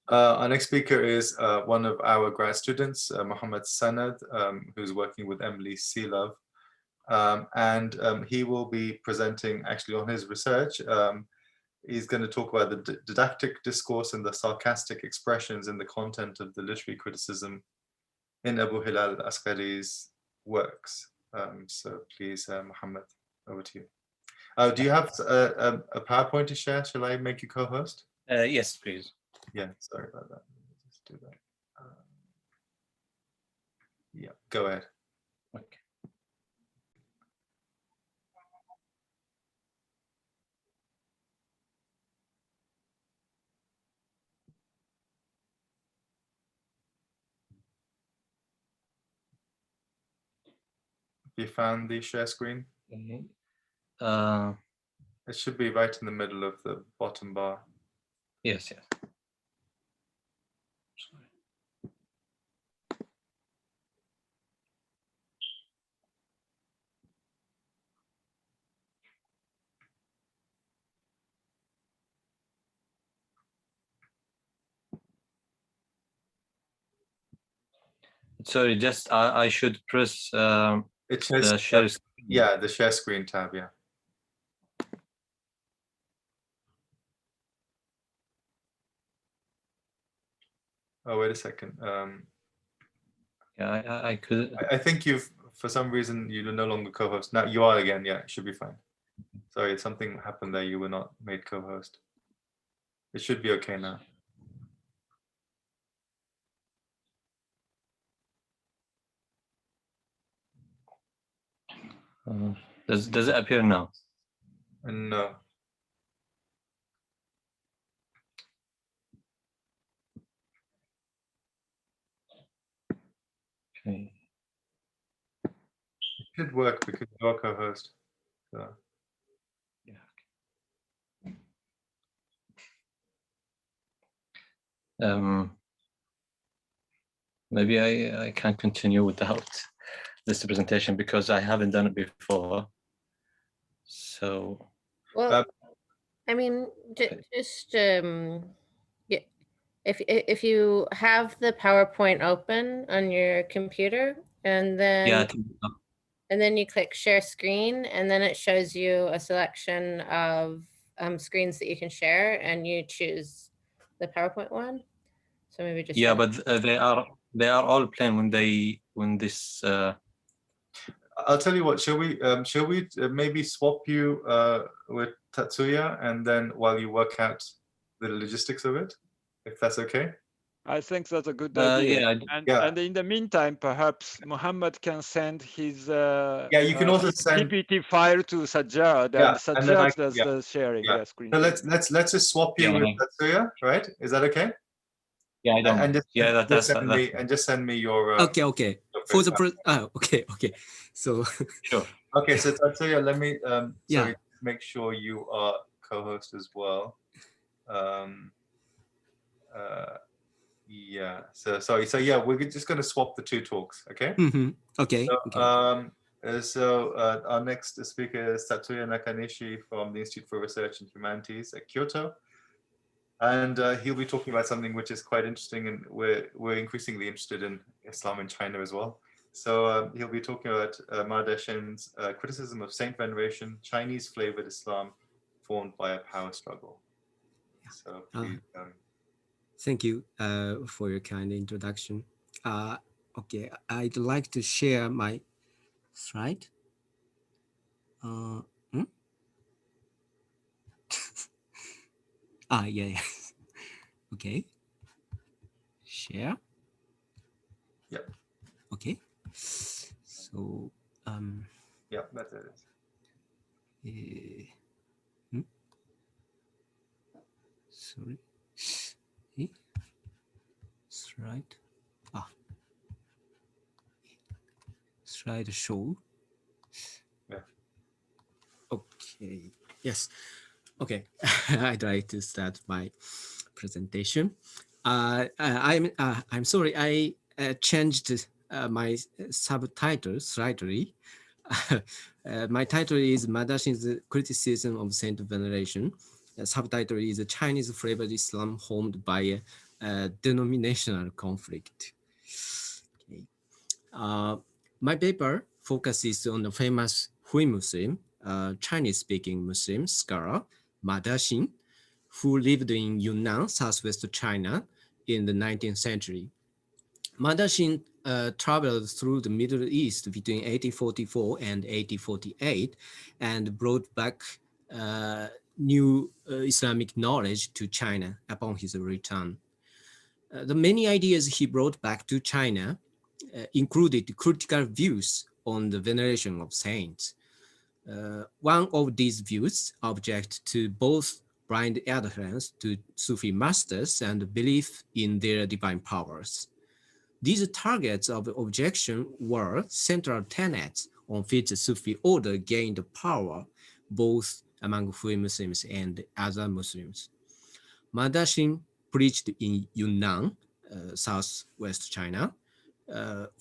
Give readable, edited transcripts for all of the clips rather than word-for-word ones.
Our next speaker is one of our grad students, Mohammed Sanad, who's working with Emily Sealove. And he will be presenting actually on his research. He's going to talk about the didactic discourse and the sarcastic expressions in the content of the literary criticism in Abu Hiralaskari's works. So please, Mohammed, over to you. Do you have a PowerPoint to share? Shall I make you co-host? Yes, please. Yeah, sorry about that. Let me just do that. Yeah, go ahead. Okay. You found the share screen? It should be right in the middle of the bottom bar. Yes, yes. Sorry, just I should press it says, the share screen. Yeah, the share screen tab, yeah. Oh, wait a second. Yeah, I could. I think you've, for some reason, you're no longer co-host. Now you are again, yeah, it should be fine. Sorry, something happened there. You were not made co-host. It should be okay now. Does it appear now? No. Okay. It should work because you are co-host. So. Yeah. Maybe I can continue without this presentation because I haven't done it before. So. Well, I mean, just if you have the PowerPoint open on your computer and then you click share screen, and then it shows you a selection of screens that you can share, and you choose the PowerPoint one. So maybe just but they are all plain when this. I'll tell you what. Shall we maybe swap you with Tatsuya, and then while you work out the logistics of it, if that's okay. I think that's a good idea. Yeah, and in the meantime, perhaps Muhammad can send his you can also send PPT file to Sajjad, and Sajjad does the sharing. Yeah, screen. So let's just swap you with Tatsuya, right? Is that okay? Yeah, I don't. And just send me your. Okay. For the okay. So. Sure. Okay, so Tatsuya, let me sorry, make sure you are co-host as well. Yeah. So sorry. So yeah, we're just going to swap the two talks. Okay. Okay. So our next speaker is Tatsuya Nakanishi from the Institute for Research in Humanities at Kyoto, and he'll be talking about something which is quite interesting, and we're increasingly interested in Islam in China as well. So he'll be talking about Mardeshen's criticism of saint veneration, Chinese flavored Islam formed by a power struggle. So please. Thank you for your kind introduction. Okay, I'd like to share my slide. Yeah. Okay. Share. Yep. Okay. So yeah, that's it. Sorry. Slide. Slide show. Yeah. Okay. Yes. Okay. I'd like to start my presentation. I'm sorry. I changed my subtitle slightly. My title is Madashin's Criticism of Saint Veneration, The subtitle is Chinese Flavored Islam Homed by a Denominational Conflict. Okay. My paper focuses on the famous Hui Muslim, Chinese-speaking Muslim scholar, Ma Dexin, who lived in Yunnan, southwest China in the 19th century. Ma Dexin traveled through the Middle East between 1844 and 1848 and brought back new Islamic knowledge to China upon his return. The many ideas he brought back to China included critical views on the veneration of saints. One of these views object to both blind adherence to Sufi masters and belief in their divine powers. These targets of objection were central tenets on which the Sufi order gained power, both among Hui Muslims and other Muslims. Ma Dexin preached in Yunnan, southwest China,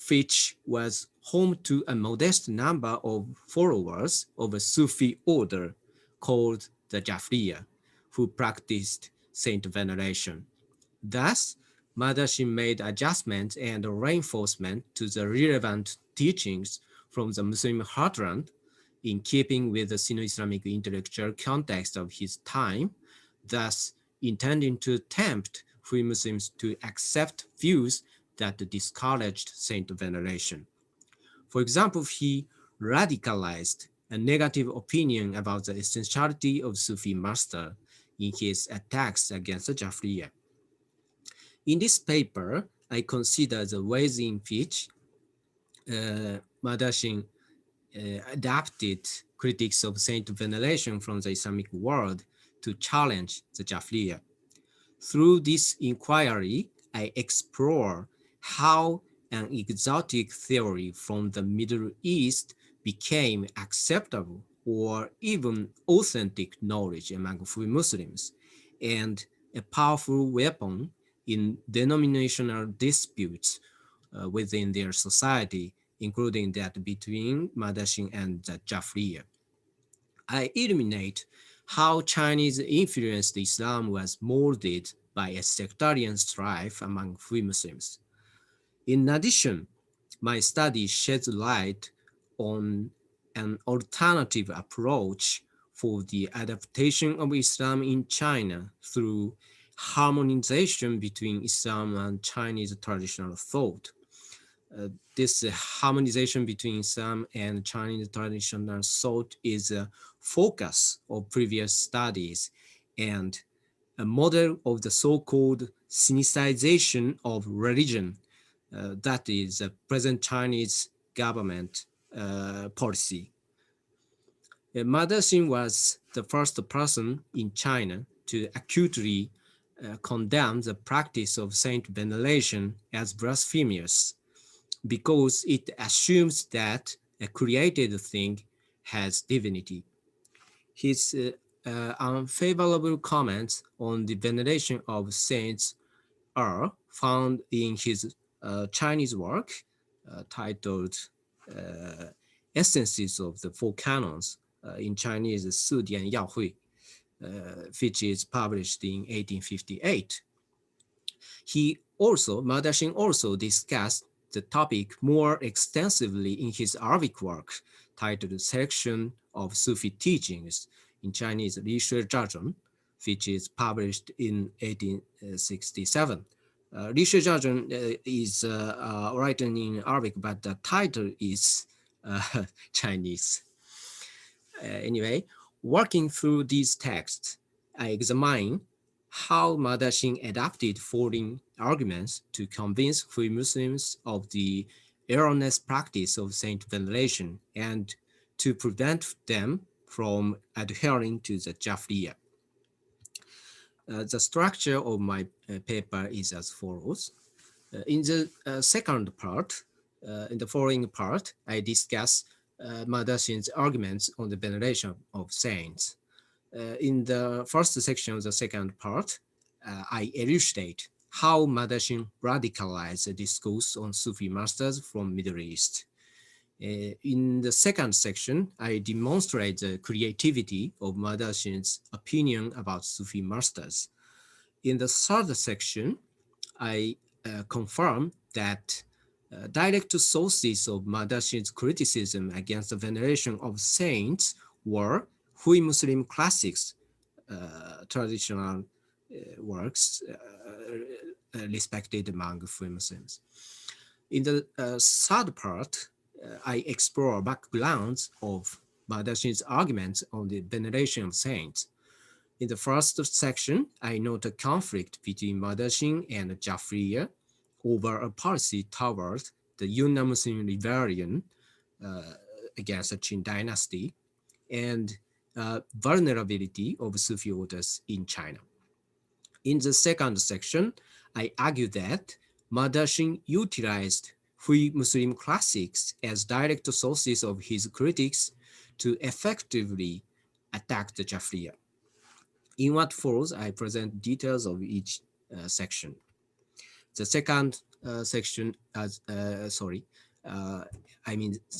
which was home to a modest number of followers of a Sufi order called the Jafriya, who practiced saint veneration. Thus, Ma Dexin made adjustments and reinforcement to the relevant teachings from the Muslim heartland in keeping with the Sino-Islamic intellectual context of his time, thus intending to tempt Hui Muslims to accept views that discouraged saint veneration. For example, he radicalized a negative opinion about the essentiality of Sufi master in his attacks against the Jafriya. In this paper, I consider the ways in which Ma Dexin adapted critics of saint veneration from the Islamic world to challenge the Jafriya. Through this inquiry, I explore how an exotic theory from the Middle East became acceptable or even authentic knowledge among Hui Muslims, and a powerful weapon in denominational disputes within their society, including that between Ma Dexin and the Jafriya. I illuminate how Chinese influenced Islam was molded by a sectarian strife among Hui Muslims. In addition, my study sheds light on an alternative approach for the adaptation of Islam in China through harmonization between Islam and Chinese traditional thought. This harmonization between Islam and Chinese traditional thought is a focus of previous studies and a model of the so-called Sinicization of religion that is the present Chinese government policy. Ma Dexin was the first person in China to acutely condemn the practice of saint veneration as blasphemous, because it assumes that a created thing has divinity. His unfavorable comments on the veneration of saints are found in his Chinese work titled Essences of the Four Canons, in Chinese, 四典要会, which is published in 1858. Ma Dexin also discussed the topic more extensively in his Arabic work titled Selection of Sufi Teachings, in Chinese, 理学杂种, which is published in 1867. 理学杂种 is written in Arabic, but the title is Chinese. Anyway, working through these texts, I examine how Ma Dexin adapted foreign arguments to convince Hui Muslims of the erroneous practice of saint veneration and to prevent them from adhering to the Jafriya. The structure of my paper is as follows. In the second part, in the following part, I discuss Ma Dexin's arguments on the veneration of saints. In the first section of the second part, I elucidate how Ma Dexin radicalized the discourse on Sufi masters from Middle East. In the second section, I demonstrate the creativity of Madashin's opinion about Sufi masters. In the third section, I confirm that direct sources of Madashin's criticism against the veneration of saints were Hui Muslim classics, traditional works respected among Hui Muslims. In the third part, I explore backgrounds of Madashin's arguments on the veneration of saints. In the first section, I note a conflict between Madashin and Jafriya over a policy toward the Yunnan Muslim rebellion against the Qin dynasty and vulnerability of Sufi orders in China. In the second section, I argue that Madashin utilized Hui Muslim classics as direct sources of his critics to effectively attack the Jafriya. In what follows, I present details of each section. The second section, the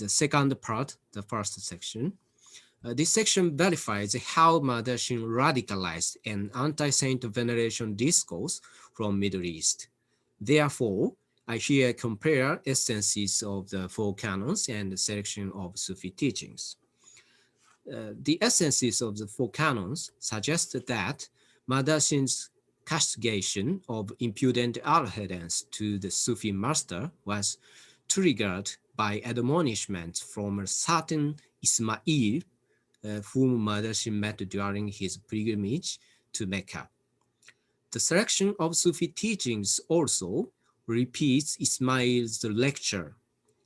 second part, the first section. This section verifies how Madashin radicalized an anti-saint veneration discourse from Middle East. Therefore, I here compare essences of the four canons and the selection of Sufi teachings. The essences of the four canons suggest that Madashin's castigation of impudent adherence to the Sufi master was triggered by admonishments from a certain Ismail, whom Madashin met during his pilgrimage to Mecca. The selection of Sufi teachings also repeats Ismail's lecture.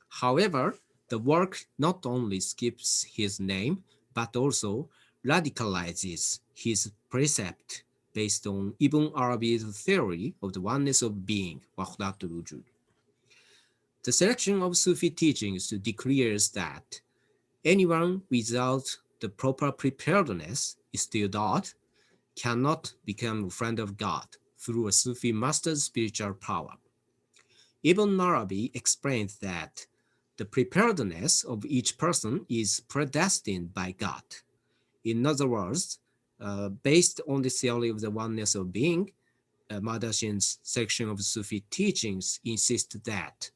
However, the work not only skips his name, but also radicalizes his precept based on Ibn Arabi's theory of the oneness of being, wahdatul wujud. The selection of Sufi teachings declares that anyone without the proper preparedness, isti'dad, cannot become a friend of God through a Sufi master's spiritual power. Ibn Arabi explains that the preparedness of each person is predestined by God. In other words, based on the theory of the oneness of being, Madashin's section of Sufi teachings insists that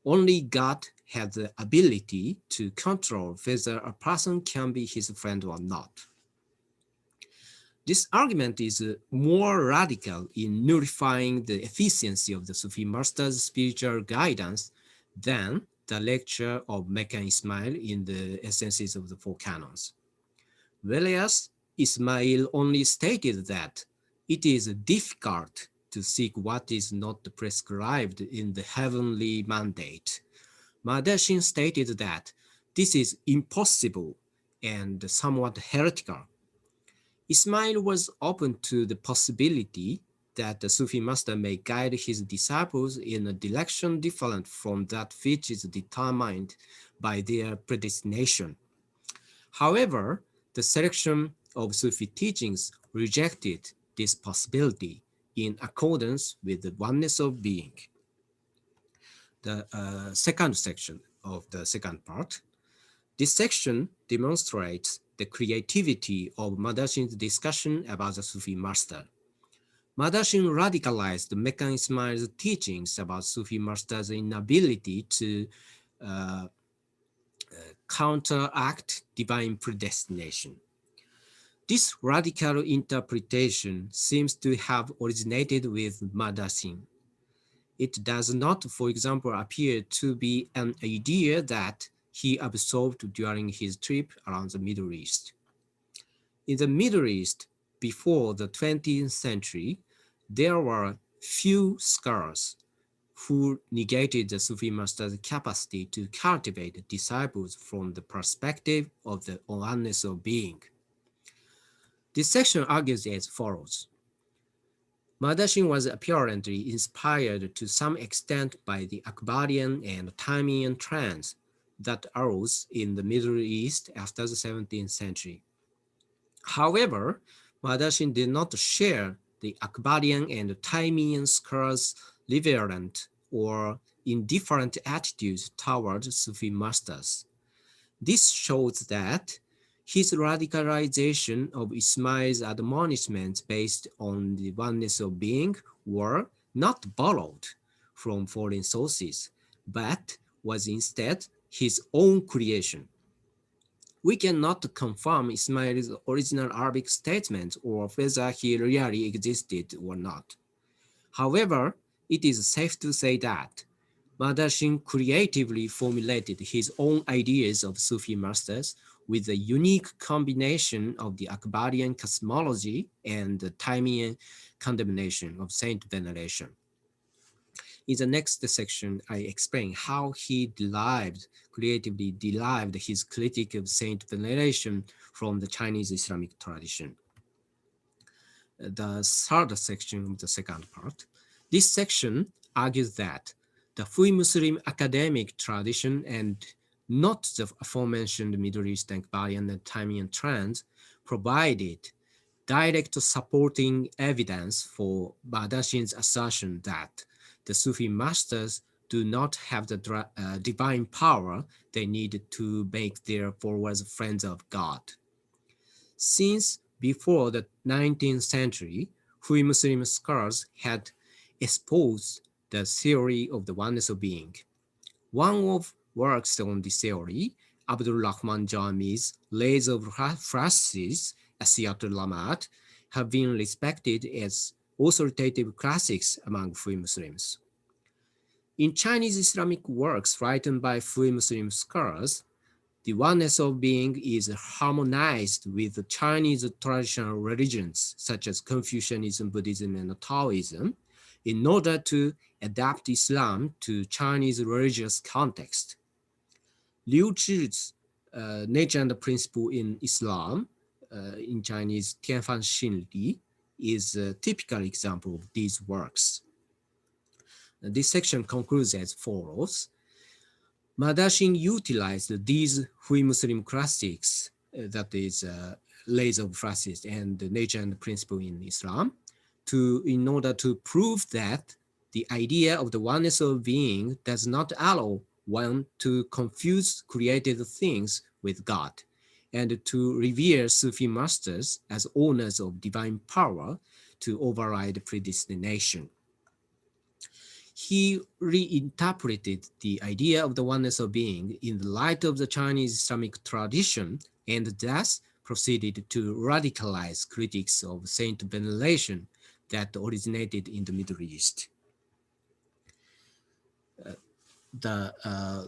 only God has the ability to control whether a person can be his friend or not. This argument is more radical in nullifying the efficiency of the Sufi master's spiritual guidance than the lecture of Meccan Ismail in the essences of the four canons. Whereas Ismail only stated that it is difficult to seek what is not prescribed in the heavenly mandate, Madashin stated that this is impossible and somewhat heretical. Ismail was open to the possibility that the Sufi master may guide his disciples in a direction different from that which is determined by their predestination. However, the selection of Sufi teachings rejected this possibility in accordance with the oneness of being. The second section of the second part. This section demonstrates the creativity of Madashin's discussion about the Sufi master. Madashin radicalized Meccan Ismail's teachings about Sufi master's inability to counteract divine predestination. This radical interpretation seems to have originated with Madashin. It does not, for example, appear to be an idea that he absorbed during his trip around the Middle East. In the Middle East, before the 20th century, there were few scholars who negated the Sufi master's capacity to cultivate disciples from the perspective of the oneness of being. This section argues as follows. Madashin was apparently inspired to some extent by the Akbarian and Taimian trends that arose in the Middle East after the 17th century. However, Madashin did not share the Akbarian and Taimian scholars' reverent or in different attitudes toward Sufi masters. This shows that his radicalization of Ismail's admonishments based on the oneness of being were not borrowed from foreign sources, but was instead his own creation. We cannot confirm Ismail's original Arabic statement or whether he really existed or not. However, it is safe to say that Madashin creatively formulated his own ideas of Sufi masters with a unique combination of the Akbarian cosmology and the Taimian condemnation of saint veneration. In the next section, I explain how he creatively derived his critique of saint veneration from the Chinese Islamic tradition. The third section of the second part. This section argues that the Hui Muslim academic tradition and not the aforementioned Middle East Akbarian and Taimian trends provided direct supporting evidence for Badashin's assertion that the Sufi masters do not have the divine power they need to make their followers friends of God. Since before the 19th century, Hui Muslim scholars had espoused the theory of the oneness of being. One of works on this theory, Abdul Rahman Jami's Lays of Phrases, Asiyatul Lamad, have been respected as authoritative classics among Hui Muslims. In Chinese Islamic works written by Hui Muslim scholars, the oneness of being is harmonized with the Chinese traditional religions such as Confucianism, Buddhism, and Taoism in order to adapt Islam to Chinese religious context. Liu Zhi's Nature and Principle in Islam, in Chinese Tianfan Xinli, is a typical example of these works. This section concludes as follows. Madashin utilized these Hui Muslim classics, that is Lays of Phrases and Nature and Principle in Islam, in order to prove that the idea of the oneness of being does not allow one to confuse created things with God, and to revere Sufi masters as owners of divine power to override predestination. He reinterpreted the idea of the oneness of being in the light of the Chinese Islamic tradition and thus proceeded to radicalize critiques of saint veneration that originated in the Middle East. The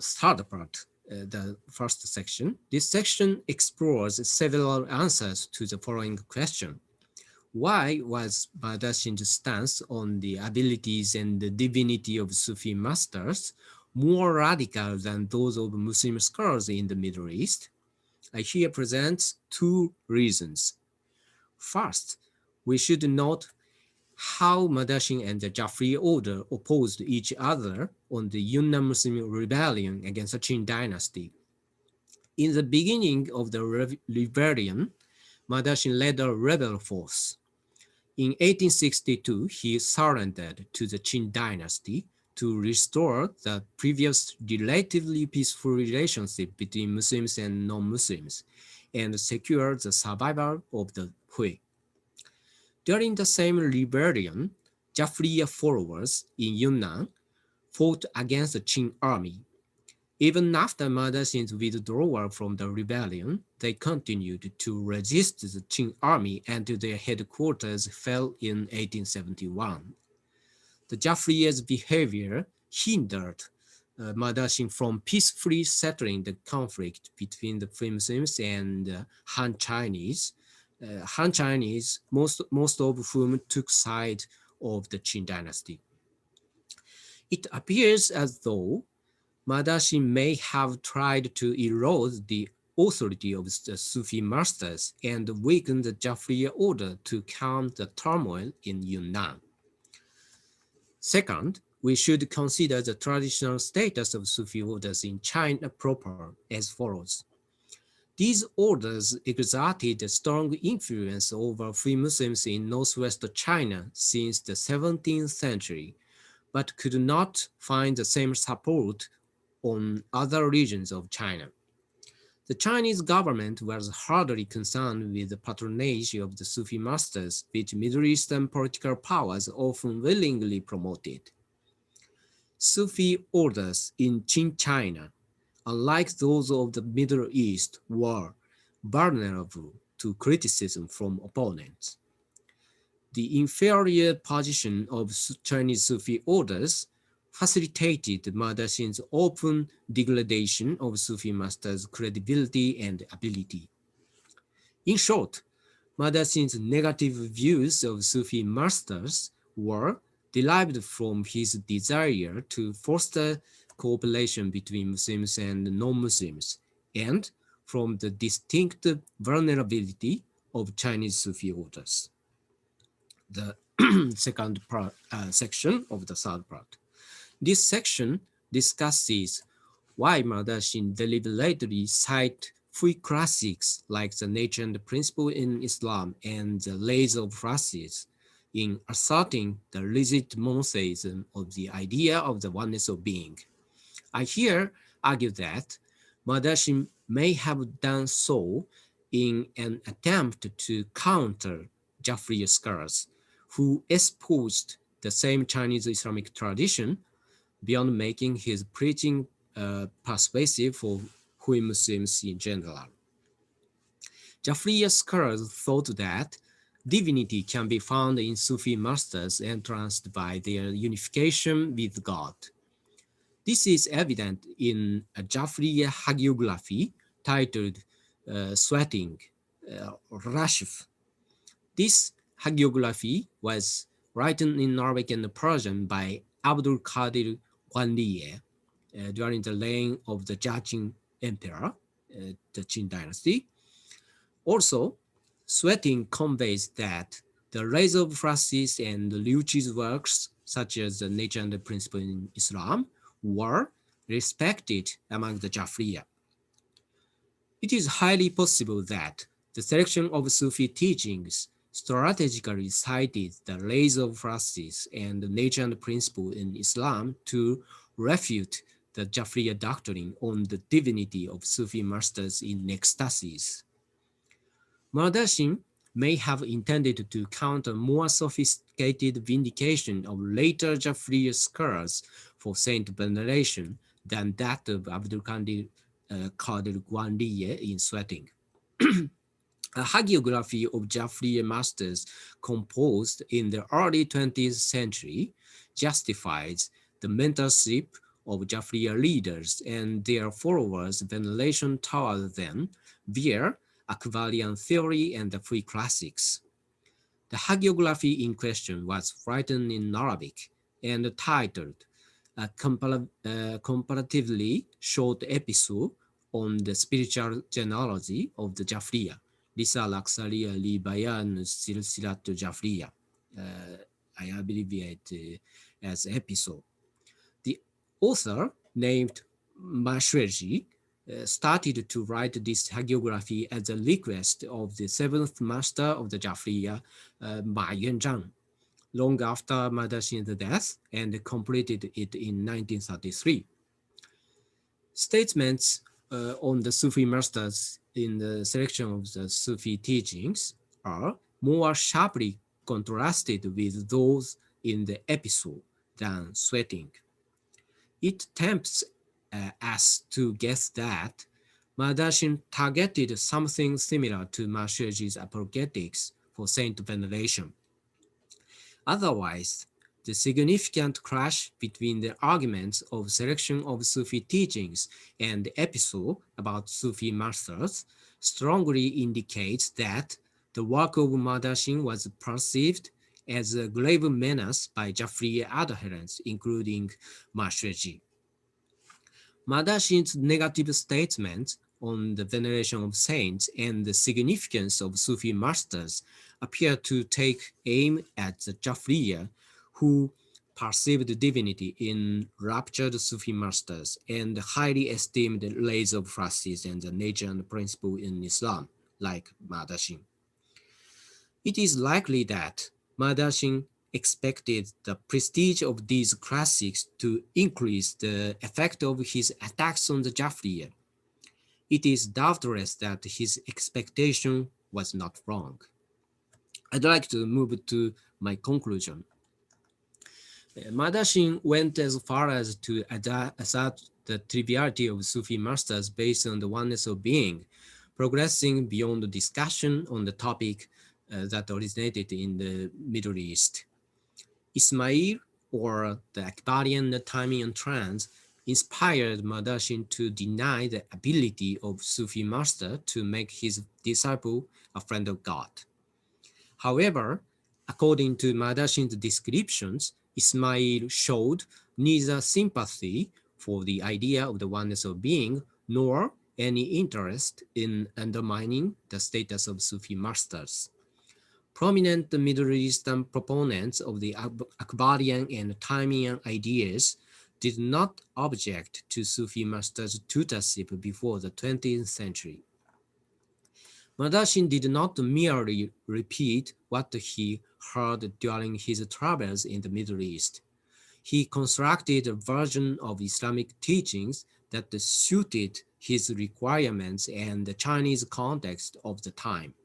third part, the first section, this section explores several answers to the following question. Why was Badashin's stance on the abilities and the divinity of Sufi masters more radical than those of Muslim scholars in the Middle East? I here present two reasons. First, we should note how Madashin and the Jafri order opposed each other on the Yunnan Muslim rebellion against the Qing dynasty. In the beginning of the rebellion, Madashin led a rebel force. In 1862, he surrendered to the Qing dynasty to restore the previous relatively peaceful relationship between Muslims and non-Muslims and secure the survival of the Hui. During the same rebellion, Jafriya followers in Yunnan fought against the Qing army. Even after Madashin's withdrawal from the rebellion, they continued to resist the Qing army until their headquarters fell in 1871. The Jafriya's behavior hindered Madashin from peacefully settling the conflict between the Muslims and Han Chinese. Han Chinese, most of whom took side of the Qing dynasty. It appears as though Madashin may have tried to erode the authority of the Sufi masters and weaken the Jafriya order to calm the turmoil in Yunnan. Second, we should consider the traditional status of Sufi orders in China proper as follows. These orders exerted a strong influence over free Muslims in northwest China since the 17th century, but could not find the same support on other regions of China. The Chinese government was hardly concerned with the patronage of the Sufi masters, which Middle Eastern political powers often willingly promoted. Sufi orders in Qing China, unlike those of the Middle East, were vulnerable to criticism from opponents. The inferior position of Chinese Sufi orders facilitated Madasin's open degradation of Sufi masters' credibility and ability. In short, Madasin's negative views of Sufi masters were derived from his desire to foster cooperation between Muslims and non-Muslims, and from the distinct vulnerability of Chinese Sufi orders. The second part, section of the third part. This section discusses why Madasin deliberately cite free classics like the nature and the principle in Islam and the lays of phrases in asserting the rigid monotheism of the idea of the oneness of being. I here argue that Madasin may have done so in an attempt to counter Jafri scholars who espoused the same Chinese Islamic tradition beyond making his preaching persuasive for Hui Muslims in general. Jafriya scholars thought that divinity can be found in Sufi masters entranced by their unification with God. This is evident in a Jafriya hagiography titled Sweating, Rashif. This hagiography was written in Arabic and Persian by Abdul Qadir Gwandiye during the reign of the Jia Emperor, the Qin dynasty. Also, Sweating conveys that the rays of phrases and Liu Qi's works, such as the nature and the principle in Islam, were respected among the Jafriya. It is highly possible that the selection of Sufi teachings strategically cited the rays of phrases and the nature and principle in Islam to refute the Jafriya doctrine on the divinity of Sufi masters in ecstasies. Madasin may have intended to counter more sophisticated vindication of later Jafriya scholars for saint veneration than that of Abdul Qadir Gwandiye in Sweating. A hagiography of Jafriya masters composed in the early 20th century justifies the mentorship of Jafriya leaders and their followers' veneration toward them via Akbarian theory and the free classics. The hagiography in question was written in Arabic and titled a comparatively short episode on the spiritual genealogy of the Jafriya. Hiralaskari li Bayan Silsilat Jafriya. I abbreviate as episode. The author, named Mashreji, started to write this hagiography at the request of the seventh master of the Jafriya, Ma Yuanzhang, long after Madasin's death, and completed it in 1933. Statements on the Sufi masters in the selection of the Sufi teachings are more sharply contrasted with those in the episode than Sweating. It tempts us to guess that Madasin targeted something similar to Mashreji's apologetics for saint veneration. Otherwise, the significant clash between the arguments of selection of Sufi teachings and the episode about Sufi masters strongly indicates that the work of Madasin was perceived as a grave menace by Jafriya adherents, including Mashreji. Madasin's negative statements on the veneration of saints and the significance of Sufi masters appear to take aim at the Jafriya who perceived divinity in raptured Sufi masters and highly esteemed rays of phrases and the nature and principle in Islam, like Madasin. It is likely that Madasin expected the prestige of these classics to increase the effect of his attacks on the Jafriya. It is doubtless that his expectation was not wrong. I'd like to move to my conclusion. Madashin went as far as to assert the triviality of Sufi masters based on the oneness of being, progressing beyond the discussion on the topic that originated in the Middle East. Ismail, or the Akbarian Taimian trance, inspired Madashin to deny the ability of Sufi master to make his disciple a friend of God. However, according to Madashin's descriptions, Ismail showed neither sympathy for the idea of the oneness of being, nor any interest in undermining the status of Sufi masters. Prominent Middle Eastern proponents of the Akbarian and Taimian ideas did not object to Sufi masters' tutorship before the 20th century. Madashin did not merely repeat what he heard during his travels in the Middle East. He constructed a version of Islamic teachings that suited his requirements and the Chinese context of the time.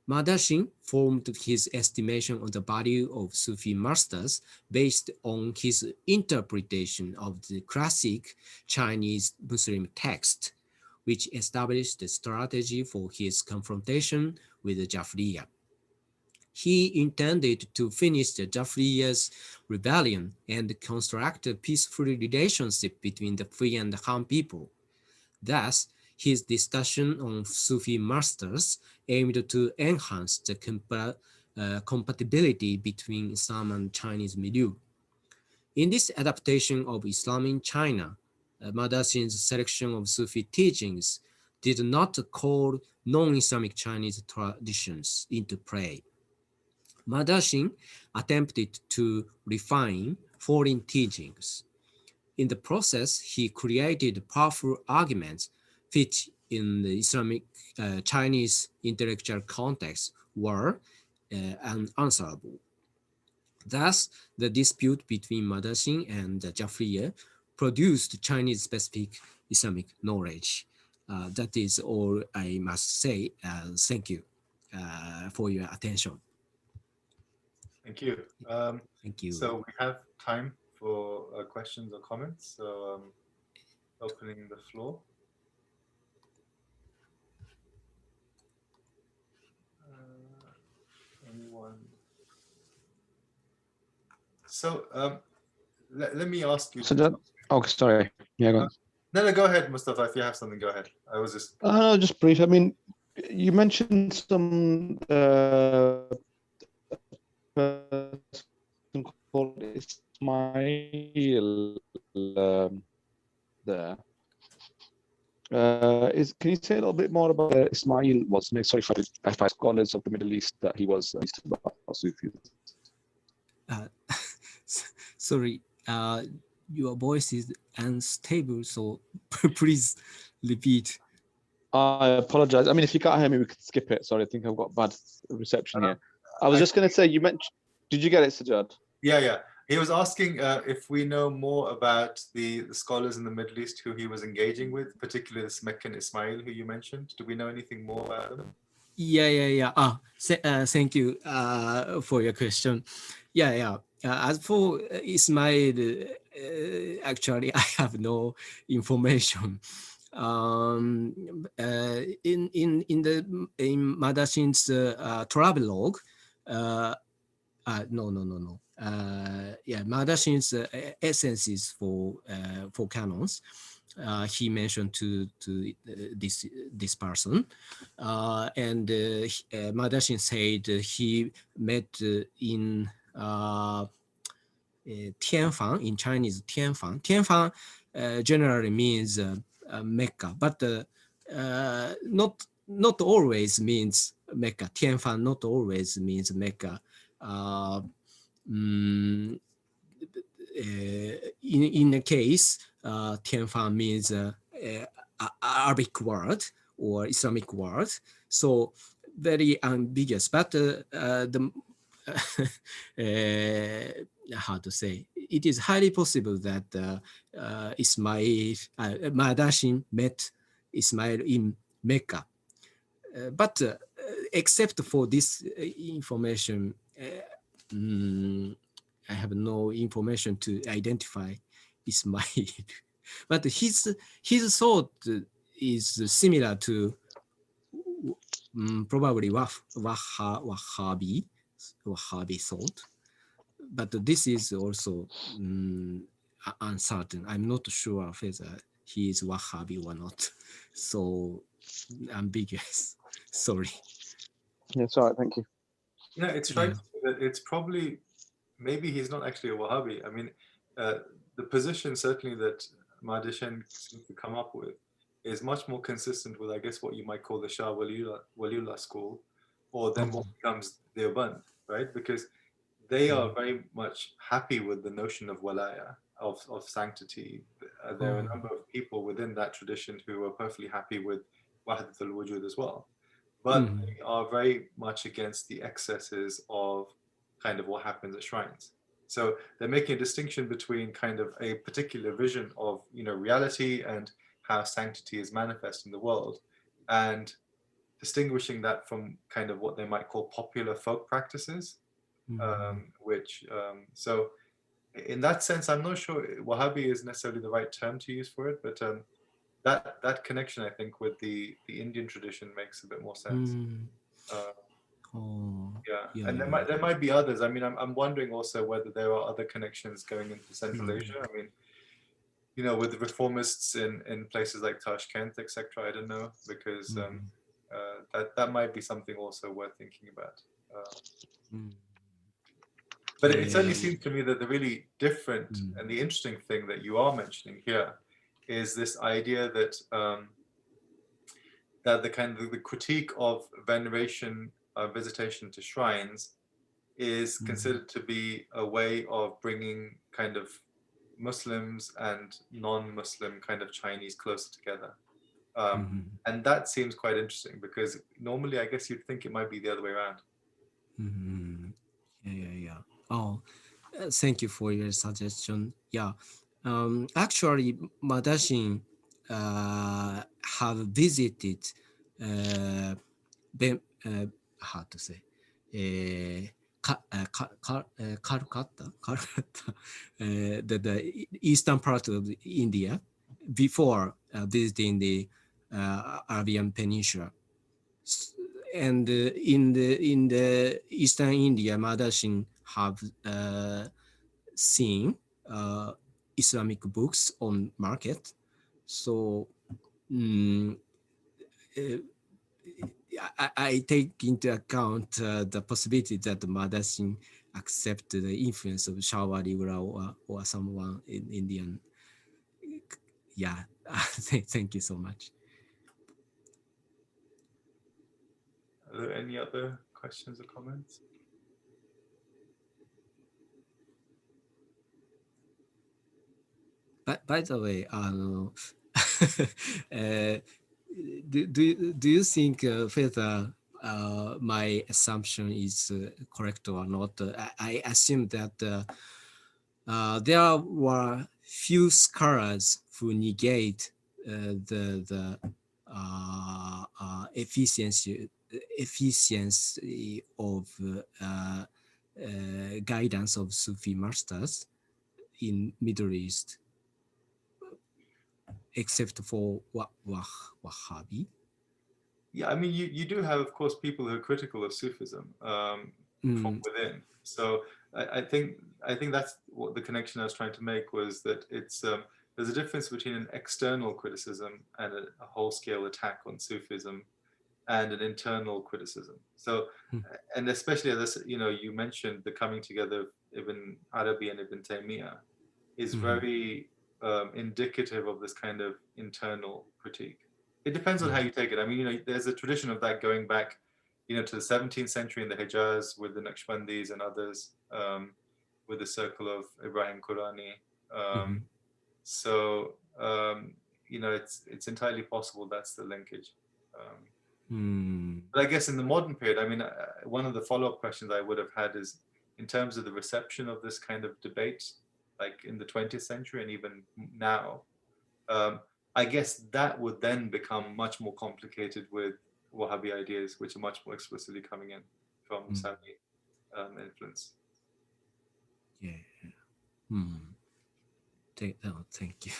Madashin formed his estimation of the value of Sufi masters based on his interpretation of the classic Chinese Muslim text, which established the strategy for his confrontation with the Jafriya. He intended to finish the Jafriya's rebellion and construct a peaceful relationship between the Hui and the Han people. Thus, his discussion on Sufi masters aimed to enhance the compatibility between Islam and Chinese milieu. In this adaptation of Islam in China, Madashin's selection of Sufi teachings did not call non-Islamic Chinese traditions into play. Madashin attempted to refine foreign teachings. In the process, he created powerful arguments which in the Islamic Chinese intellectual context were unanswerable. Thus, the dispute between Madashin and Jafriya produced Chinese-specific Islamic knowledge. That is all I must say. Thank you for your attention. Thank you. Thank you. So we have time for questions or comments. So opening the floor. Anyone? So let me ask you. So oh, sorry. Yeah, go on. No, go ahead, Mustafa. If you have something, go ahead. I was just. No, just brief. I mean, you mentioned some person called Ismail there. Can you say a little bit more about Ismail was? Sorry if I scholars of the Middle East that he was about Sufis. Sorry, your voice is unstable, so please repeat. I apologize. I mean, if you can't hear me, we could skip it. Sorry, I think I've got bad reception here. I was just going to say, you mentioned, did you get it, Sajjad? Yeah. He was asking if we know more about the scholars in the Middle East who he was engaging with, particularly this Meccan Ismail who you mentioned. Do we know anything more about them? Yeah. Thank you for your question. Yeah. As for Ismail, actually, I have no information. In Madashin's travelogue, no. Madashin's essences for canons. He mentioned to this person, and Madashin said he met in Tianfang. In Chinese, Tianfang. Tianfang generally means Mecca, but not always means Mecca. Tianfang not always means Mecca. In the case, Tianfang means Arabic word or Islamic word, so very ambiguous. But the how to say, it is highly possible that Madashin met Ismail in Mecca. But except for this information, I have no information to identify Ismail. But his thought is similar to probably Wahhabi thought. But this is also uncertain. I'm not sure whether he is Wahhabi or not. So ambiguous. Sorry. Yeah, it's all right. Thank you. Yeah, it strikes me that it's probably, maybe he's not actually a Wahhabi. I mean, the position certainly that Madashin seems to come up with is much more consistent with, I guess, what you might call the Shah Waliullah school, or then what becomes Deoband, right? Because they are very much happy with the notion of walaya, of sanctity. There are a number of people within that tradition who are perfectly happy with Wahdat al-Wujud as well. But they are very much against the excesses of kind of what happens at shrines. So they're making a distinction between kind of a particular vision of, you know, reality and how sanctity is manifest in the world, and distinguishing that from kind of what they might call popular folk practices, so in that sense, I'm not sure Wahhabi is necessarily the right term to use for it, but that connection, I think, with the Indian tradition makes a bit more sense. And there might be others. I mean, I'm wondering also whether there are other connections going into Central Asia. I mean, you know, with the reformists in places like Tashkent, etc. I don't know, because that might be something also worth thinking about. But it certainly seems to me that the really different and the interesting thing that you are mentioning here is this idea that that the kind of the critique of veneration, visitation to shrines, is considered to be a way of bringing kind of Muslims and non-Muslim kind of Chinese closer together. And that seems quite interesting, because normally I guess you'd think it might be the other way around. Oh, thank you for your suggestion. Yeah, actually, Madashin have visited how to say, Calcutta, the eastern part of India, before visiting the Arabian Peninsula. And in the Eastern India, Madashin have seen Islamic books on market. So I take into account the possibility that Madashin accept the influence of Shah Waliullah or someone in Indian. Yeah, thank you so much. Are there any other questions or comments? By the way, do you think whether my assumption is correct or not? I assume that there were few scholars who negate the efficiency of guidance of Sufi masters in Middle East, except for Wahhabi. Yeah, I mean, you do have, of course, people who are critical of Sufism from within. So I think that's what the connection I was trying to make was that it's there's a difference between an external criticism and a whole-scale attack on Sufism, and an internal criticism. So, and especially as you know, you mentioned the coming together of Ibn Arabi and Ibn Taymiyyah is very indicative of this kind of internal critique. It depends on how you take it. I mean, you know, there's a tradition of that going back, you know, to the 17th century in the Hijaz with the Naqshbandis and others, with the circle of Ibrahim Qurani. So, you know, it's entirely possible that's the linkage. But I guess in the modern period, I mean, one of the follow-up questions I would have had is in terms of the reception of this kind of debate, like in the 20th century and even now, I guess that would then become much more complicated with Wahhabi ideas, which are much more explicitly coming in from Saudi influence. Yeah. Thank you.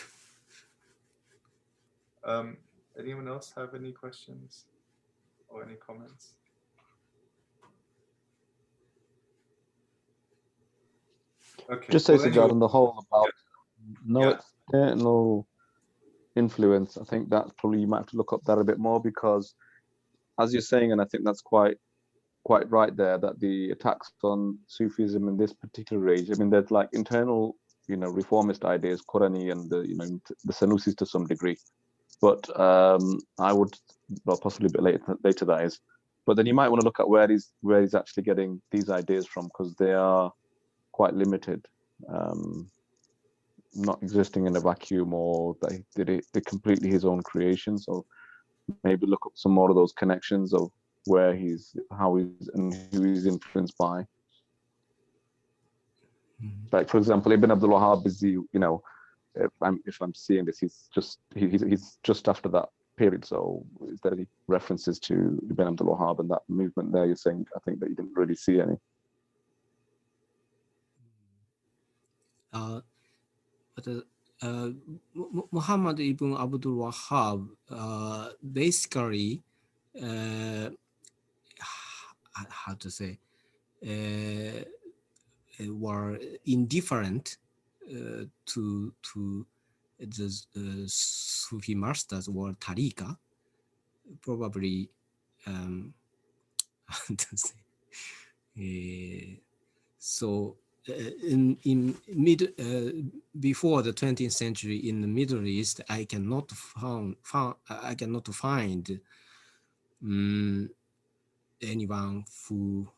Anyone else have any questions or any comments? Okay. Just say, Sajjad, on the whole about no external influence. I think that probably you might have to look up that a bit more, because as you're saying, and I think that's quite right there, that the attacks on Sufism in this particular age, I mean, there's like internal, reformist ideas, Qurani and the Sanusis to some degree. But I would, well, possibly a bit later that is. But then you might want to look at where he's actually getting these ideas from, because they are quite limited, not existing in a vacuum, or they're completely his own creation. So maybe look up some more of those connections of where how he's and who he's influenced by. Like, for example, Ibn Abdul Wahhab is if I'm seeing this, he's just after that period. So is there any references to Ibn Abdul Wahhab and that movement there? You're saying, I think that you didn't really see any. Muhammad ibn Abdul Wahhab basically, how to say, were indifferent to the Sufi masters or tariqa, probably. How to say, so. In before the 20th century in the Middle East, I cannot find anyone who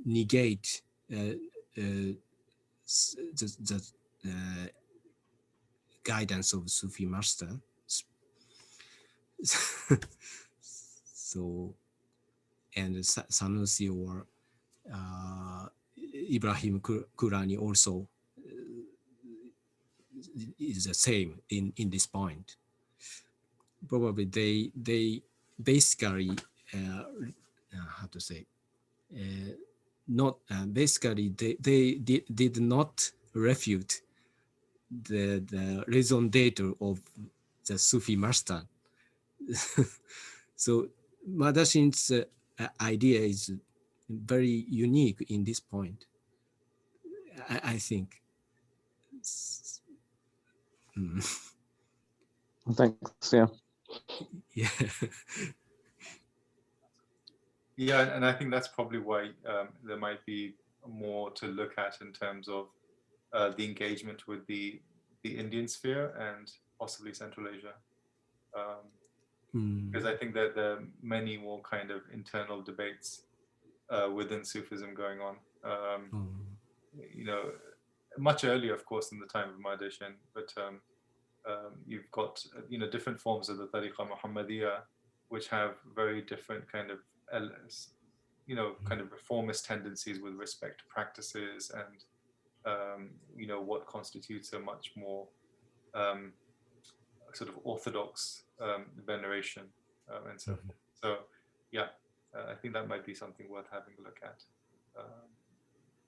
negate the guidance of Sufi master. So, and Sanusi or Ibrahim Qurani also is the same in this point. Probably they basically how to say, not basically they did not refute the raison d'etre of the Sufi master. So Madashin's idea is very unique in this point, I think. Thanks. Yeah. Yeah. Yeah, and I think that's probably why there might be more to look at in terms of the engagement with the Indian sphere and possibly Central Asia. Because I think that there are many more kind of internal debates within Sufism going on. Much earlier, of course, in the time of Madashin, but you've got different forms of the Tariqa Muhammadiyya, which have very different kind of kind of reformist tendencies with respect to practices and what constitutes a much more sort of orthodox veneration and so forth. So yeah, I think that might be something worth having a look at.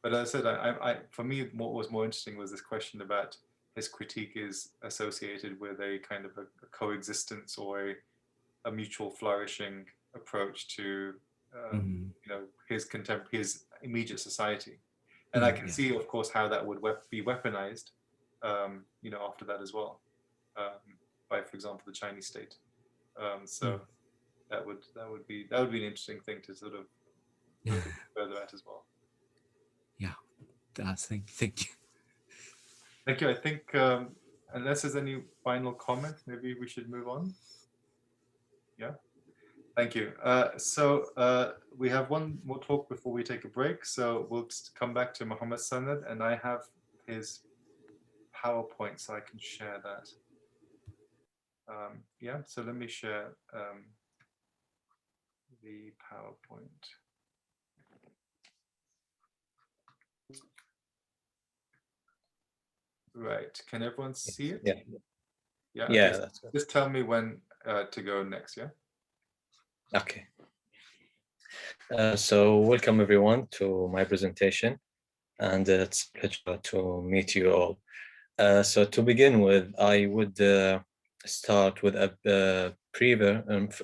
But as I said, for me, what was more interesting was this question about his critique is associated with a kind of a coexistence or a mutual flourishing approach to his immediate society. And I can see, of course, how that would be weaponized, after that as well, by, for example, the Chinese state. So that would be an interesting thing to sort of look further at as well. Yeah, thank you. Thank you. I think unless there's any final comment, maybe we should move on. Yeah. Thank you. So we have one more talk before we take a break. So we'll come back to Muhammad Sanad, and I have his PowerPoint, so I can share that. Yeah. So let me share. the PowerPoint. Right, can everyone see it? Yeah. Yeah, Yeah, okay. that's good. Just tell me when to go next, yeah? Okay. So welcome everyone to my presentation, and it's a pleasure to meet you all. So to begin with, I would start with a brief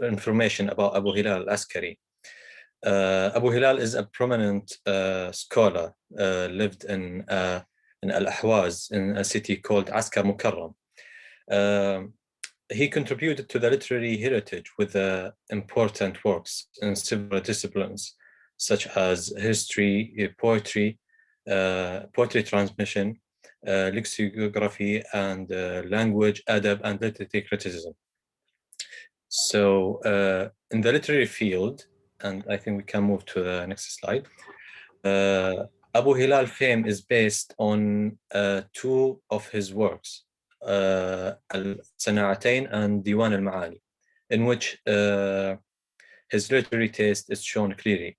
information about Abu Hiralaskari. Abu Hilal is a prominent scholar, lived in Al-Ahwaz, in a city called Askar Mukarram. He contributed to the literary heritage with important works in several disciplines, such as history, poetry, poetry transmission, lexicography, and language, adab, and literary criticism. So in the literary field, and I think we can move to the next slide, Abu Hilal fame is based on two of his works, Al-Sana'atain and Diwan al-Ma'ani, in which his literary taste is shown clearly.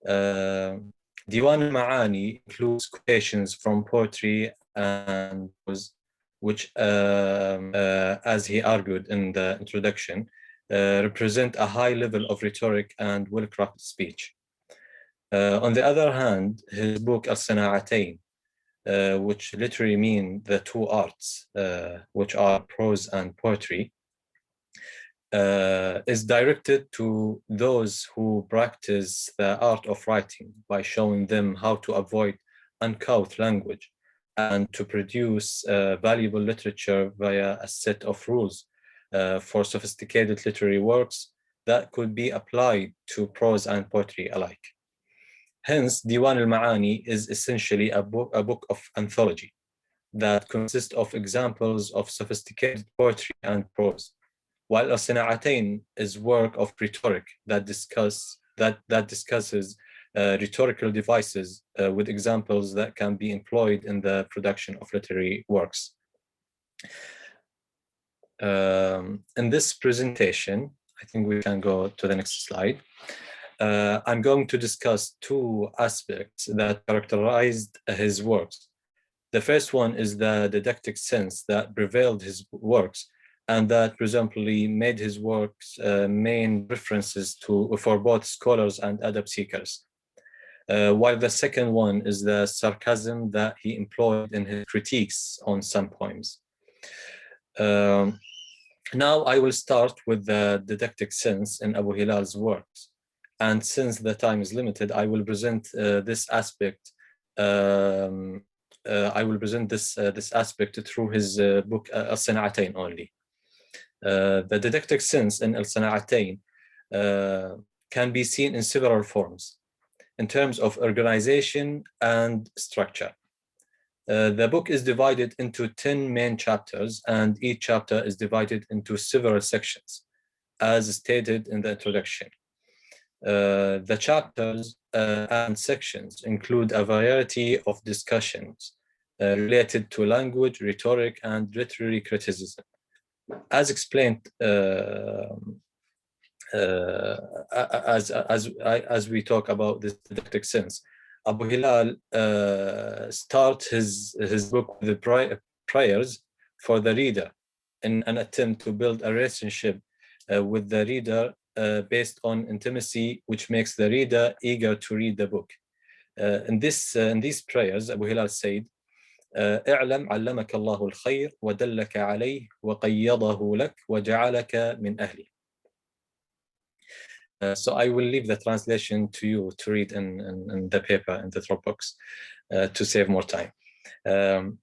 Diwan al-Ma'ani includes quotations from poetry and prose, which, as he argued in the introduction, represent a high level of rhetoric and well-crafted speech. On the other hand, his book Al-Sana'atain, which literally mean the two arts, which are prose and poetry, is directed to those who practice the art of writing by showing them how to avoid uncouth language and to produce valuable literature via a set of rules for sophisticated literary works that could be applied to prose and poetry alike. Hence, Diwan al-Ma'ani is essentially a book of anthology that consists of examples of sophisticated poetry and prose, while Al-Sana'atain is work of rhetoric that discusses rhetorical devices with examples that can be employed in the production of literary works. In this presentation, I think we can go to the next slide. I'm going to discuss two aspects that characterized his works. The first one is the didactic sense that prevailed his works and that presumably made his works main references for both scholars and adab seekers. While the second one is the sarcasm that he employed in his critiques on some poems. Now I will start with the didactic sense in Abu Hilal's works. And since the time is limited, I will present this aspect. I will present this aspect through his book Al-Sana'atain only. The didactic sense in Al-Sana'atain can be seen in several forms in terms of organization and structure. The book is divided into 10 main chapters, and each chapter is divided into several sections, as stated in the introduction. The chapters and sections include a variety of discussions related to language, rhetoric, and literary criticism. As explained, as we talk about this didactic sense, Abu Hilal starts his book with the prayers for the reader in an attempt to build a relationship with the reader based on intimacy, which makes the reader eager to read the book. In these prayers, Abu Hilal said, اعلم علمك الله الخير ودلك عليه وقيضه لك وجعلك من أهله. So I will leave the translation to you to read in the paper in the Dropbox to save more time.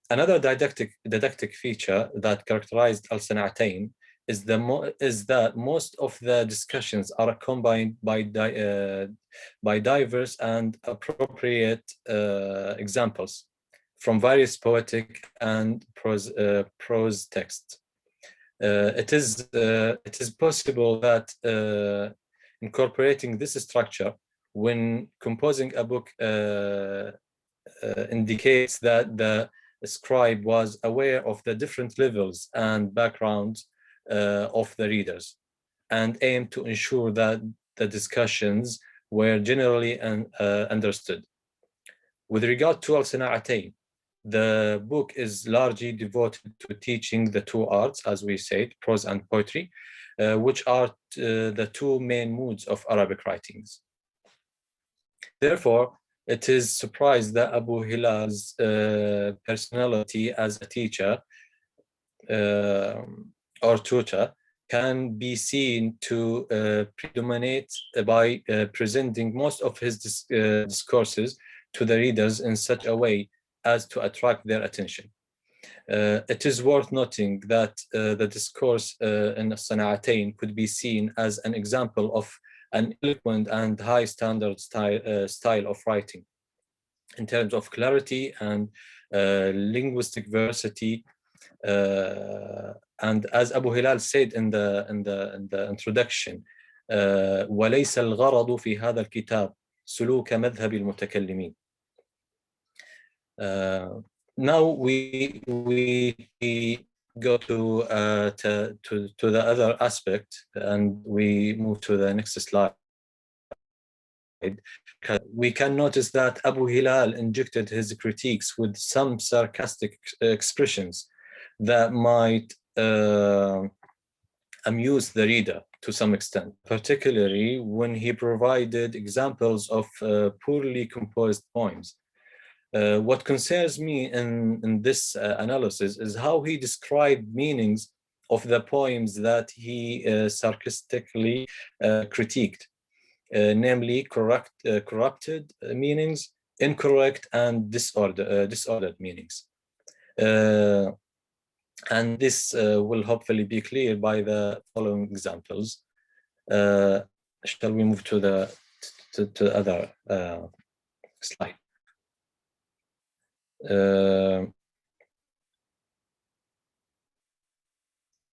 Another didactic feature that characterized Al-Sana'atain is that most of the discussions are accompanied by diverse and appropriate examples from various poetic and prose texts. It is possible that incorporating this structure when composing a book indicates that the scribe was aware of the different levels and backgrounds of the readers and aimed to ensure that the discussions were generally understood. With regard to Al-Sana'atayn, the book is largely devoted to teaching the two arts, as we said, prose and poetry, which are the two main moods of Arabic writings. Therefore, it is surprised that Abu Hilal's personality as a teacher or tutor can be seen to predominate by presenting most of his discourses to the readers in such a way as to attract their attention. It is worth noting that the discourse in Sana'atayn could be seen as an example of an eloquent and high standard style of writing in terms of clarity and linguistic veracity. And as Abu Hilal said in the introduction, وليس الغرض في هذا الكتاب سلوك مذهب المتكلمين. Now we go to the other aspect, and we move to the next slide. We can notice that Abu Hilal injected his critiques with some sarcastic expressions that might amuse the reader to some extent, particularly when he provided examples of poorly composed poems. What concerns me in this analysis is how he described meanings of the poems that he sarcastically critiqued, namely corrupted meanings, incorrect and disordered meanings. And this will hopefully be clear by the following examples. Shall we move to the other slide?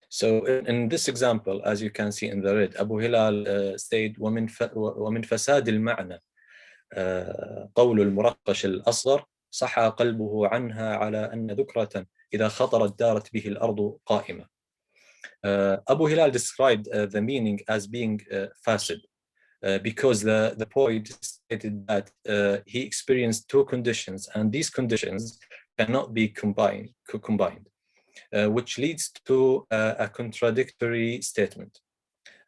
So in this example, as you can see in the red, Abu Hilal said ومن فساد المعنى قول المرقش الأصغر صح قلبه عنها على أن ذكرة إذا خطرت دارت به الأرض قائمة. Abu Hilal described the meaning as being fasid because the poet stated that he experienced two conditions, and these conditions cannot be combined, which leads to a contradictory statement.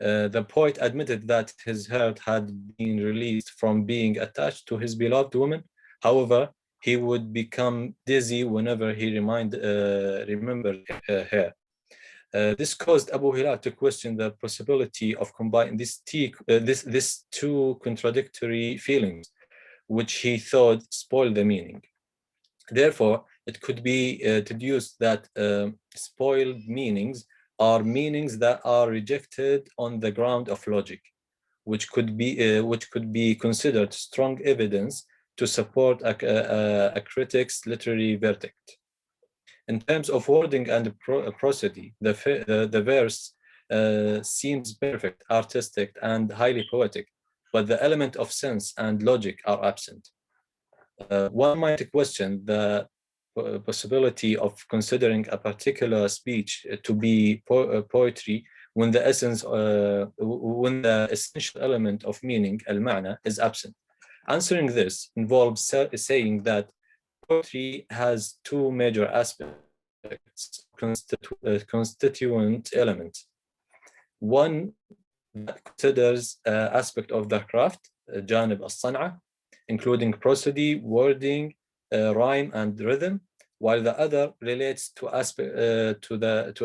The poet admitted that his heart had been released from being attached to his beloved woman. However, he would become dizzy whenever he remembered her. This caused Abu Hilal to question the possibility of combining these two contradictory feelings, which he thought spoiled the meaning. Therefore, it could be deduced that spoiled meanings are meanings that are rejected on the ground of logic, which could be considered strong evidence to support a critic's literary verdict. In terms of wording and prosody, the verse seems perfect, artistic, and highly poetic, but the element of sense and logic are absent. One might question the possibility of considering a particular speech to be poetry when the essential element of meaning, al-ma'na, is absent. Answering this involves saying that poetry has two major aspects, constituent elements. One that considers aspect of the craft, janib al-san'a, including prosody, wording, rhyme, and rhythm, while the other relates to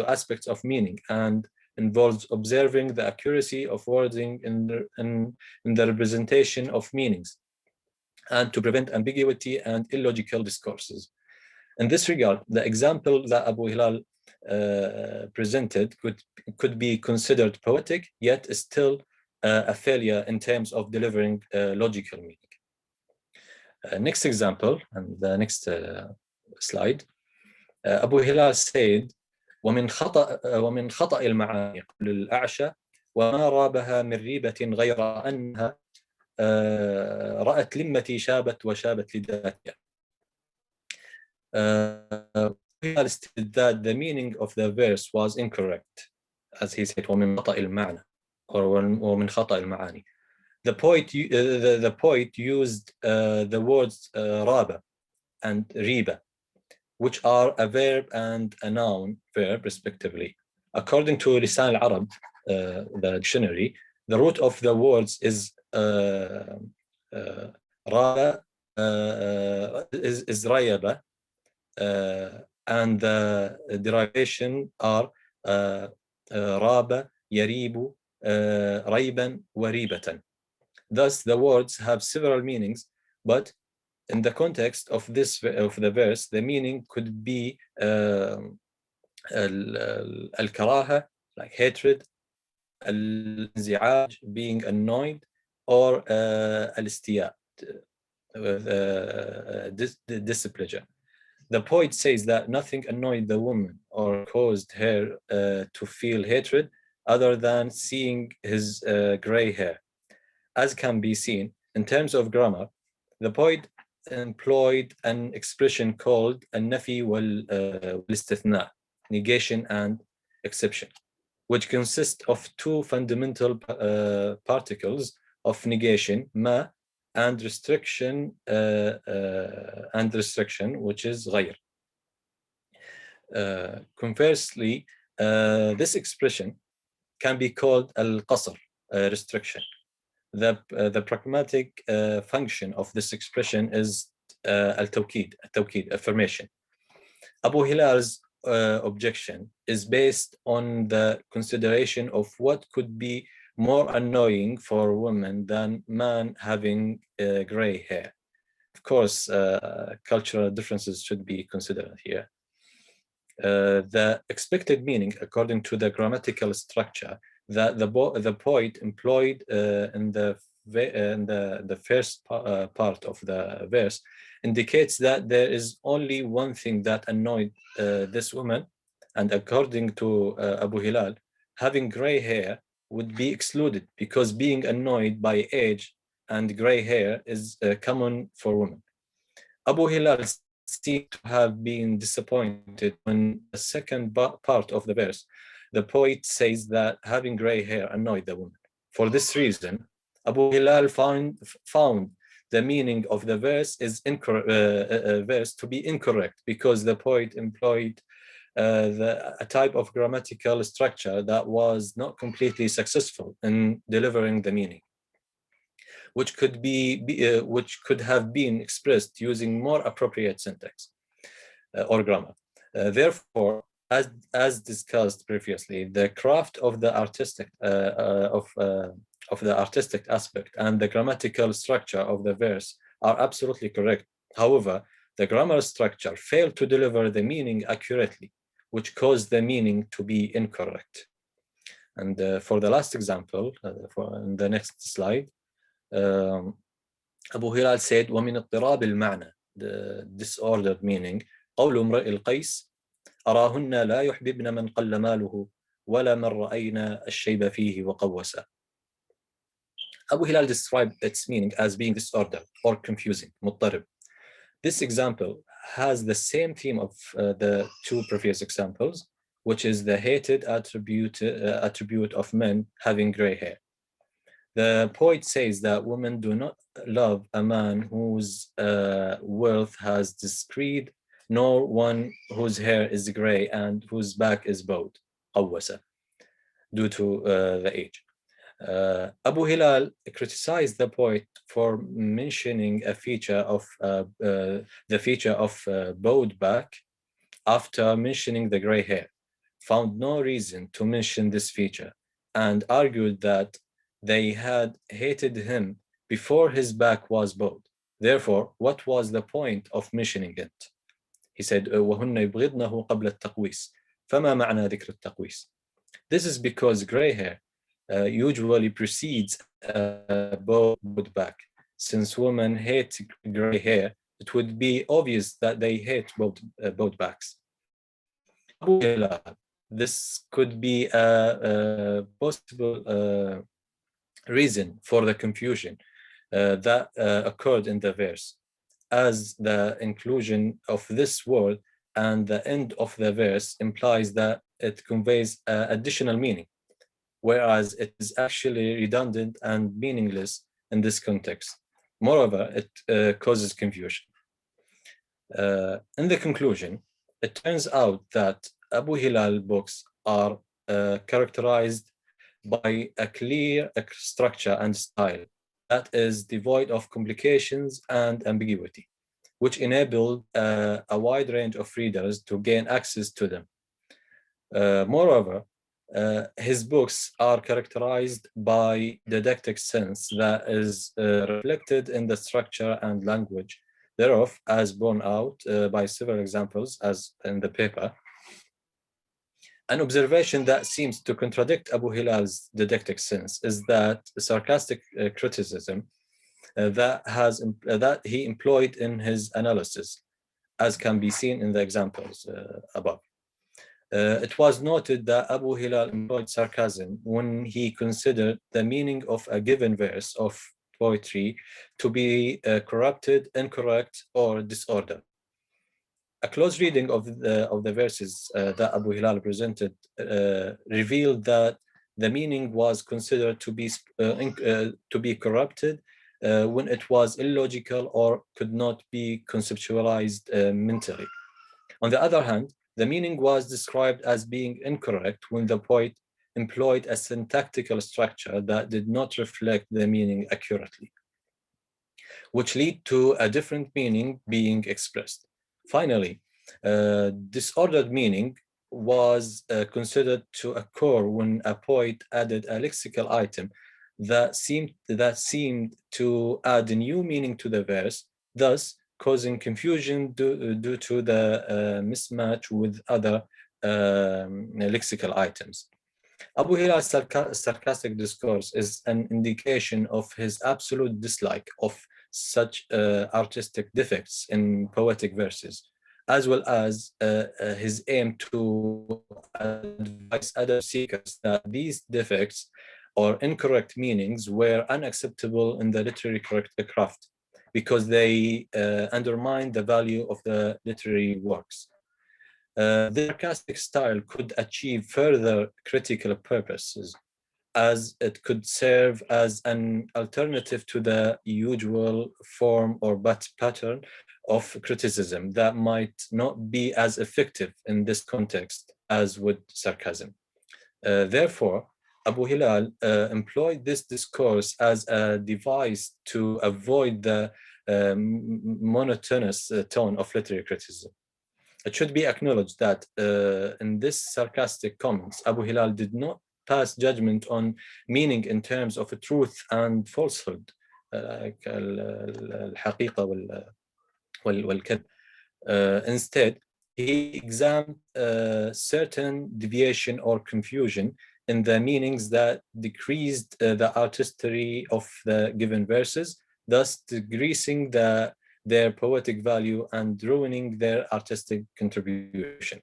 aspects of meaning and involves observing the accuracy of wording in the representation of meanings, and to prevent ambiguity and illogical discourses. In this regard, the example that Abu Hilal presented could be considered poetic, yet is still a failure in terms of delivering logical meaning. Next example, and the next slide. Abu Hilal said, ومن خطأ المعاني قبل الأعشى وما رابها من ريبة غير أنها رأت لمتي شابت وشابت لذاتها. Hilal stated that the meaning of the verse was incorrect, as he said, ومن خطأ المعنى or ومن خطأ المعاني. The poet used the words raba and riba, which are a verb and a noun verb respectively. According to Lisan al-Arab, the dictionary, the root of the words is raba, is rayaba, and the derivation are raba, yaribu, rayban, waribatan. Thus, the words have several meanings, but in the context of the verse, the meaning could be al-karaha, like hatred, al-inzi'aj, being annoyed, or al-istiya, displeasure. The poet says that nothing annoyed the woman or caused her to feel hatred other than seeing his gray hair. As can be seen, in terms of grammar, the poet employed an expression called al-nafi wal-istithna, negation and exception, which consists of two fundamental particles of negation, ma, and restriction, which is غير. Conversely, this expression can be called al-qasr, restriction. The pragmatic function of this expression is al-tawkid, affirmation. Abu Hilal's objection is based on the consideration of what could be more annoying for women than man having gray hair. Of course, cultural differences should be considered here. The expected meaning, according to the grammatical structure that the poet employed in the first part of the verse, indicates that there is only one thing that annoyed this woman, and according to Abu Hilal, having gray hair would be excluded because being annoyed by age and gray hair is common for women. Abu Hilal seemed to have been disappointed when the second part of the verse, the poet says that having gray hair annoyed the woman. For this reason, Abu Hilal found the meaning of the verse to be incorrect because the poet employed a type of grammatical structure that was not completely successful in delivering the meaning, which could have been expressed using more appropriate syntax or grammar. Therefore, as discussed previously, the craft of the artistic aspect and the grammatical structure of the verse are absolutely correct. However, the grammar structure failed to deliver the meaning accurately, which caused the meaning to be incorrect. And for the last example, in the next slide, Abu Hilal said, وَمِنْ اضطراب المعنى, the disordered meaning, قول امرئ القيس أراهن لا يحببن من قل ماله ولا من رأينا الشيب فيه وقوسا. Abu Hilal described its meaning as being disordered or confusing, مضطرب. This example has the same theme of the two previous examples, which is the hated attribute of men having gray hair. The poet says that women do not love a man whose wealth has discreed, nor one whose hair is gray and whose back is bowed, قوسة, due to the age. Abu Hilal criticized the poet for mentioning a feature of the feature of bowed back after mentioning the gray hair, found no reason to mention this feature, and argued that they had hated him before his back was bowed. Therefore, what was the point of mentioning it? He said, وَهُنَّ يُبْغِضْنَهُ قَبْلَ التَّقْوِيسِ فَمَا مَعْنَى ذِكْرُ التَّقْوِيسِ. This is because gray hair usually precedes bowed back. Since women hate gray hair, it would be obvious that they hate bowed backs. This could be a possible reason for the confusion that occurred in the verse, as the inclusion of this word and the end of the verse implies that it conveys additional meaning, whereas it is actually redundant and meaningless in this context. Moreover, it causes confusion. In the conclusion, it turns out that Abu Hilal books are characterized by a clear structure and style that is devoid of complications and ambiguity, which enabled a wide range of readers to gain access to them. Moreover, his books are characterized by didactic sense that is reflected in the structure and language thereof, as borne out by several examples, as in the paper. An observation that seems to contradict Abu Hilal's didactic sense is that sarcastic criticism that he employed in his analysis, as can be seen in the examples above. It was noted that Abu Hilal employed sarcasm when he considered the meaning of a given verse of poetry to be corrupted, incorrect, or disordered. A close reading of the verses that Abu Hilal presented revealed that the meaning was considered to be corrupted when it was illogical or could not be conceptualized mentally. On the other hand, the meaning was described as being incorrect when the poet employed a syntactical structure that did not reflect the meaning accurately, which led to a different meaning being expressed. Finally, disordered meaning was considered to occur when a poet added a lexical item that seemed to add a new meaning to the verse, thus causing confusion due to the mismatch with other lexical items. Abu Hilal's sarcastic discourse is an indication of his absolute dislike of such artistic defects in poetic verses, as well as his aim to advise other seekers that these defects or incorrect meanings were unacceptable in the literary craft, because they undermine the value of the literary works. The sarcastic style could achieve further critical purposes, as it could serve as an alternative to the usual form or pattern of criticism that might not be as effective in this context as would sarcasm. Therefore, Abu Hilal employed this discourse as a device to avoid the monotonous tone of literary criticism. It should be acknowledged that in this sarcastic comments, Abu Hilal did not pass judgment on meaning in terms of truth and falsehood, like الحقيقة والكذب. Instead, he examined certain deviation or confusion in the meanings that decreased the artistry of the given verses, thus decreasing their poetic value and ruining their artistic contribution.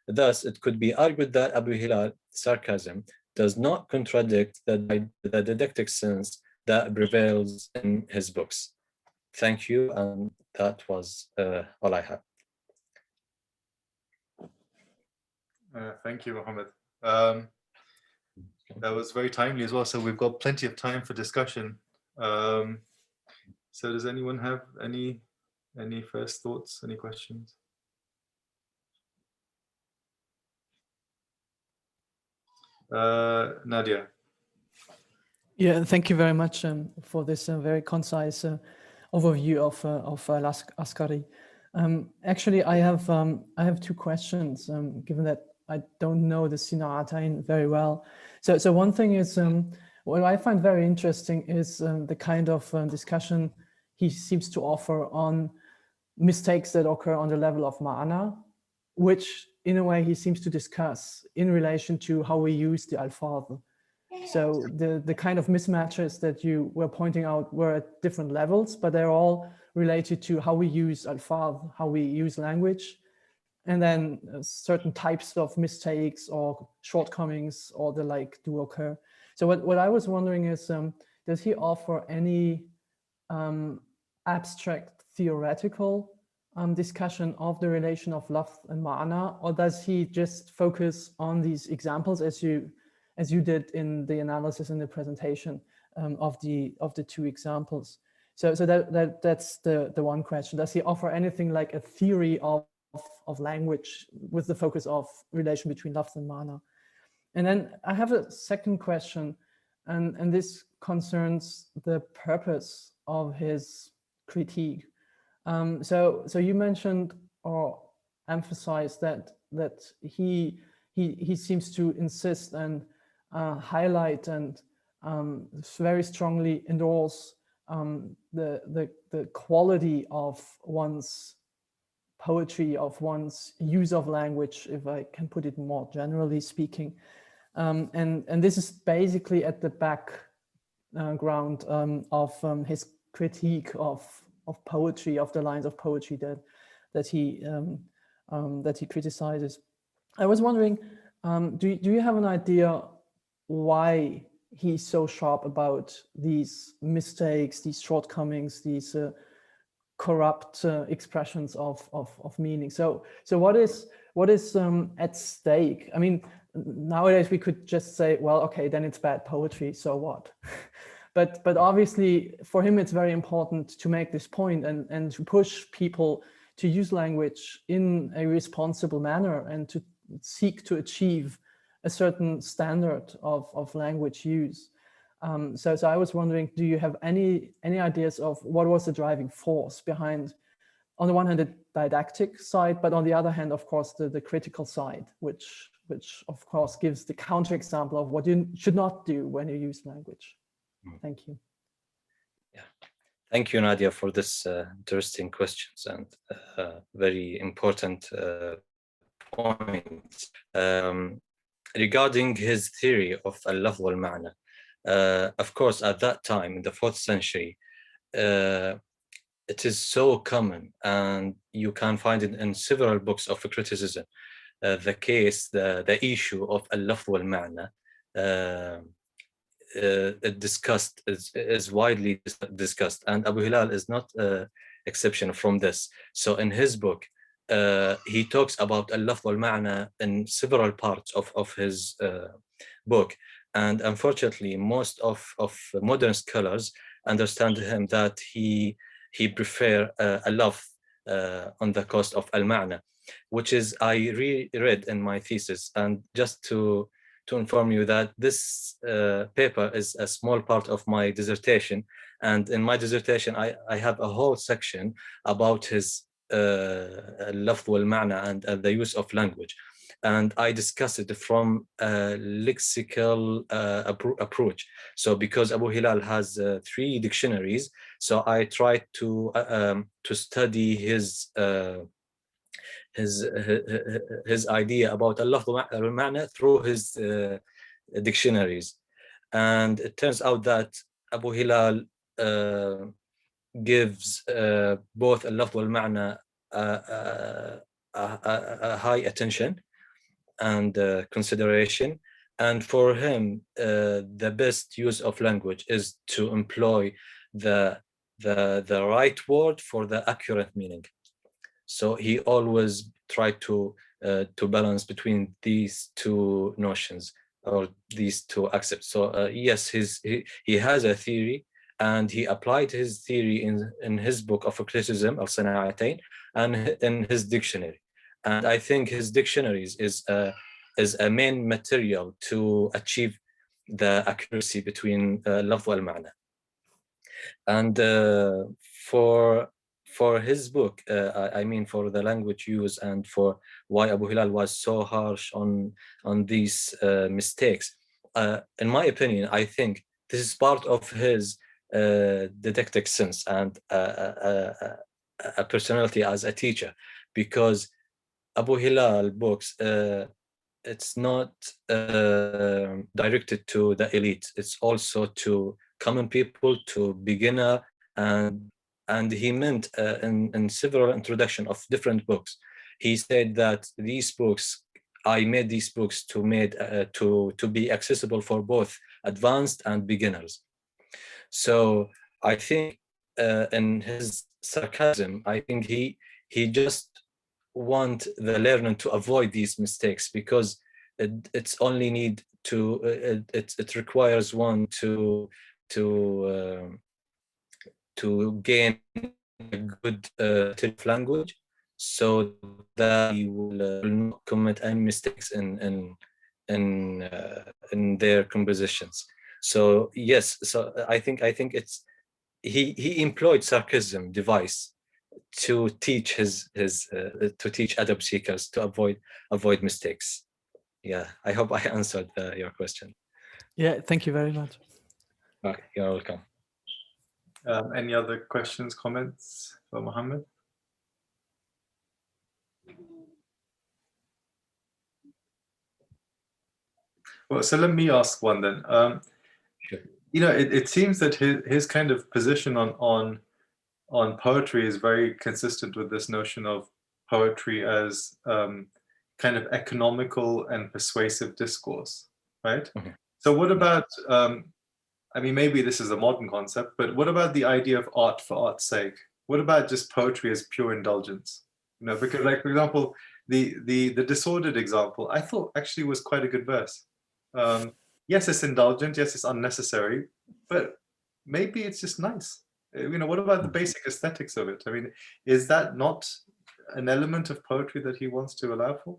Thus, it could be argued that Abu Hilal sarcasm does not contradict the didactic sense that prevails in his books. Thank you, and that was all I have. Thank you, Mohammed. That was very timely as well, so we've got plenty of time for discussion. So does anyone have any first thoughts, any questions? Nadia. Yeah, thank you very much for this very concise overview of Hiralaskari. Actually, I have two questions, given that I don't know the Shiratani very well. So one thing is, what I find very interesting is the kind of discussion he seems to offer on mistakes that occur on the level of ma'ana, which in a way he seems to discuss in relation to how we use the alfaz. So the kind of mismatches that you were pointing out were at different levels, but they're all related to how we use alfaz, how we use language, and then certain types of mistakes or shortcomings or the like do occur. So what I was wondering is, does he offer any abstract theoretical discussion of the relation of lafz and ma'ana, or does he just focus on these examples as you did in the analysis in the presentation? of the two examples. So that's the one question. Does he offer anything like a theory of language with the focus of relation between lafz and mana? And then I have a second question, and this concerns the purpose of his critique. So you mentioned or emphasized that he seems to insist and highlight and very strongly endorse the quality of one's poetry, of one's use of language, if I can put it more generally speaking. And this is basically at the background of his critique of poetry, of the lines of poetry that he criticizes. I was wondering, do you have an idea why he's so sharp about these mistakes, these shortcomings, these corrupt expressions of meaning? So what is at stake? I mean, nowadays we could just say, well, okay, then it's bad poetry, so what? But obviously for him it's very important to make this point and to push people to use language in a responsible manner and to seek to achieve a certain standard of language use. So I was wondering, do you have any ideas of what was the driving force behind, on the one hand, the didactic side, but on the other hand, of course, the critical side, which of course gives the counterexample of what you should not do when you use language. Thank you. Yeah, thank you, Nadia, for this interesting questions and very important points. Regarding his theory of al-lafz wal-ma'na, of course, at that time in the 4th century, it is so common, and you can find it in several books of criticism. The issue of al-lafz wal-ma'na is widely discussed, and Abu Hilal is not exception from this. So in his book, he talks about al-lafz wal-ma'na in several parts of his book, and unfortunately most of modern scholars understand him that he prefer al-lafz on the cost of al-ma'na, which is I read in my thesis. And just to inform you that this paper is a small part of my dissertation, and in my dissertation I have a whole section about his al-lafz wal-ma'na and the use of language, and I discuss it from a lexical approach. So because Abu Hilal has 3 dictionaries, so I tried to study his idea about al-lafz wal-ma'na through his dictionaries. And it turns out that Abu Hilal gives both al-lafz wal-ma'na a high attention and consideration. And for him, the best use of language is to employ the right word for the accurate meaning. So he always tried to balance between these two notions, or these two aspects. So yes, he has a theory, and he applied his theory in his book of criticism, Al-Sana'atayn, and in his dictionary. And I think his dictionaries is a main material to achieve the accuracy between lafz wal-ma'na. And for his book, I mean for the language use, and for why Abu Hilal was so harsh on these mistakes, in my opinion, I think this is part of his didactic sense and a personality as a teacher, because Abu Hilal books, it's not directed to the elite. It's also to common people, to beginner, and he meant in several introduction of different books, he said that these books, I made these books to be accessible for both advanced and beginners. So I think in his sarcasm, I think he just want the learner to avoid these mistakes, because it's only need to it requires one to to gain a good language, so that he will not commit any mistakes in their compositions. So yes, so I think it's he employed sarcasm device to teach to teach adab seekers to avoid mistakes. Yeah, I hope I answered your question. Yeah, thank you very much. Okay, you're welcome. Any other questions, comments for Mohammed? Well, so let me ask one then. Sure. You know, it seems that his kind of position on poetry is very consistent with this notion of poetry as kind of economical and persuasive discourse, right? Mm-hmm. So what about, I mean, maybe this is a modern concept, but what about the idea of art for art's sake? What about just poetry as pure indulgence? You know, because like, for example, the disordered example, I thought actually was quite a good verse. Yes, it's indulgent, yes, it's unnecessary, but maybe it's just nice. You know, what about the basic aesthetics of it? I mean, is that not an element of poetry that he wants to allow for?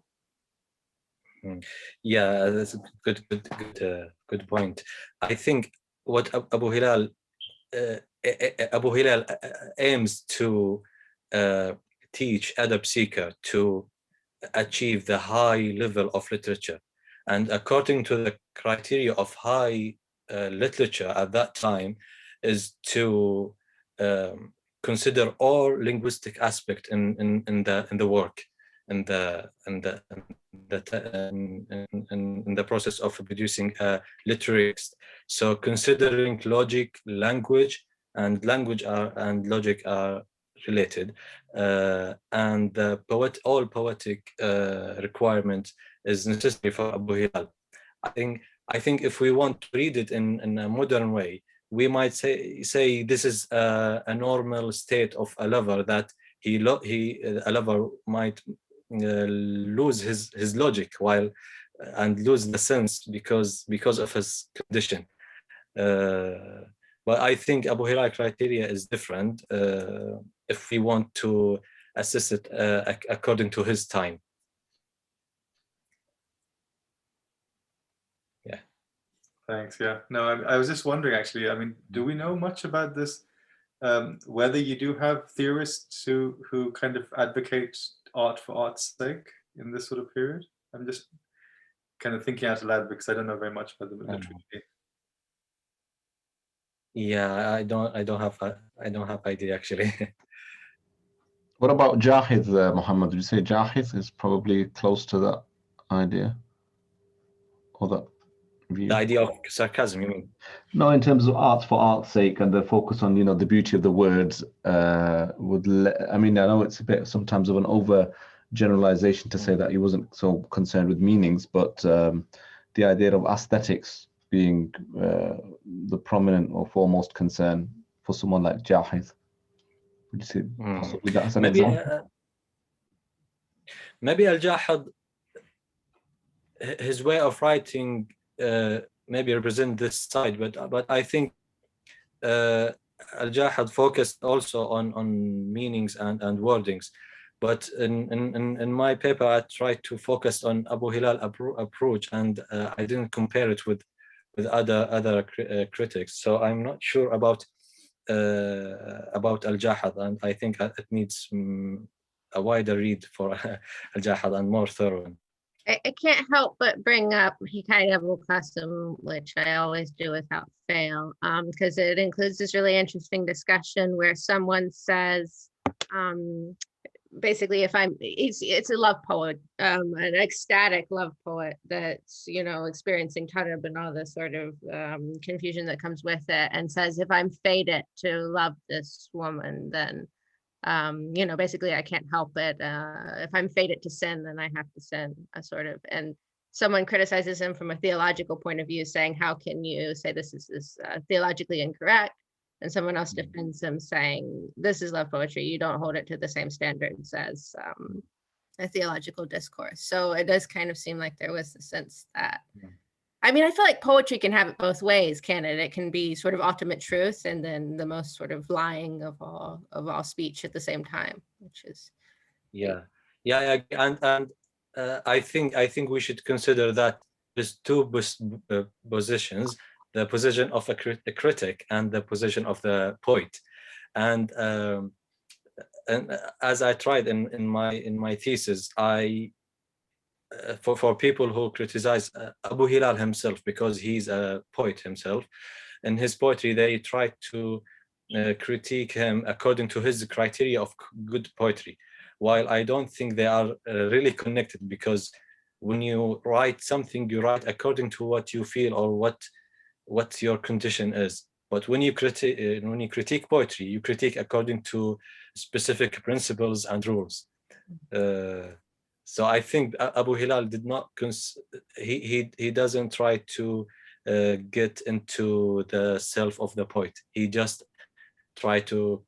Yeah, that's a good point. I think what Abu Hilal aims to teach adab seeker to achieve the high level of literature, and according to the criteria of high literature at that time, is to consider all linguistic aspect in the work, in the process of producing a literary text. So considering logic, language, and logic are related, and the all poetic requirement is necessary for Abu Hilal. I think if we want to read it in a modern way, we might say this is a normal state of a lover, that a lover might lose his logic and lose the sense because of his condition. But I think Abu Hilal criteria is different if we want to assess it according to his time. Yeah. Thanks. Yeah. No, I was just wondering, actually, I mean, do we know much about this? Whether you do have theorists who kind of advocate art for art's sake in this sort of period? I'm just kind of thinking out loud because I don't know very much about the literature. Yeah, I don't have idea actually. What about Jahid, Muhammad? Would you say Jahid is probably close to that idea or that view? The idea of sarcasm, you mean? No, in terms of art for art's sake and the focus on, you know, the beauty of the words. I mean, I know it's a bit sometimes of an over generalization to say that he wasn't so concerned with meanings, but the idea of aesthetics being the prominent or foremost concern for someone like Jahid. Would you say possibly that's an example? Maybe Al-Jahid, his way of writing maybe represent this side, but I think Al-Jahid focused also on meanings and wordings. But in my paper, I tried to focus on Abu Hilal approach, and I didn't compare it with other critics. So I'm not sure about Al-Jahid, and I think it needs a wider read for Al-Jahid and more thorough. I can't help but bring up Hikayat Abul Qasim, which I always do without fail, because it includes this really interesting discussion where someone says, basically, it's a love poet, an ecstatic love poet that's, you know, experiencing tarab and all this sort of confusion that comes with it, and says, if I'm fated to love this woman, then you know, basically I can't help it. If I'm fated to sin, then I have to sin, sort of. And someone criticizes him from a theological point of view, saying, how can you say this is theologically incorrect? And someone else defends him, saying, this is love poetry. You don't hold it to the same standards as a theological discourse. So it does kind of seem like there was a sense that I mean, I feel like poetry can have it both ways, can it? It can be sort of ultimate truth and then the most sort of lying of all speech at the same time, which is. Yeah. And I think we should consider that there's two positions: the position of a critic and the position of the poet. And as I tried in my thesis, for people who criticize Abu Hilal himself, because he's a poet himself, in his poetry they try to critique him according to his criteria of good poetry, while I don't think they are really connected, because when you write something, you write according to what you feel or what your condition is. But when you critique poetry, you critique according to specific principles and rules. So I think Abu Hilal did not, he doesn't try to get into the self of the poet. He just tried to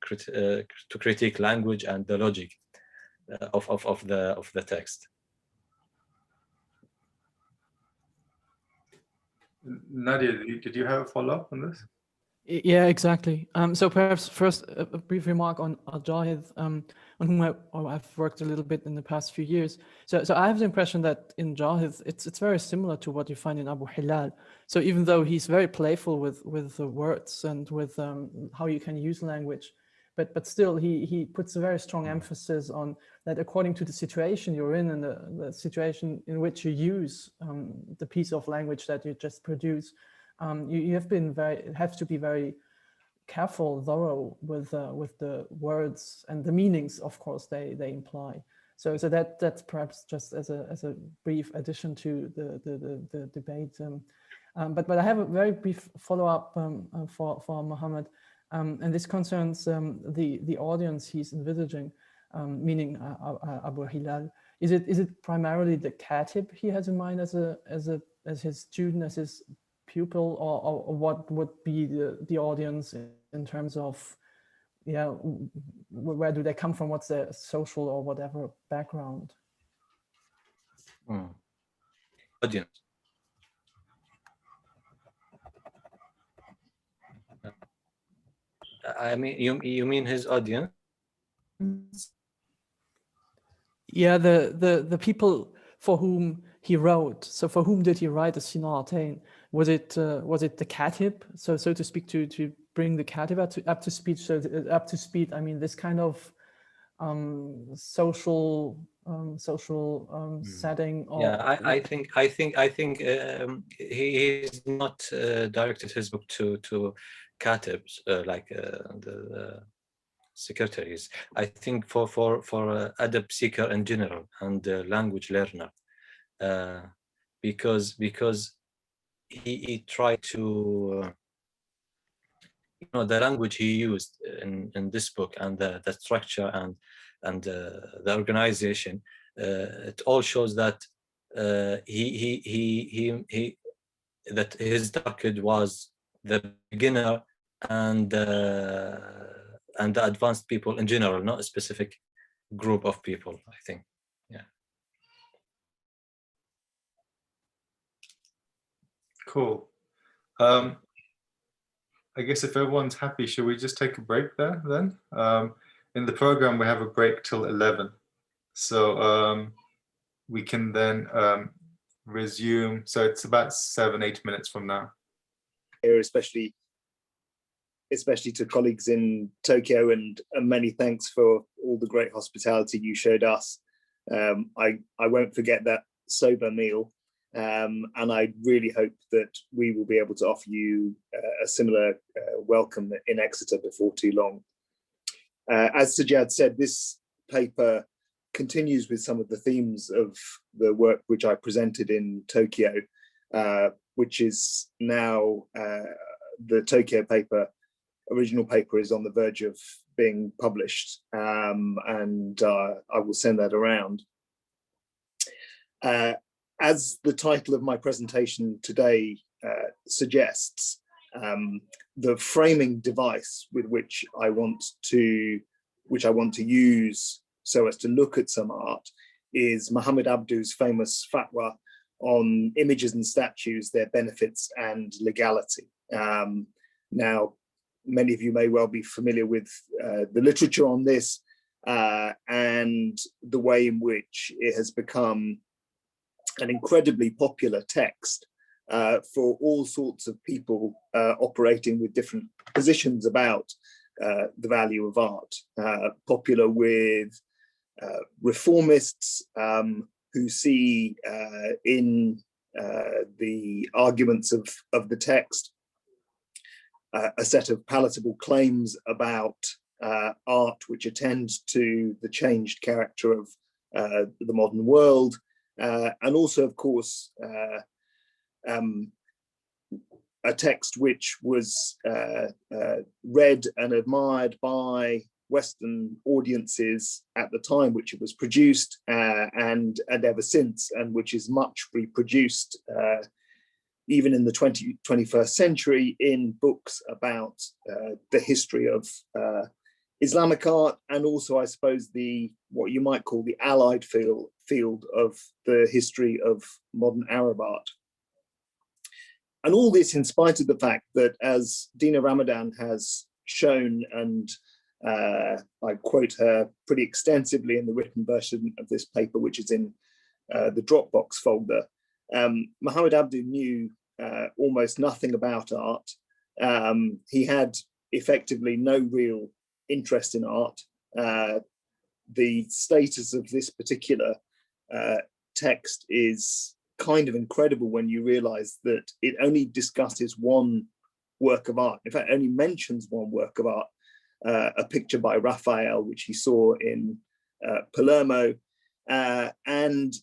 critique language and the logic of the text. Nadia, did you have a follow-up on this? Yeah, exactly. So perhaps first a brief remark on Al-Jahid, on whom I've worked a little bit in the past few years. So I have the impression that in Jahid, it's very similar to what you find in Abu Hilal. So even though he's very playful with the words and with how you can use language, but still he puts a very strong emphasis on that according to the situation you're in and the situation in which you use the piece of language that you just produce. You have to be very careful, thorough with the words and the meanings, of course, they imply. So that's perhaps just as a brief addition to the debate. But I have a very brief follow-up for Mohammed, and this concerns the audience he's envisaging, meaning Abu Hilal. Is it primarily the katib he has in mind as his student, as his pupil, or what would be the audience in terms of, where do they come from? What's their social or whatever background? Audience. I mean, you mean his audience? Yeah, the people for whom he wrote. So for whom did he write the Shiratani? Was it the katib, so to speak, to bring the katib up to speed? So up to speed, I mean this kind of social setting. Or, yeah, I think he's not directed his book to katibs like the secretaries. I think for adab seeker in general and language learner, because he tried to the language he used in this book and the structure and the organization, it all shows that he that his target was the beginner and the advanced people in general, not a specific group of people, I think. Yeah. Cool. I guess if everyone's happy, should we just take a break there then? In the program, we have a break till 11. So we can then resume. So it's about 7-8 minutes from now. Here, especially to colleagues in Tokyo, and many thanks for all the great hospitality you showed us. I won't forget that soba meal, and I really hope that we will be able to offer you a similar welcome in Exeter before too long. As Sajjad said, this paper continues with some of the themes of the work which I presented in Tokyo, which is now the Tokyo paper. Original paper is on the verge of being published, and I will send that around. As the title of my presentation today suggests, the framing device with which I want to use so as to look at some art is Muhammad Abdu's famous fatwa on images and statues, their benefits and legality. Now, many of you may well be familiar with the literature on this and the way in which it has become an incredibly popular text for all sorts of people operating with different positions about the value of art. Popular with reformists who see in the arguments of the text a set of palatable claims about art which attend to the changed character of the modern world, and also, of course, a text which was read and admired by Western audiences at the time which it was produced, and ever since, and which is much reproduced even in the 21st century in books about the history of Islamic art, and also, I suppose, what you might call the allied field of the history of modern Arab art. And all this in spite of the fact that, as Dina Ramadan has shown, and I quote her pretty extensively in the written version of this paper, which is in the Dropbox folder, Muhammad Abduh knew almost nothing about art. He had effectively no real interest in art. The status of this particular text is kind of incredible when you realize that it only discusses one work of art. In fact, only mentions one work of art, a picture by Raphael, which he saw in Palermo, and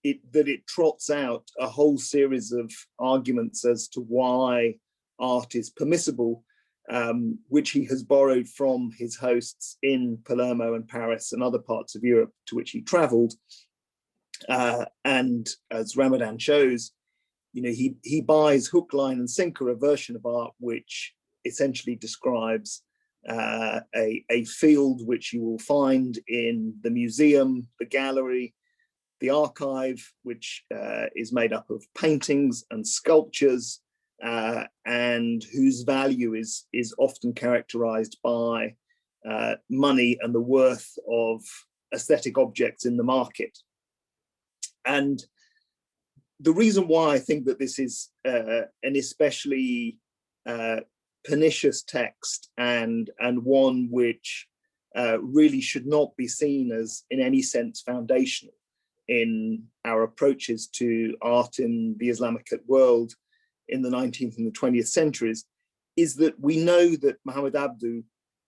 it trots out a whole series of arguments as to why art is permissible, which he has borrowed from his hosts in Palermo and Paris and other parts of Europe to which he traveled. And as Ramadan shows, he buys hook, line, and sinker a version of art which essentially describes a field which you will find in the museum, the gallery, the archive, which is made up of paintings and sculptures, and whose value is often characterized by money and the worth of aesthetic objects in the market. And the reason why I think that this is an especially pernicious text, and one which really should not be seen as in any sense foundational in our approaches to art in the Islamic world in the 19th and the 20th centuries, is that we know that Muhammad Abduh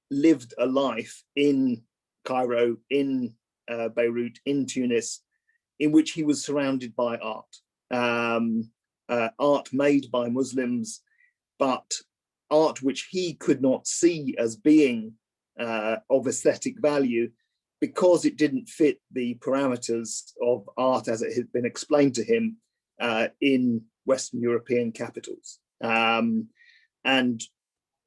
lived a life in Cairo, in Beirut, in Tunis, in which he was surrounded by art, art made by Muslims, but art which he could not see as being of aesthetic value because it didn't fit the parameters of art as it had been explained to him in Western European capitals. And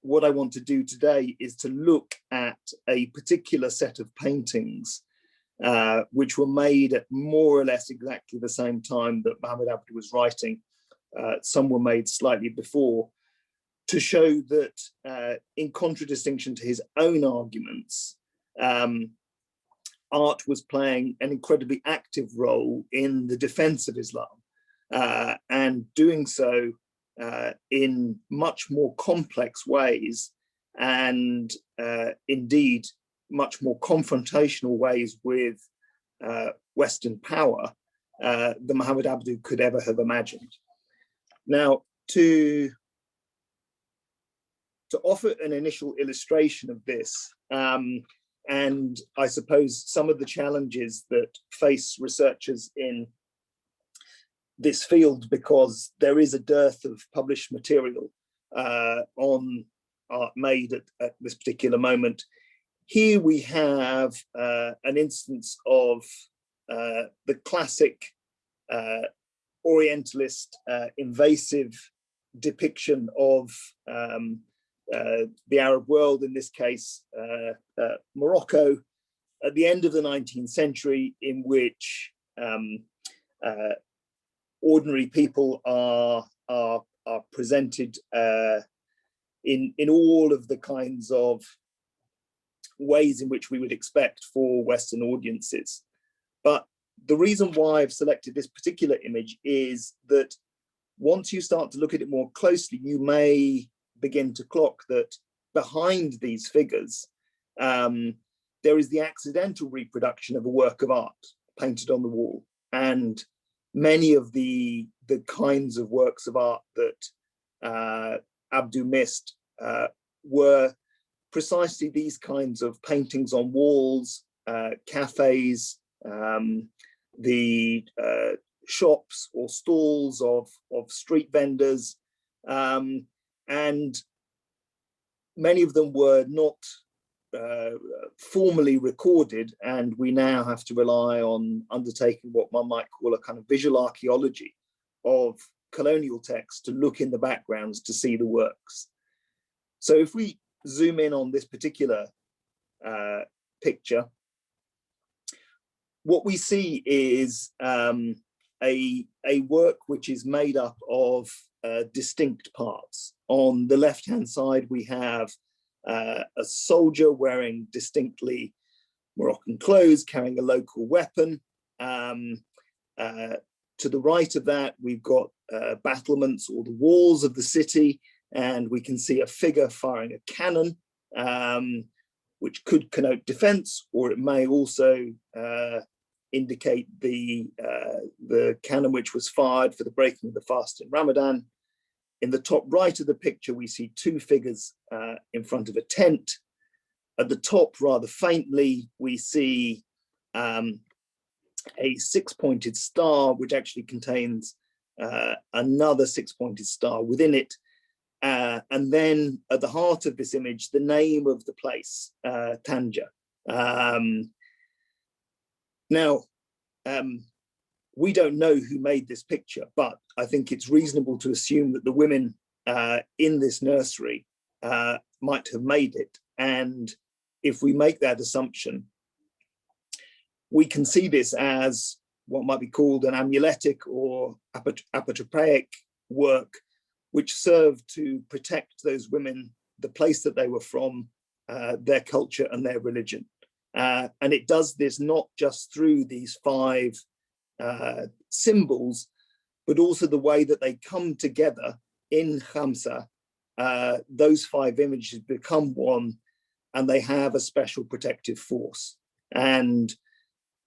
what I want to do today is to look at a particular set of paintings which were made at more or less exactly the same time that Muhammad Abduh was writing. Some were made slightly before, to show that in contradistinction to his own arguments, art was playing an incredibly active role in the defense of Islam, and doing so in much more complex ways, and indeed much more confrontational ways with Western power than Muhammad Abduh could ever have imagined. Now, to offer an initial illustration of this, and I suppose some of the challenges that face researchers in this field, because there is a dearth of published material on art made at this particular moment. Here we have an instance of the classic Orientalist invasive depiction of the Arab world, in this case, Morocco, at the end of the 19th century, in which ordinary people are presented in all of the kinds of ways in which we would expect for Western audiences. But the reason why I've selected this particular image is that once you start to look at it more closely, you may begin to clock that behind these figures, there is the accidental reproduction of a work of art painted on the wall. And many of the kinds of works of art that Abdu missed were precisely these kinds of paintings on walls, cafes, the shops or stalls of street vendors, and many of them were not formally recorded, and we now have to rely on undertaking what one might call a kind of visual archaeology of colonial texts to look in the backgrounds to see the works. So if we zoom in on this particular picture, what we see is a work which is made up of distinct parts. On the left-hand side, we have a soldier wearing distinctly Moroccan clothes, carrying a local weapon. To the right of that, we've got battlements or the walls of the city, and we can see a figure firing a cannon, which could connote defense, or it may also indicate the cannon which was fired for the breaking of the fast in Ramadan. In the top right of the picture, we see two figures in front of a tent. At the top, rather faintly, we see a six-pointed star, which actually contains another six-pointed star within it. And then at the heart of this image, the name of the place, Tanja. Now, we don't know who made this picture, but I think it's reasonable to assume that the women in this nursery might have made it. And if we make that assumption, we can see this as what might be called an amuletic or apotropaic work, which served to protect those women, the place that they were from, their culture and their religion. And it does this not just through these five symbols, but also the way that they come together in Khamsa. Those five images become one, and they have a special protective force. And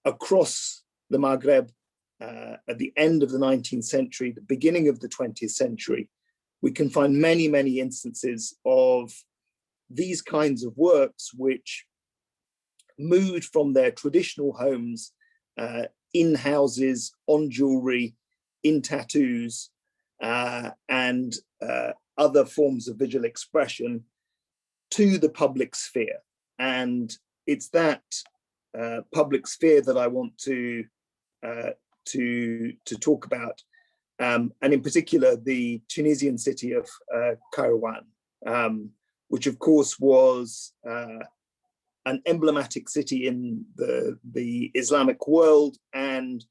across the Maghreb, at the end of the 19th century, the beginning of the 20th century, we can find many, many instances of these kinds of works which moved from their traditional homes, in houses, on jewelry, in tattoos, and other forms of visual expression to the public sphere. And it's that public sphere that I want to talk about, and in particular the Tunisian city of Kairouan, which of course was an emblematic city in the Islamic world, and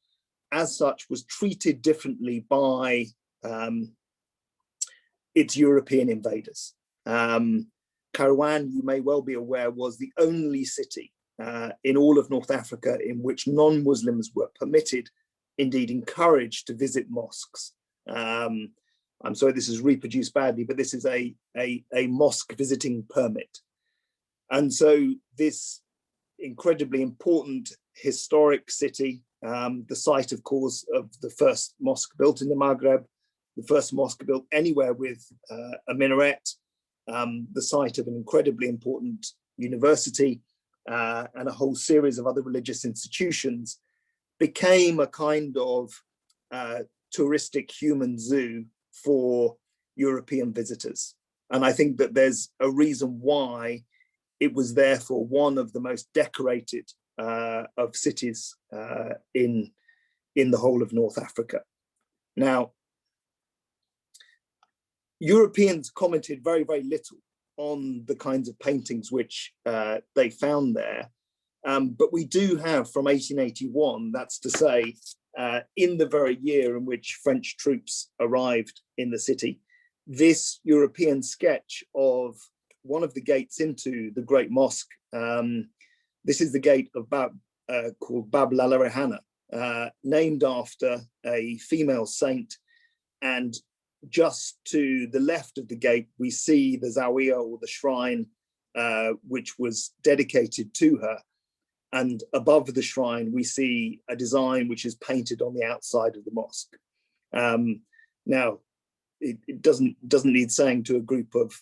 as such was treated differently by its European invaders. Kairouan, you may well be aware, was the only city in all of North Africa in which non-Muslims were permitted, indeed encouraged, to visit mosques. I'm sorry this is reproduced badly, but this is a mosque visiting permit. And so this incredibly important historic city, the site, of course, of the first mosque built in the Maghreb, the first mosque built anywhere with a minaret, the site of an incredibly important university, and a whole series of other religious institutions, became a kind of touristic human zoo for European visitors. And I think that there's a reason why it was therefore one of the most decorated of cities in the whole of North Africa. Now, Europeans commented very, very little on the kinds of paintings which they found there. But we do have from 1881, that's to say, in the very year in which French troops arrived in the city. This European sketch of one of the gates into the Great Mosque, this is the gate of called Bab Lala Rehana, named after a female saint. And just to the left of the gate, we see the Zawiya, or the shrine, which was dedicated to her. And above the shrine, we see a design which is painted on the outside of the mosque. Now, it doesn't need saying to a group of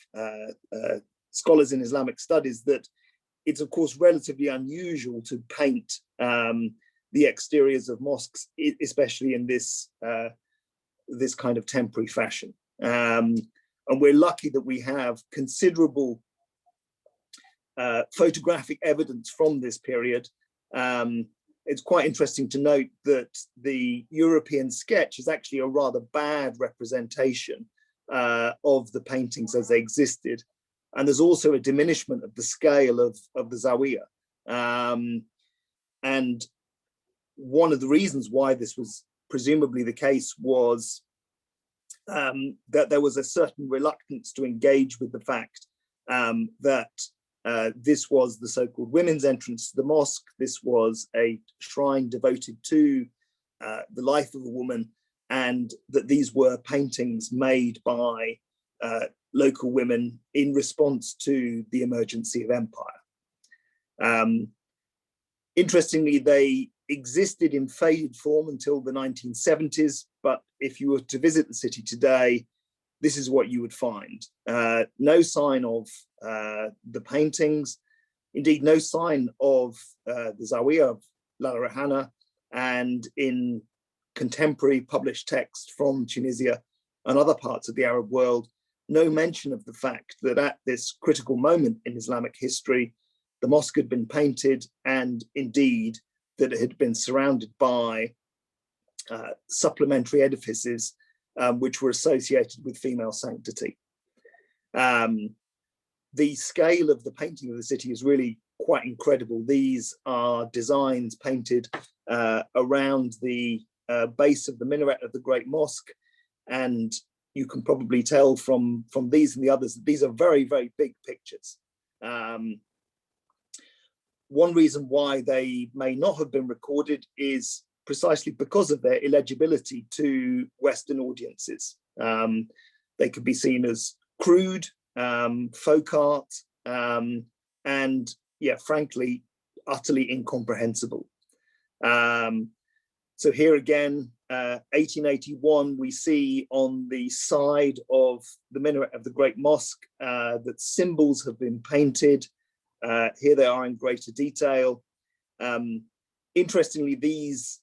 scholars in Islamic studies that it's, of course, relatively unusual to paint the exteriors of mosques, especially in this this kind of temporary fashion. And we're lucky that we have considerable photographic evidence from this period. It's quite interesting to note that the European sketch is actually a rather bad representation of the paintings as they existed. And there's also a diminishment of the scale of the Zawiya. And one of the reasons why this was presumably the case was that there was a certain reluctance to engage with the fact that this was the so-called women's entrance to the mosque. This was a shrine devoted to the life of a woman, and that these were paintings made by local women in response to the emergency of empire. Interestingly, they existed in faded form until the 1970s, but if you were to visit the city today, this is what you would find. No sign of the paintings, indeed no sign of the Zawiya of Lala Rehana, and in contemporary published text from Tunisia and other parts of the Arab world, no mention of the fact that at this critical moment in Islamic history, the mosque had been painted, and indeed that it had been surrounded by supplementary edifices which were associated with female sanctity. The scale of the painting of the city is really quite incredible. These are designs painted around the base of the minaret of the Great Mosque, and you can probably tell from these and the others that these are very, very big pictures. One reason why they may not have been recorded is precisely because of their illegibility to Western audiences. They could be seen as crude, folk art, and yeah, frankly, utterly incomprehensible. So here again, 1881, we see on the side of the minaret of the Great Mosque that symbols have been painted. Here they are in greater detail. Interestingly, these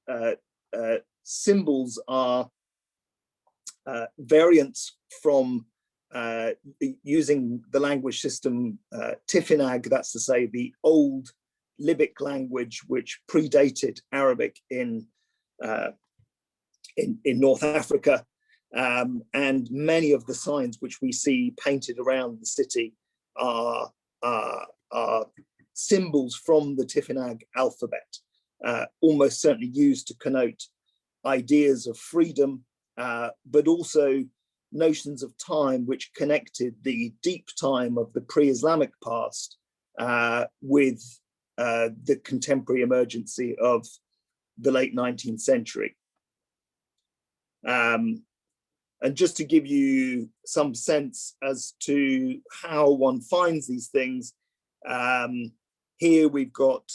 symbols are variants from using the language system Tifinagh, that's to say the old Libyc language which predated Arabic in North Africa, and many of the signs which we see painted around the city are symbols from the Tifinagh alphabet, almost certainly used to connote ideas of freedom, but also notions of time which connected the deep time of the pre-Islamic past with the contemporary emergency of the late 19th century. And just to give you some sense as to how one finds these things, here we've got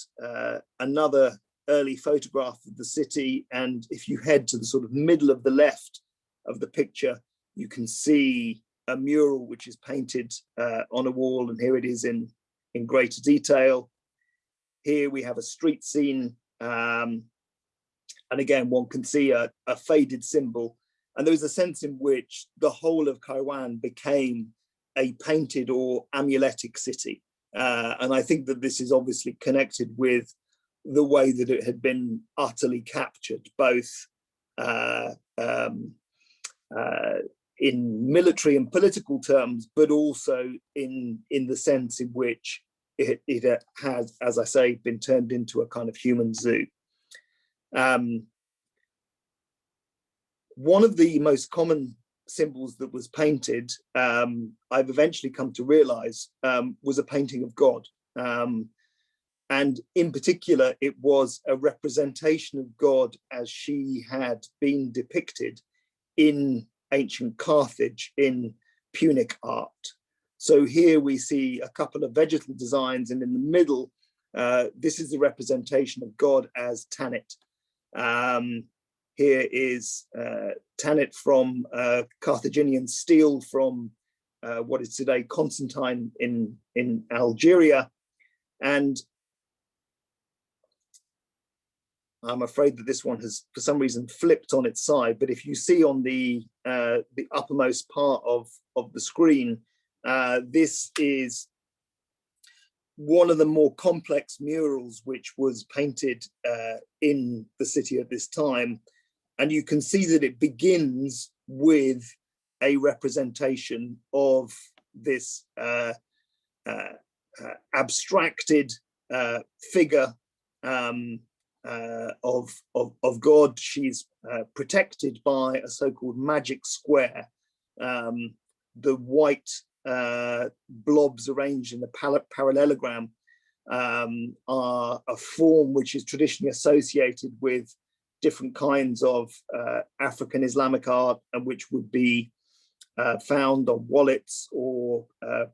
another early photograph of the city, and if you head to the sort of middle of the left of the picture, you can see a mural which is painted on a wall, and here it is in greater detail. Here we have a street scene, and again, one can see a faded symbol, and there was a sense in which the whole of Kairouan became a painted or amuletic city. And I think that this is obviously connected with the way that it had been utterly captured, both in military and political terms, but also in the sense in which it has, as I say, been turned into a kind of human zoo. One of the most common symbols that was painted, I've eventually come to realize, was a painting of God. And in particular, it was a representation of God as she had been depicted in ancient Carthage in Punic art. So here we see a couple of vegetal designs, and in the middle, this is the representation of God as Tanit. Here is Tanit from Carthaginian steel from what is today Constantine in Algeria. And I'm afraid that this one has, for some reason, flipped on its side. But if you see on the uppermost part of the screen, this is one of the more complex murals which was painted in the city at this time. And you can see that it begins with a representation of this abstracted figure of God. She's protected by a so-called magic square. The white blobs arranged in the parallelogram are a form which is traditionally associated with different kinds of African Islamic art, and which would be found on wallets or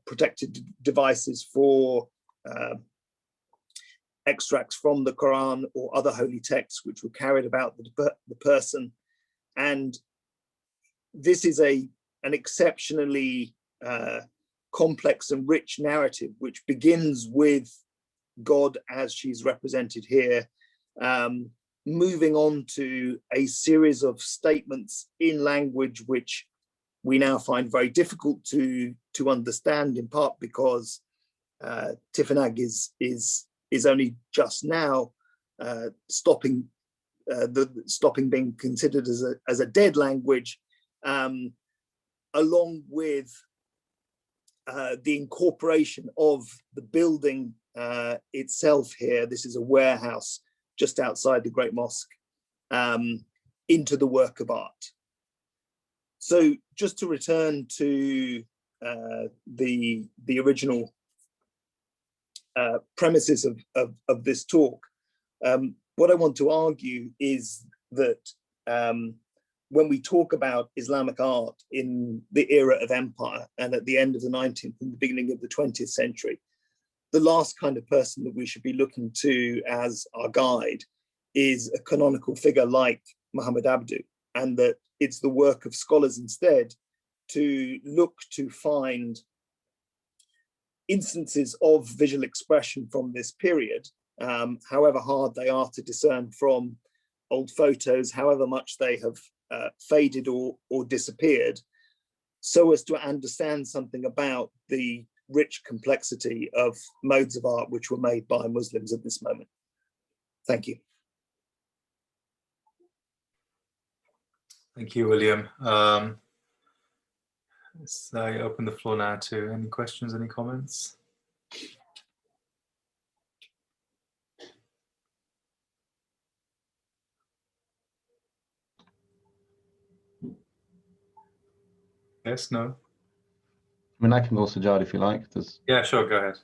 protected devices for extracts from the Quran or other holy texts which were carried about the person. And this is an exceptionally complex and rich narrative, which begins with God as she's represented here, moving on to a series of statements in language which we now find very difficult to understand, in part because Tifinagh is only just now stopping being considered as a dead language, along with the incorporation of the building itself here. This is a warehouse just outside the Great Mosque, into the work of art. So just to return to the original premises of this talk, what I want to argue is that when we talk about Islamic art in the era of empire and at the end of the 19th and the beginning of the 20th century, the last kind of person that we should be looking to as our guide is a canonical figure like Muhammad Abdu, and that it's the work of scholars instead to look to find instances of visual expression from this period, however hard they are to discern from old photos, however much they have faded or disappeared, so as to understand something about the rich complexity of modes of art which were made by Muslims at this moment. Thank you. Thank you, William. So I open the floor now to any questions, any comments? Yes, no? I mean, I can go, Sajjad, if you like. Yeah, sure, go ahead.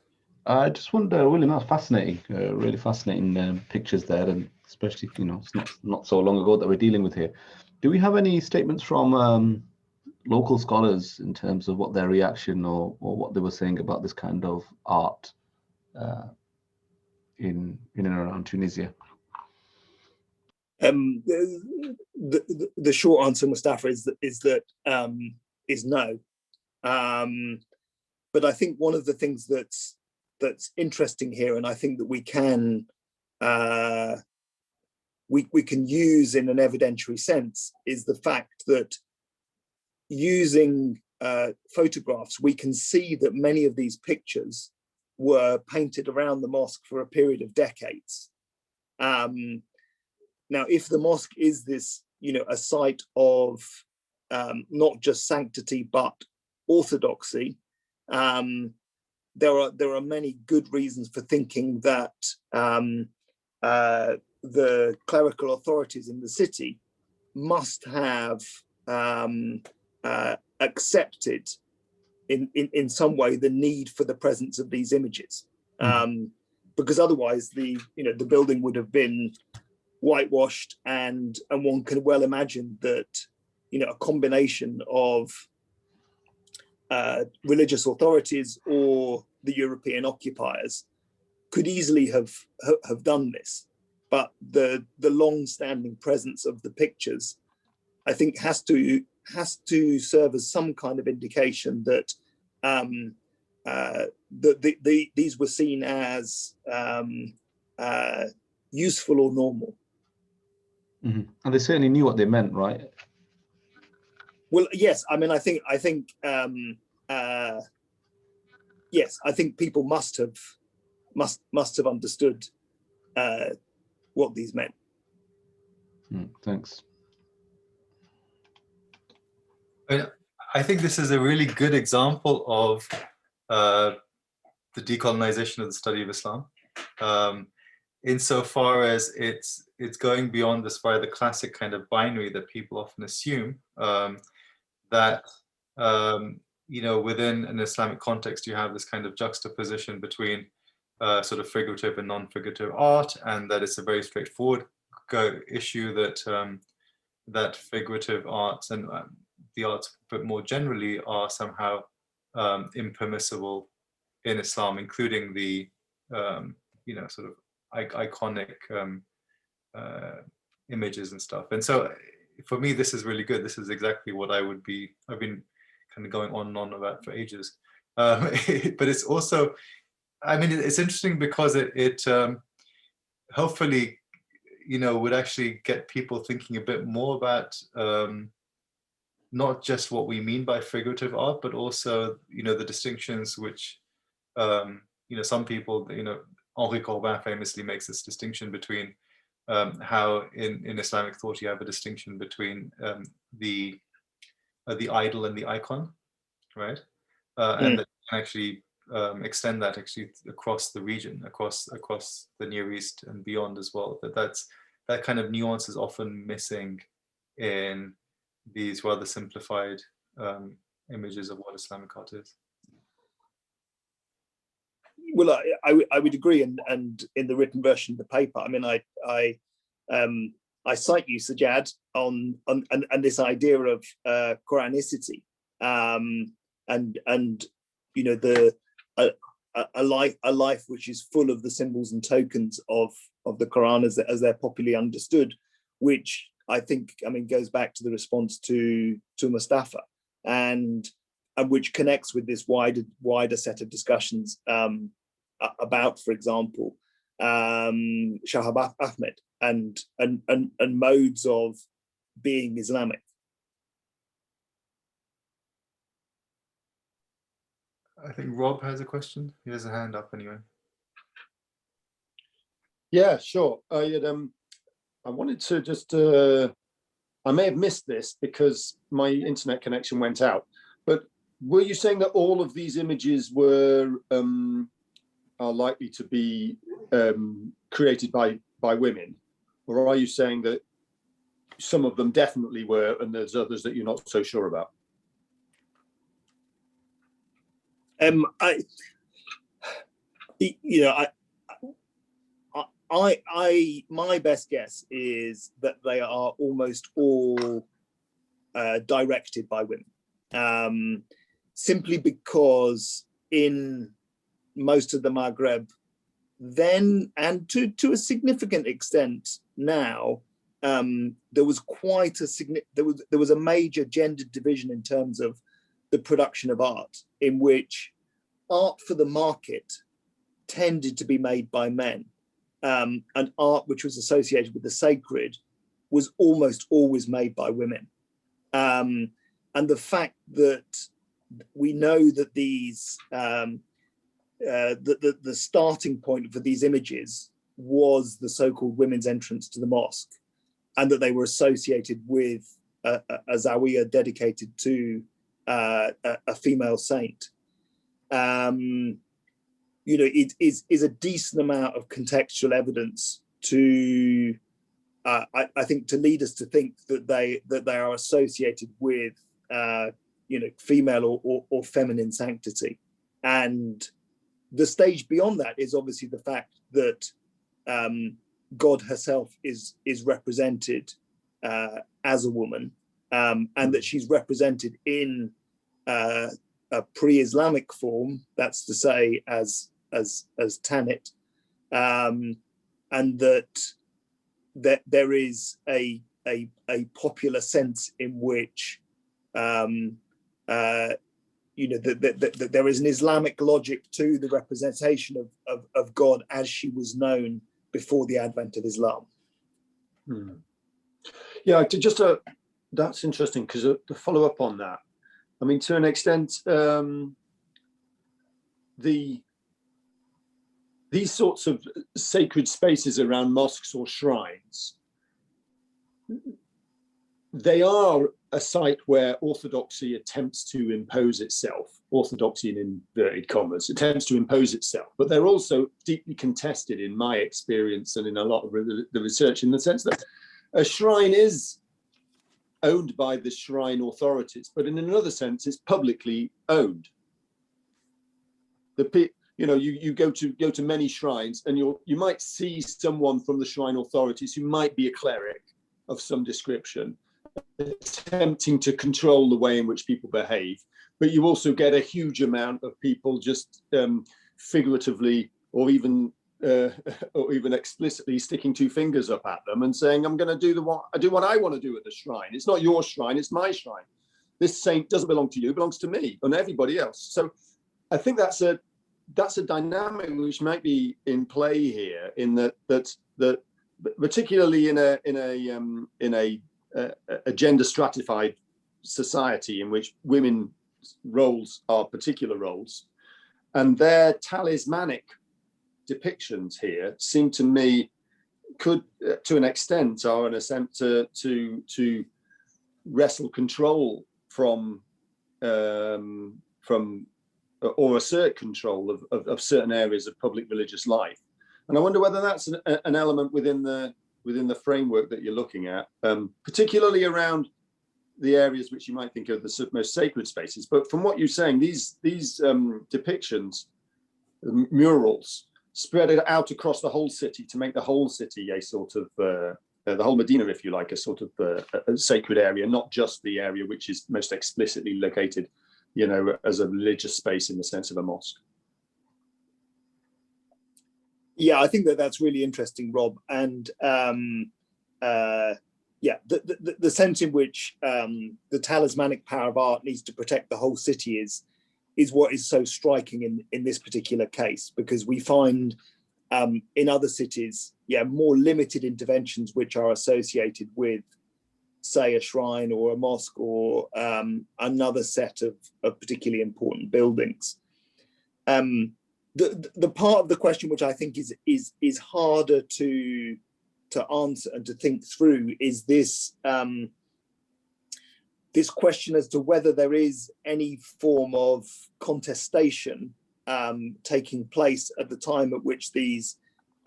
I just wonder, William, that's fascinating, really fascinating pictures there, and especially, you know, it's not so long ago that we're dealing with here. Do we have any statements from local scholars in terms of what their reaction or what they were saying about this kind of art in and around Tunisia? The short answer, Mustafa, is no. But I think one of the things that's interesting here, and I think that we can use in an evidentiary sense, is the fact that using photographs, we can see that many of these pictures were painted around the mosque for a period of decades. Now, if the mosque is this, a site of not just sanctity but orthodoxy, there are many good reasons for thinking that the clerical authorities in the city must have accepted in some way the need for the presence of these images, because otherwise the building would have been whitewashed, and one can well imagine that a combination of religious authorities or the European occupiers could easily have done this. But the long-standing presence of the pictures, I think, has to serve as some kind of indication that these were seen as useful or normal. And they certainly knew what they meant, right? Well, yes. I mean, I think yes. I think people must have understood what these meant. Thanks. I think this is a really good example of the decolonization of the study of Islam, insofar as it's going beyond this by the classic kind of binary that people often assume, that within an Islamic context you have this kind of juxtaposition between sort of figurative and non-figurative art, and that it's a very straightforward issue that figurative arts and the arts, but more generally, are somehow impermissible in Islam, including the sort of iconic images and stuff. And so for me, this is really good. This is exactly what I've been kind of going on and on about for ages. But it's also, I mean, it's interesting because it hopefully, would actually get people thinking a bit more about not just what we mean by figurative art, but also, the distinctions which, some people, Henri Corbin famously makes this distinction between how in Islamic thought you have a distinction between the idol and the icon, right? And that can actually extend that actually across the region, across the Near East and beyond as well. That kind of nuance is often missing in these rather simplified images of what Islamic art is. Well, I would agree, and in the written version of the paper, I mean, I cite you, Sajjad, on this idea of Quranicity, and a life which is full of the symbols and tokens of the Quran as they're popularly understood, which I think, I mean, goes back to the response to Mustafa, and which connects with this wider set of discussions about, for example, Shahab Ahmed and modes of being Islamic. I think Rob has a question. He has a hand up anyway. Yeah, sure. I wanted to just, I may have missed this because my internet connection went out, but were you saying that all of these images are likely to be created by women? Or are you saying that some of them definitely were and there's others that you're not so sure about? My best guess is that they are almost all directed by women, simply because in most of the Maghreb then, and to a significant extent now, there was quite there was a major gendered division in terms of the production of art, in which art for the market tended to be made by men, and art which was associated with the sacred was almost always made by women. And the fact that we know that these the starting point for these images was the so-called women's entrance to the mosque, and that they were associated with a zawiya dedicated to a female saint, it is a decent amount of contextual evidence to I think to lead us to think that they are associated with female or feminine sanctity. And the stage beyond that is obviously the fact that God herself is represented as a woman, and that she's represented in a pre-Islamic form, that's to say as Tanit, and that there is a popular sense in which that there is an Islamic logic to the representation of God as she was known before the advent of Islam. Yeah, that's interesting, because to follow up on that, I mean, to an extent, these sorts of sacred spaces around mosques or shrines, they are a site where orthodoxy attempts to impose itself, orthodoxy in inverted commas, attempts to impose itself, but they're also deeply contested in my experience and in a lot of the research, in the sense that a shrine is owned by the shrine authorities, but in another sense, it's publicly owned. You go to many shrines, and you might see someone from the shrine authorities who might be a cleric of some description, attempting to control the way in which people behave. But you also get a huge amount of people just figuratively or even explicitly sticking two fingers up at them and saying, "I'm going to do what I want to do at the shrine. It's not your shrine; it's my shrine. This saint doesn't belong to you; it belongs to me and everybody else." So, I think that's a dynamic which might be in play here, in that particularly in a gender stratified society in which women's roles are particular roles, and their talismanic depictions here seem to me could, to an extent, are an attempt to wrestle control from or assert control of certain areas of public religious life. And I wonder whether that's an element within the framework that you're looking at, particularly around the areas which you might think are the most sacred spaces. But from what you're saying, these depictions, murals, spread it out across the whole city to make the whole city a sort of, the whole Medina, if you like, a sort of a sacred area, not just the area which is most explicitly located, as a religious space in the sense of a mosque. Yeah, I think that's really interesting, Rob. And the sense in which the talismanic power of art needs to protect the whole city is what is so striking in this particular case, because we find in other cities, more limited interventions which are associated with, say, a shrine or a mosque or another set of particularly important buildings. The part of the question which I think is harder to answer and to think through is this this question as to whether there is any form of contestation taking place at the time at which these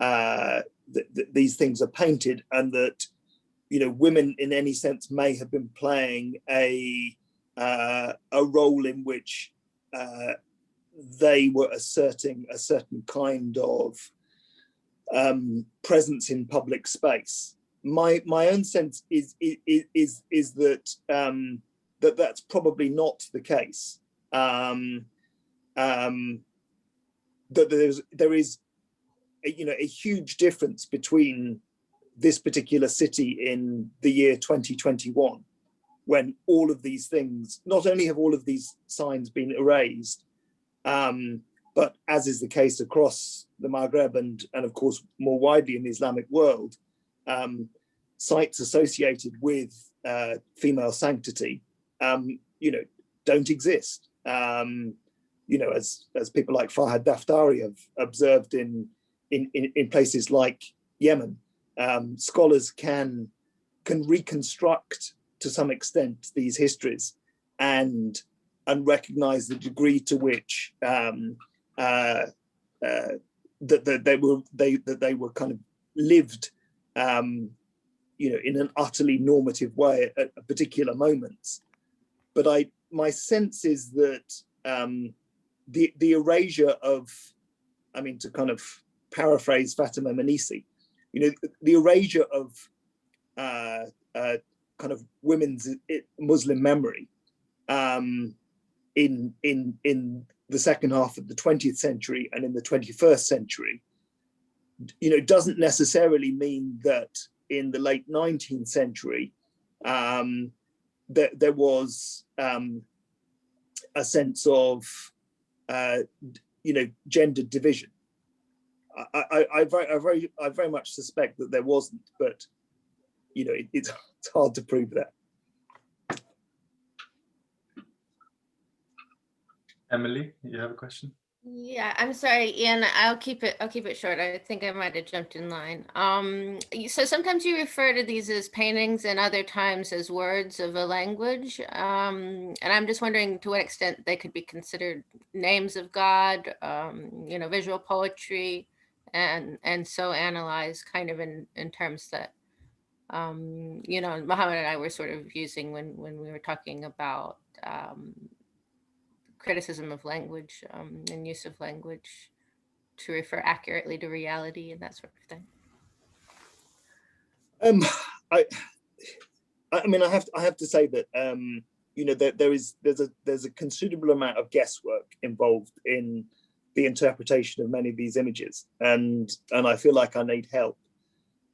things are painted, and that women in any sense may have been playing a role in which they were asserting a certain kind of presence in public space. My own sense is that that's probably not the case. That there is a huge difference between this particular city in the year 2021, when all of these things, not only have all of these signs been erased, but as is the case across the Maghreb and of course more widely in the Islamic world, sites associated with female sanctity, don't exist. As people like Farhad Daftari have observed in places like Yemen, scholars can reconstruct to some extent these histories and recognize the degree to which that they were kind of lived in an utterly normative way at particular moments. But my sense is that the erasure of, to kind of paraphrase Fatima Manisi, the erasure of kind of women's Muslim memory in the second half of the 20th century and in the 21st century, doesn't necessarily mean that in the late 19th century there was a sense of gendered division. I very much suspect that there wasn't, but it's hard to prove that. Emily, you have a question? Yeah, I'm sorry, Ian. I'll keep it short. I think I might have jumped in line. So sometimes you refer to these as paintings and other times as words of a language. And I'm just wondering to what extent they could be considered names of God, visual poetry, and so analyzed kind of in terms that Mohammed and I were sort of using when we were talking about criticism of language and use of language to refer accurately to reality and that sort of thing. I have to say that there's a considerable amount of guesswork involved in the interpretation of many of these images, and I feel like I need help.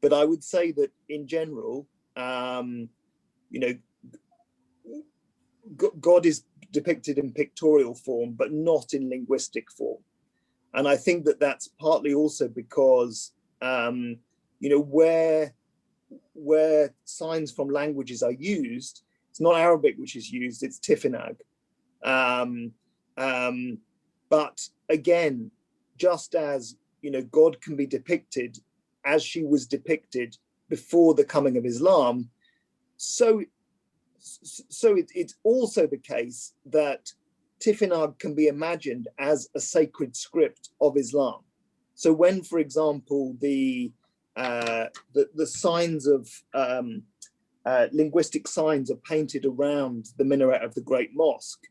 But I would say that in general, God is depicted in pictorial form, but not in linguistic form. And I think that that's partly also because, where signs from languages are used, it's not Arabic which is used, it's Tifinagh. But again, just as, God can be depicted as she was depicted before the coming of Islam, so it's also the case that Tifinagh can be imagined as a sacred script of Islam. So when, for example, the signs of linguistic signs are painted around the minaret of the Great Mosque,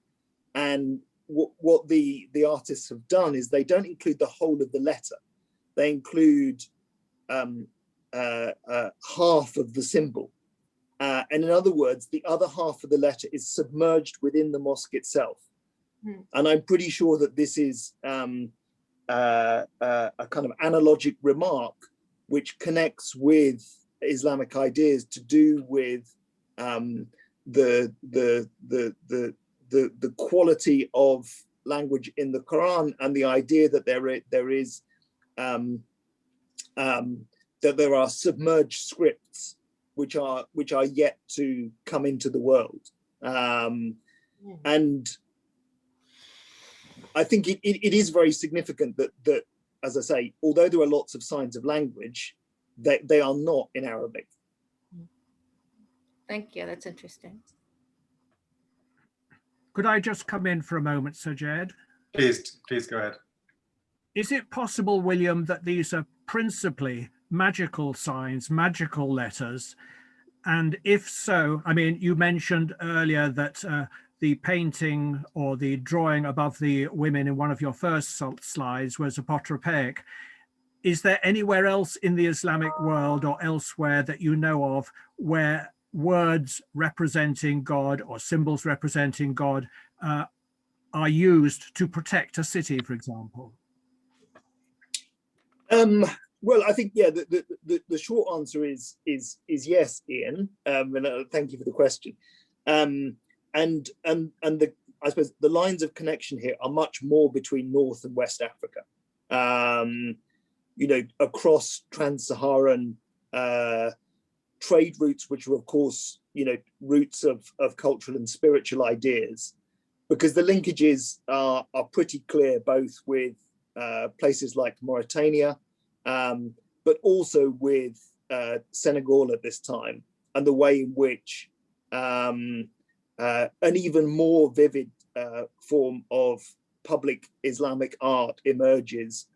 and what the artists have done is they don't include the whole of the letter. They include half of the symbol. And in other words, the other half of the letter is submerged within the mosque itself. And I'm pretty sure that this is a kind of analogic remark which connects with Islamic ideas to do with the quality of language in the Quran, and the idea that that there are submerged scripts which are yet to come into the world. And I think it is very significant that, as I say, although there are lots of signs of language, they are not in Arabic. Thank you, that's interesting. Could I just come in for a moment, Sir Jed? Please go ahead. Is it possible, William, that these are principally magical signs, magical letters? And if so, you mentioned earlier that the painting or the drawing above the women in one of your first slides was apotropaic. Is there anywhere else in the Islamic world or elsewhere that you know of where words representing God or symbols representing God are used to protect a city, for example? Well, I think, yeah, the short answer is yes, Ian. And thank you for the question. And I suppose the lines of connection here are much more between North and West Africa. Across trans-Saharan trade routes, which are of course, roots of cultural and spiritual ideas, because the linkages are pretty clear, both with places like Mauritania, but also with Senegal at this time, and the way in which an even more vivid form of public Islamic art emerges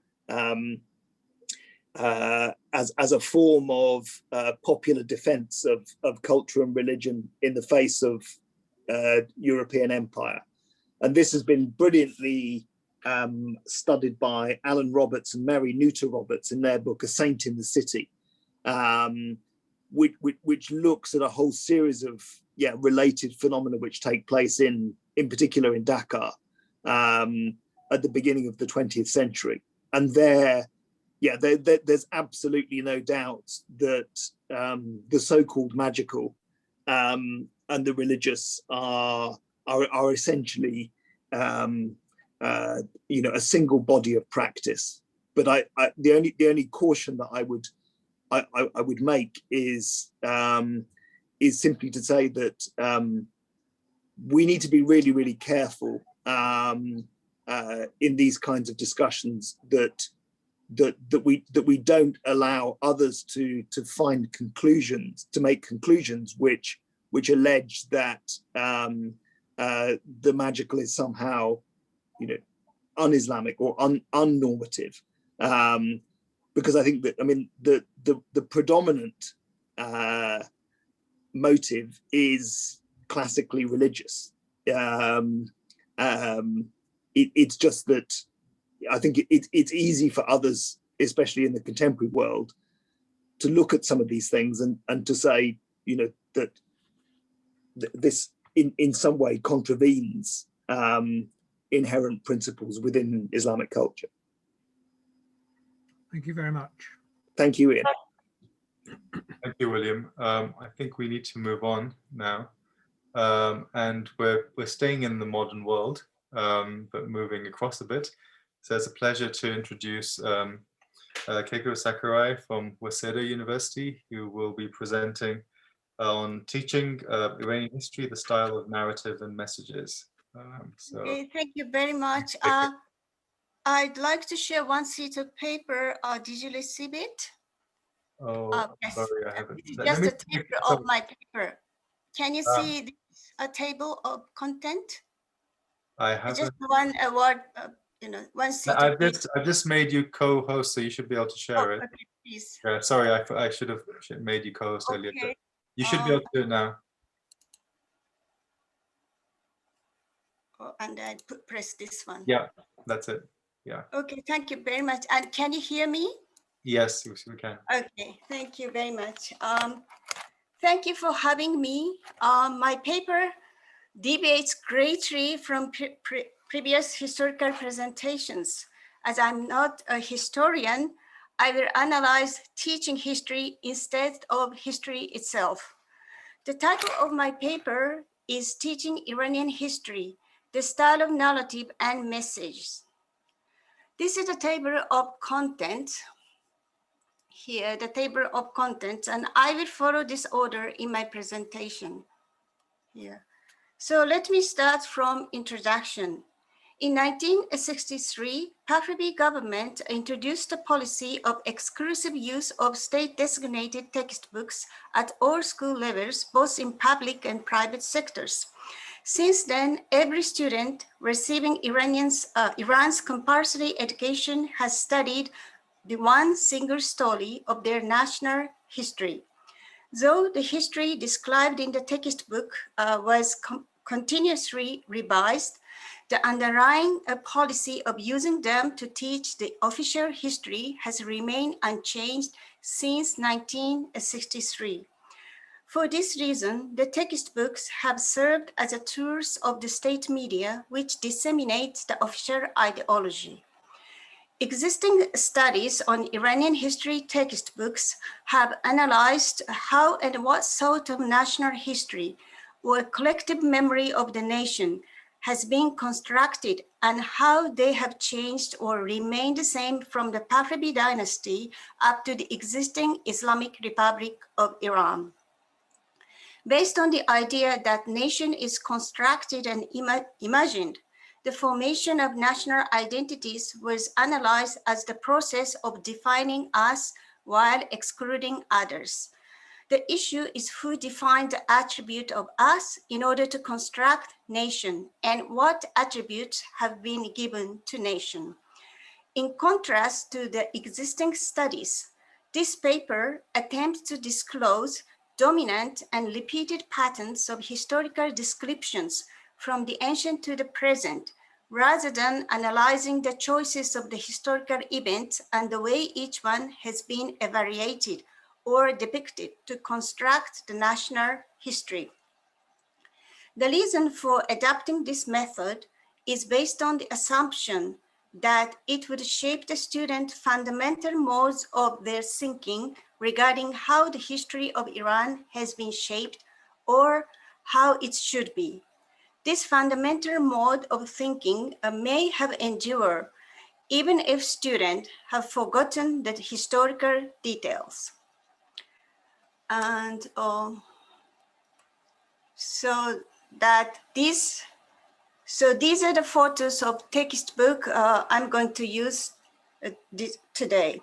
as a form of popular defense of culture and religion in the face of European empire. And this has been brilliantly studied by Alan Roberts and Mary Nutter Roberts in their book, A Saint in the City, which looks at a whole series of related phenomena which take place in particular in Dhaka at the beginning of the 20th century. And there's absolutely no doubt that the so-called magical and the religious are essentially a single body of practice. But the only caution that I would make is simply to say that we need to be really, really careful in these kinds of discussions that we don't allow others to find conclusions, to make conclusions which allege that the magical is somehow, un-Islamic or unnormative. Because I think that, the predominant motive is classically religious. It's just that I think it's easy for others, especially in the contemporary world, to look at some of these things and to say, that this in some way contravenes inherent principles within Islamic culture. Thank you very much. Thank you, Ian. Thank you, William. I think we need to move on now. And we're staying in the modern world, but moving across a bit. So it's a pleasure to introduce Keiko Sakurai from Waseda University, who will be presenting on teaching Iranian history, the style of narrative and messages. Okay, thank you very much. I'd like to share one sheet of paper. Did you receive it? Oh, yes. sorry, I haven't. Just a taper of my paper. Can you see a table of content? I haven't. Just one word, one sheet of paper. I've just made you co-host, so you should be able to share it. Okay, please. Yeah, sorry, I should have made you co-host earlier. But you should be able to do it now. And I press this one. Yeah, that's it. Yeah. Okay, thank you very much. And can you hear me? Yes, we can. Okay, thank you very much. Thank you for having me. My paper deviates greatly from previous historical presentations. As I'm not a historian, I will analyze teaching history instead of history itself. The title of my paper is Teaching Iranian History, the Style of Narrative and Messages. This is a table of contents. Here, the table of contents, and I will follow this order in my presentation here. So let me start from introduction. In 1963, Pahlavi government introduced a policy of exclusive use of state-designated textbooks at all school levels, both in public and private sectors. Since then, every student receiving Iran's compulsory education has studied the one single story of their national history. Though the history described in the textbook was continuously revised, the underlying policy of using them to teach the official history has remained unchanged since 1963. For this reason, the textbooks have served as a tools of the state media, which disseminates the official ideology. Existing studies on Iranian history textbooks have analyzed how and what sort of national history or collective memory of the nation has been constructed and how they have changed or remained the same from the Pahlavi dynasty up to the existing Islamic Republic of Iran. Based on the idea that nation is constructed and imagined, the formation of national identities was analyzed as the process of defining us while excluding others. The issue is who defined the attribute of us in order to construct nation and what attributes have been given to nation. In contrast to the existing studies, this paper attempts to disclose dominant and repeated patterns of historical descriptions from the ancient to the present, rather than analyzing the choices of the historical events and the way each one has been evaluated or depicted to construct the national history. The reason for adopting this method is based on the assumption that it would shape the student fundamental modes of their thinking regarding how the history of Iran has been shaped or how it should be. This fundamental mode of thinking may have endured even if students have forgotten the historical details. And so these are the photos of textbook I'm going to use today.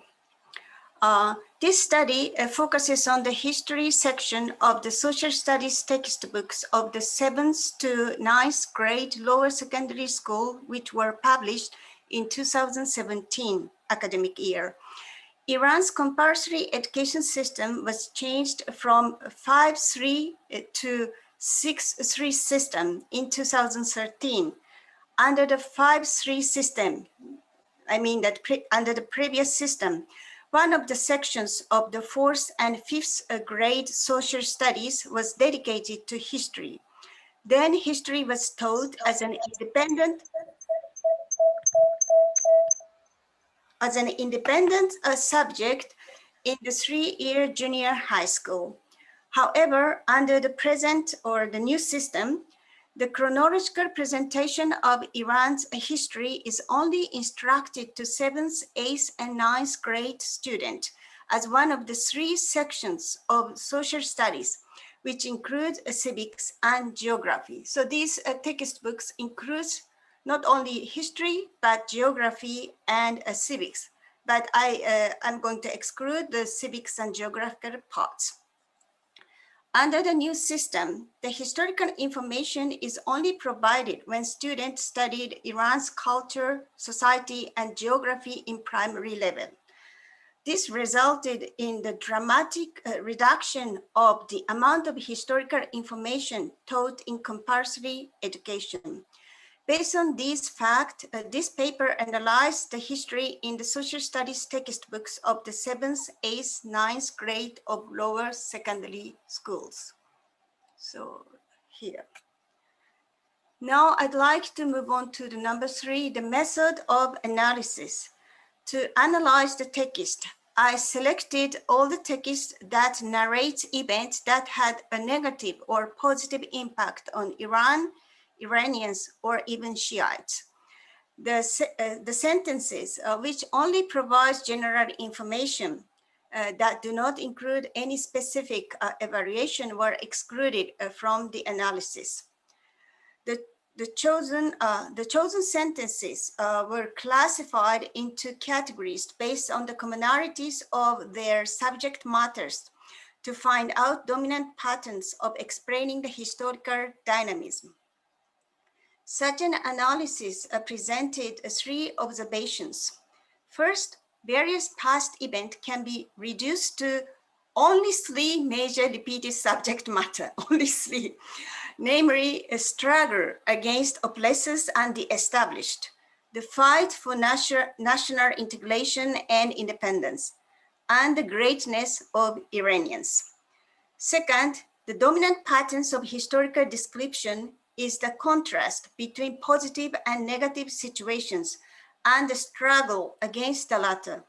This study focuses on the history section of the social studies textbooks of the 7th to 9th grade lower secondary school, which were published in 2017 academic year. Iran's compulsory education system was changed from 5-3 to 6-3 system in 2013. Under the 5-3 system, under the previous system, one of the sections of the 4th and 5th grade social studies was dedicated to history. Then history was taught as an independent subject in the 3-year junior high school. However, under the present or the new system, the chronological presentation of Iran's history is only instructed to 7th, 8th, and 9th grade students as one of the 3 sections of social studies, which include civics and geography. So these textbooks include not only history, but geography and civics. But I'm going to exclude the civics and geographical parts. Under the new system, the historical information is only provided when students studied Iran's culture, society, and geography in primary level. This resulted in the dramatic reduction of the amount of historical information taught in compulsory education. Based on this fact, this paper analyzed the history in the social studies textbooks of the 7th, 8th, 9th grade of lower secondary schools. So here. Now I'd like to move on to the number 3, the method of analysis. To analyze the text, I selected all the text that narrates events that had a negative or positive impact on Iran, Iranians, or even Shiites. The sentences which only provides general information that do not include any specific evaluation were excluded from the analysis. The chosen sentences were classified into categories based on the commonalities of their subject matters to find out dominant patterns of explaining the historical dynamism. Such an analysis presented 3 observations. First, various past events can be reduced to only 3 major repeated subject matter, only 3, namely a struggle against oppressors and the established, the fight for national integration and independence, and the greatness of Iranians. Second, the dominant patterns of historical description is the contrast between positive and negative situations and the struggle against the latter.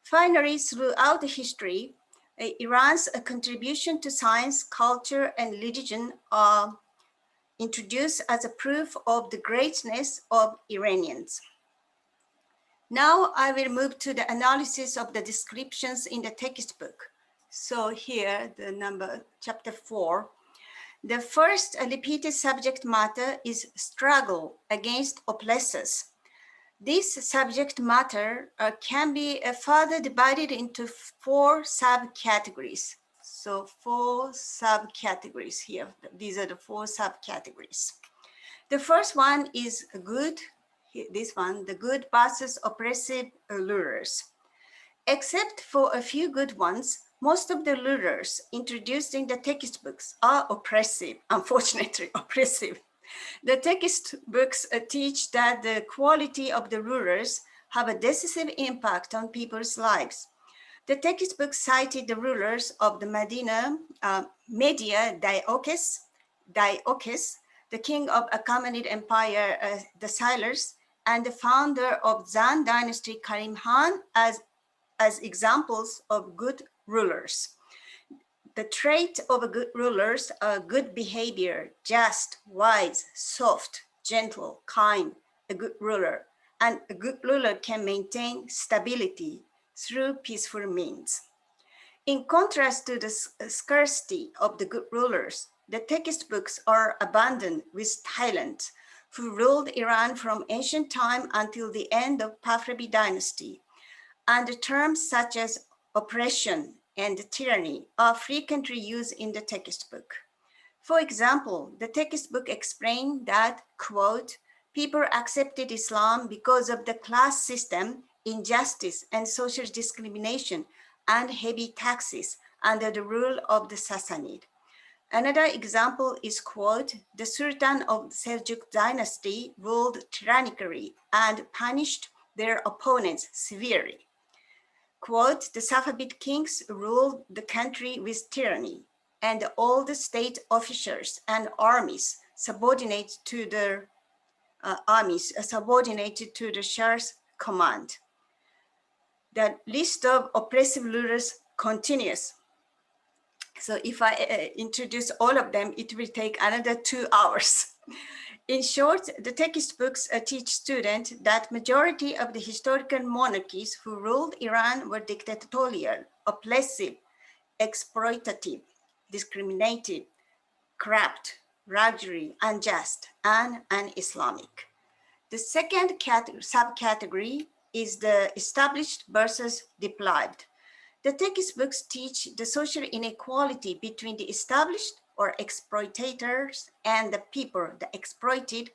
Finally, throughout the history, Iran's contribution to science, culture, and religion are introduced as a proof of the greatness of Iranians. Now I will move to the analysis of the descriptions in the textbook. So here, chapter 4. The first repeated subject matter is struggle against oppressors. This subject matter can be further divided into 4 subcategories. So 4 subcategories here. These are the 4 subcategories. The first one is good this one, the good versus oppressive rulers. Except for a few good ones, most of the rulers introduced in the textbooks are oppressive, unfortunately oppressive. The textbooks teach that the quality of the rulers have a decisive impact on people's lives. The textbook cited the rulers of the Media Diocles, the king of Achaemenid Empire, the Silers, and the founder of Zan dynasty, Karim Khan, as examples of good rulers. The trait of good rulers are good behavior, just, wise, soft, gentle, kind, a good ruler. And a good ruler can maintain stability through peaceful means. In contrast to the scarcity of the good rulers, the textbooks are abundant with tyrants who ruled Iran from ancient time until the end of Pahlavi dynasty. And terms such as oppression and tyranny are frequently used in the textbook. For example, the textbook explained that, quote, people accepted Islam because of the class system, injustice, and social discrimination, and heavy taxes under the rule of the Sassanid. Another example is, quote, the Sultan of Seljuk dynasty ruled tyrannically and punished their opponents severely. Quote, the Safavid kings ruled the country with tyranny, and all the state officers and armies subordinated to the Shah's command. The list of oppressive rulers continues. So if I introduce all of them, it will take another 2 hours. In short, the textbooks teach students that majority of the historical monarchies who ruled Iran were dictatorial, oppressive, exploitative, discriminative, corrupt, luxury, unjust, and un-Islamic. The second subcategory is the established versus deprived. The textbooks teach the social inequality between the established or exploitators and the people, the exploited,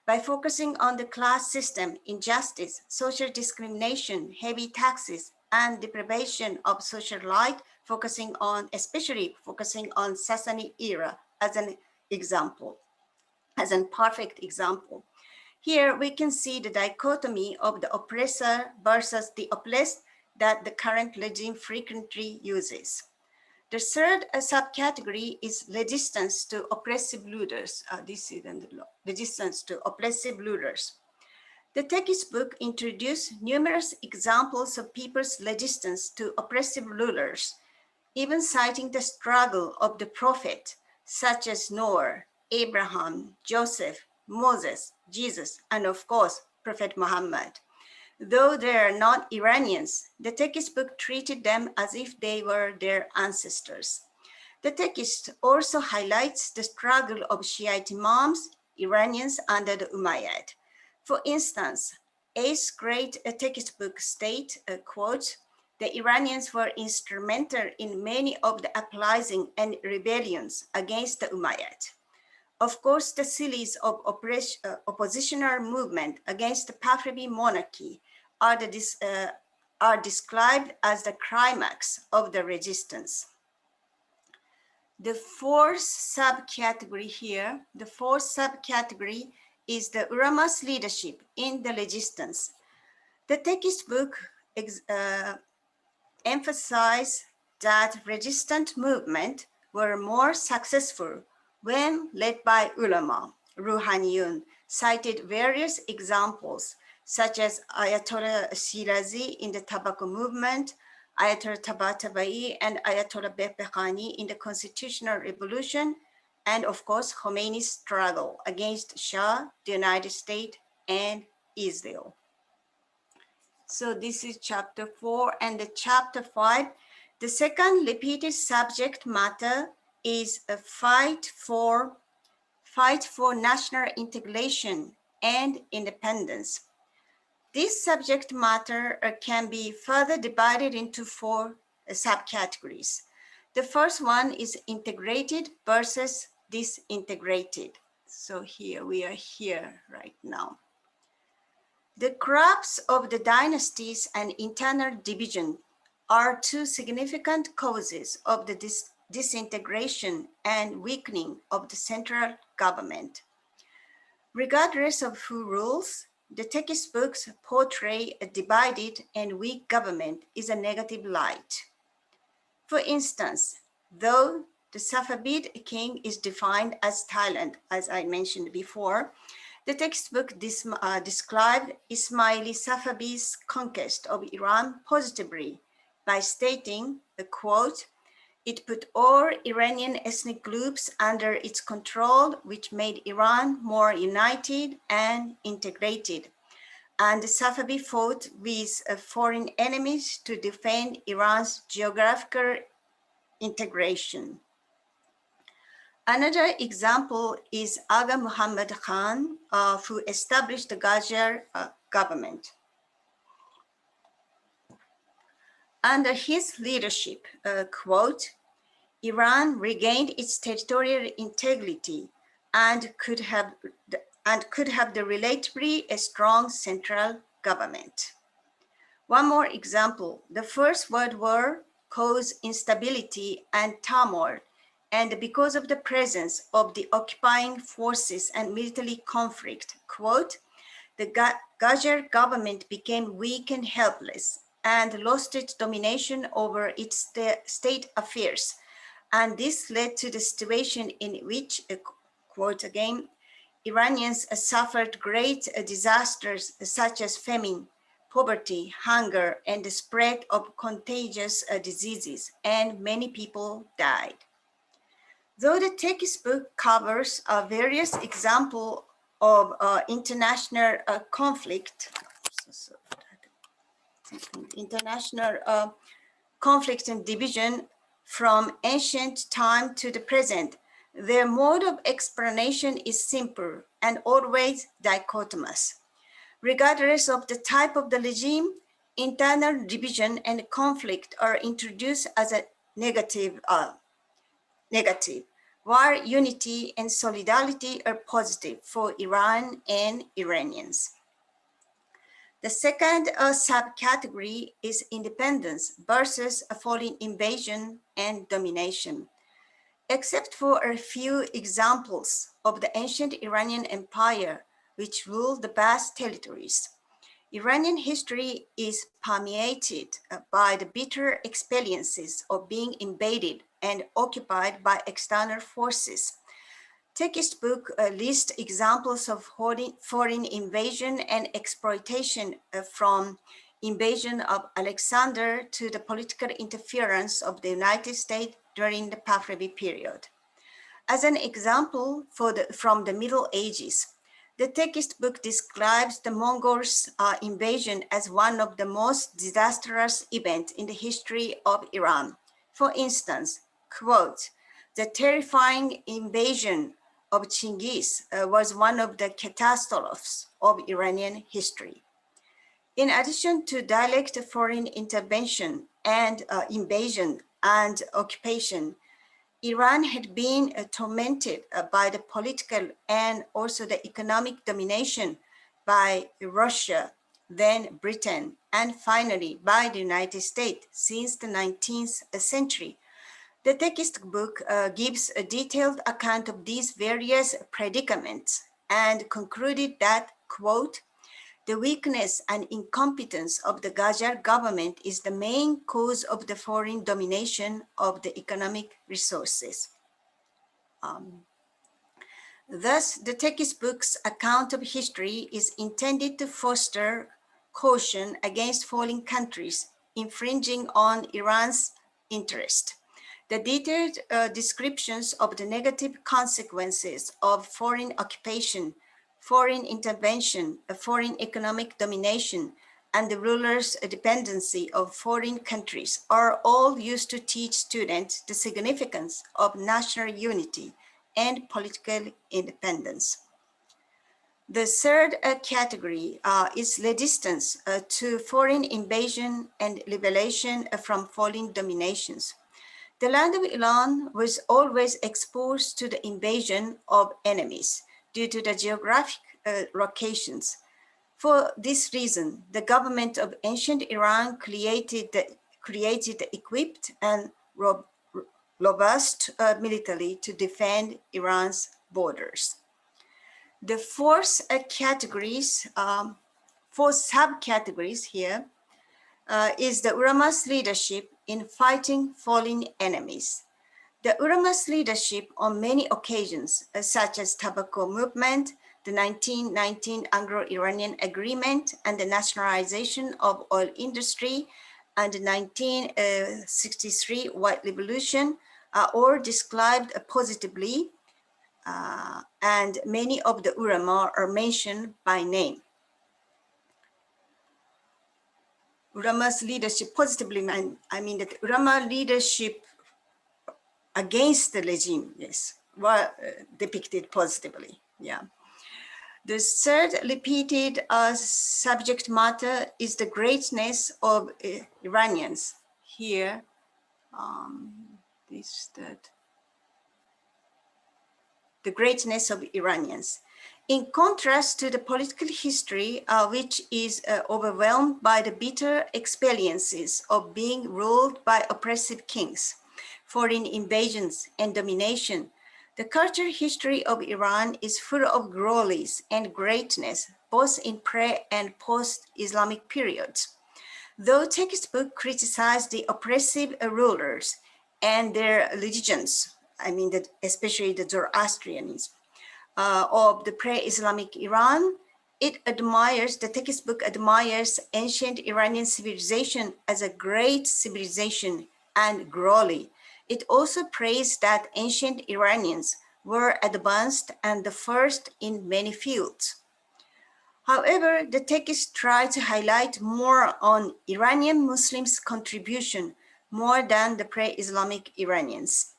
by focusing on the class system, injustice, social discrimination, heavy taxes, and deprivation of social life, especially focusing on Sassanid era as an example, as a perfect example. Here we can see the dichotomy of the oppressor versus the oppressed that the current regime frequently uses. The third subcategory is resistance to oppressive rulers. This is the resistance to oppressive rulers. The textbook introduced numerous examples of people's resistance to oppressive rulers, even citing the struggle of the prophet, such as Noah, Abraham, Joseph, Moses, Jesus, and of course, Prophet Muhammad. Though they are not Iranians, the textbook treated them as if they were their ancestors. The text also highlights the struggle of Shiite imams, Iranians under the Umayyad. For instance, 8th grade textbook state, quote, the Iranians were instrumental in many of the uprisings and rebellions against the Umayyad. Of course, the series of oppositional movement against the Pahlavi monarchy are described as the climax of the resistance. The fourth subcategory here, is the ulama's leadership in the resistance. The textbook emphasized that resistant movements were more successful when led by ulama, Ruhaniyun, cited various examples such as Ayatollah Shirazi in the tobacco movement, Ayatollah Tabatabai and Ayatollah Behbahani in the constitutional revolution, and of course, Khomeini's struggle against Shah, the United States, and Israel. So this is chapter 4, and the chapter 5, the second repeated subject matter is a fight for national integration and independence. This subject matter can be further divided into 4 subcategories. The first one is integrated versus disintegrated. So here we are here right now. The collapse of the dynasties and internal division are two significant causes of the disintegration and weakening of the central government. Regardless of who rules, the textbooks portray a divided and weak government in a negative light. For instance, though the Safavid king is defined as Thailand, as I mentioned before, the textbook described Ismaili Safavid's conquest of Iran positively by stating, a quote, "It put all Iranian ethnic groups under its control, which made Iran more united and integrated. And the Safavid fought with foreign enemies to defend Iran's geographical integration." Another example is Aga Muhammad Khan, who established the Qajar government. Under his leadership, quote, "Iran regained its territorial integrity and could have the relatively a strong central government." One more example, the First World War caused instability and turmoil, and because of the presence of the occupying forces and military conflict, quote, "The Qajar government became weak and helpless and lost its domination over its state affairs. And this led to the situation in which, quote again, "Iranians suffered great disasters such as famine, poverty, hunger, and the spread of contagious diseases, and many people died." Though the textbook covers various examples of international conflict and division from ancient time to the present, their mode of explanation is simple and always dichotomous. Regardless of the type of the regime, internal division and conflict are introduced as a negative, while unity and solidarity are positive for Iran and Iranians. The second subcategory is independence versus a foreign invasion and domination. Except for a few examples of the ancient Iranian Empire, which ruled the vast territories, Iranian history is permeated by the bitter experiences of being invaded and occupied by external forces. Textbook list examples of foreign invasion and exploitation from invasion of Alexander to the political interference of the United States during the Pahlavi period. As an example from the Middle Ages, the textbook describes the Mongols' invasion as one of the most disastrous events in the history of Iran. For instance, quote, "The terrifying invasion of Chinggis was one of the catastrophes of Iranian history." In addition to direct foreign intervention and invasion and occupation, Iran had been tormented by the political and also the economic domination by Russia, then Britain, and finally by the United States since the 19th century. The textbook gives a detailed account of these various predicaments and concluded that, quote, "The weakness and incompetence of the Qajar government is the main cause of the foreign domination of the economic resources." Thus, the textbook's account of history is intended to foster caution against foreign countries infringing on Iran's interest. The detailed descriptions of the negative consequences of foreign occupation, foreign intervention, foreign economic domination, and the rulers' dependency of foreign countries are all used to teach students the significance of national unity and political independence. The third category is resistance to foreign invasion and liberation from foreign dominations. The land of Iran was always exposed to the invasion of enemies due to the geographic locations. For this reason, the government of ancient Iran created, equipped and robust military to defend Iran's borders. The four subcategories here is the ulama's leadership in fighting foreign enemies. The ulama's leadership on many occasions, such as tobacco movement, the 1919 Anglo-Iranian Agreement, and the nationalization of oil industry, and the 1963 White Revolution, are all described positively, and many of the ulama are mentioned by name. Ulama's leadership positively, I mean that ulama leadership against the regime, yes, were depicted positively, yeah. The third repeated subject matter is the greatness of Iranians. Here, the greatness of Iranians. In contrast to the political history, which is overwhelmed by the bitter experiences of being ruled by oppressive kings, foreign invasions and domination, the cultural history of Iran is full of glories and greatness, both in pre- and post-Islamic periods. Though textbooks criticize the oppressive rulers and their religions, I mean, especially the Zoroastrianism of the pre-Islamic Iran, the textbook admires ancient Iranian civilization as a great civilization and glory. It also praised that ancient Iranians were advanced and the first in many fields. However, the text tried to highlight more on Iranian Muslims' contribution more than the pre-Islamic Iranians.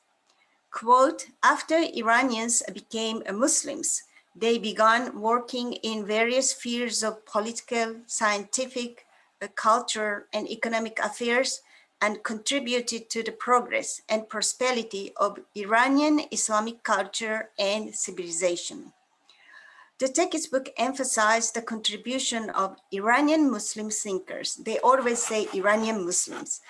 Quote, after Iranians became Muslims, they began working in various fields of political, scientific, culture, and economic affairs, and contributed to the progress and prosperity of Iranian Islamic culture and civilization. The textbook emphasized the contribution of Iranian Muslim thinkers. They always say Iranian Muslims,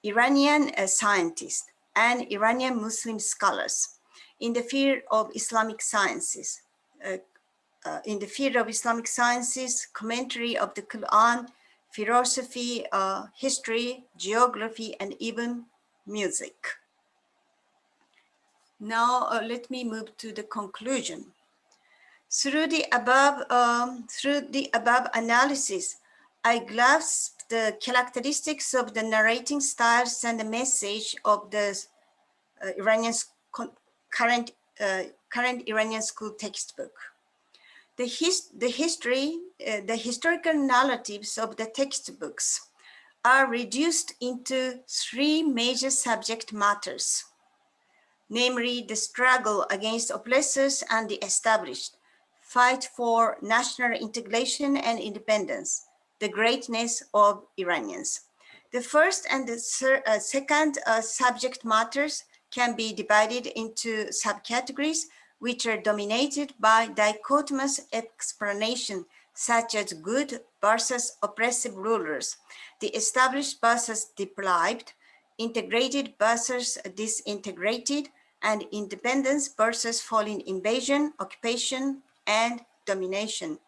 Iranian scientists, and Iranian Muslim scholars in the field of Islamic sciences. Commentary of the Quran, philosophy, history, geography, and even music. Now, let me move to the conclusion. Through the above analysis, I grasped the characteristics of the narrating styles and the message of the current Iranian school textbook. The historical narratives of the textbooks are reduced into three major subject matters, namely the struggle against oppressors and the established, fight for national integration and independence, the greatness of Iranians. The first and the second subject matters can be divided into subcategories, which are dominated by dichotomous explanation, such as good versus oppressive rulers, the established versus deprived, integrated versus disintegrated, and independence versus foreign invasion, occupation, and domination.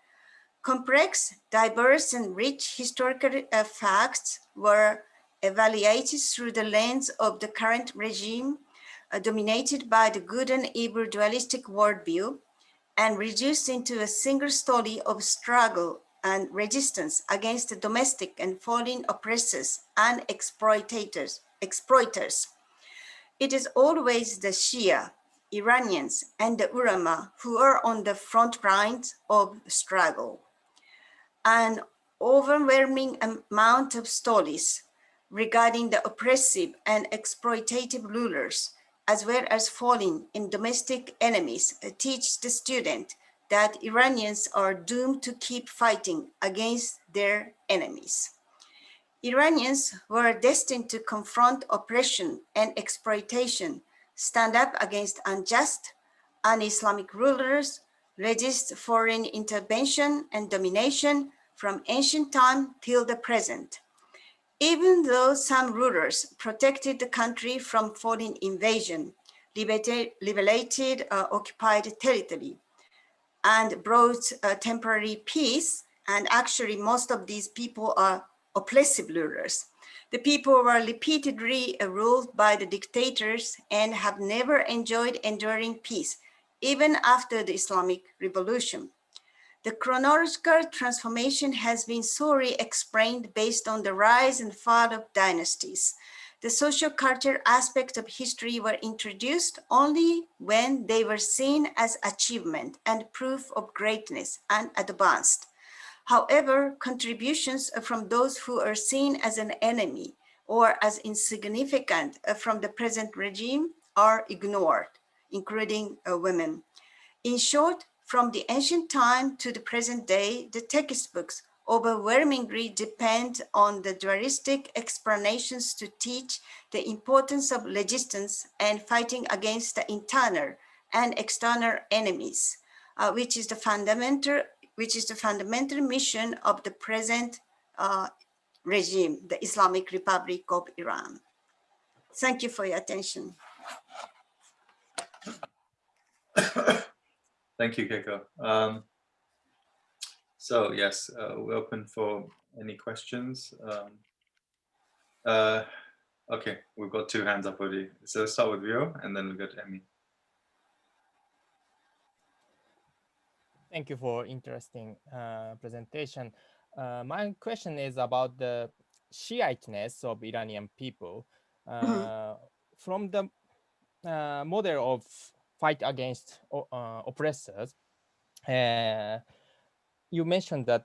Complex, diverse, and rich historical facts were evaluated through the lens of the current regime, dominated by the good and evil dualistic worldview, and reduced into a single story of struggle and resistance against the domestic and foreign oppressors and exploiters. It is always the Shia, Iranians, and the ulama who are on the front lines of struggle. An overwhelming amount of stories regarding the oppressive and exploitative rulers, as well as foreign and domestic enemies, teach the student that Iranians are doomed to keep fighting against their enemies. Iranians were destined to confront oppression and exploitation, stand up against unjust, un-Islamic rulers, resist foreign intervention and domination, from ancient time till the present. Even though some rulers protected the country from foreign invasion, liberated occupied territory, and brought temporary peace, and actually most of these people are oppressive rulers. The people were repeatedly ruled by the dictators and have never enjoyed enduring peace, even after the Islamic Revolution. The chronological transformation has been sorely explained based on the rise and fall of dynasties. The socio-cultural aspects of history were introduced only when they were seen as achievement and proof of greatness and advanced. However, contributions from those who are seen as an enemy or as insignificant from the present regime are ignored, including women. In short, from the ancient time to the present day, the textbooks overwhelmingly depend on the dualistic explanations to teach the importance of resistance and fighting against the internal and external enemies, which is the fundamental mission of the present regime, the Islamic Republic of Iran. Thank you for your attention. Thank you, Keiko. So yes, we're open for any questions. Okay, we've got 2 hands up already. So let's start with Rio and then we go to Emmy. Thank you for interesting presentation. My question is about the Shiiteness of Iranian people. From the model of fight against oppressors, you mentioned that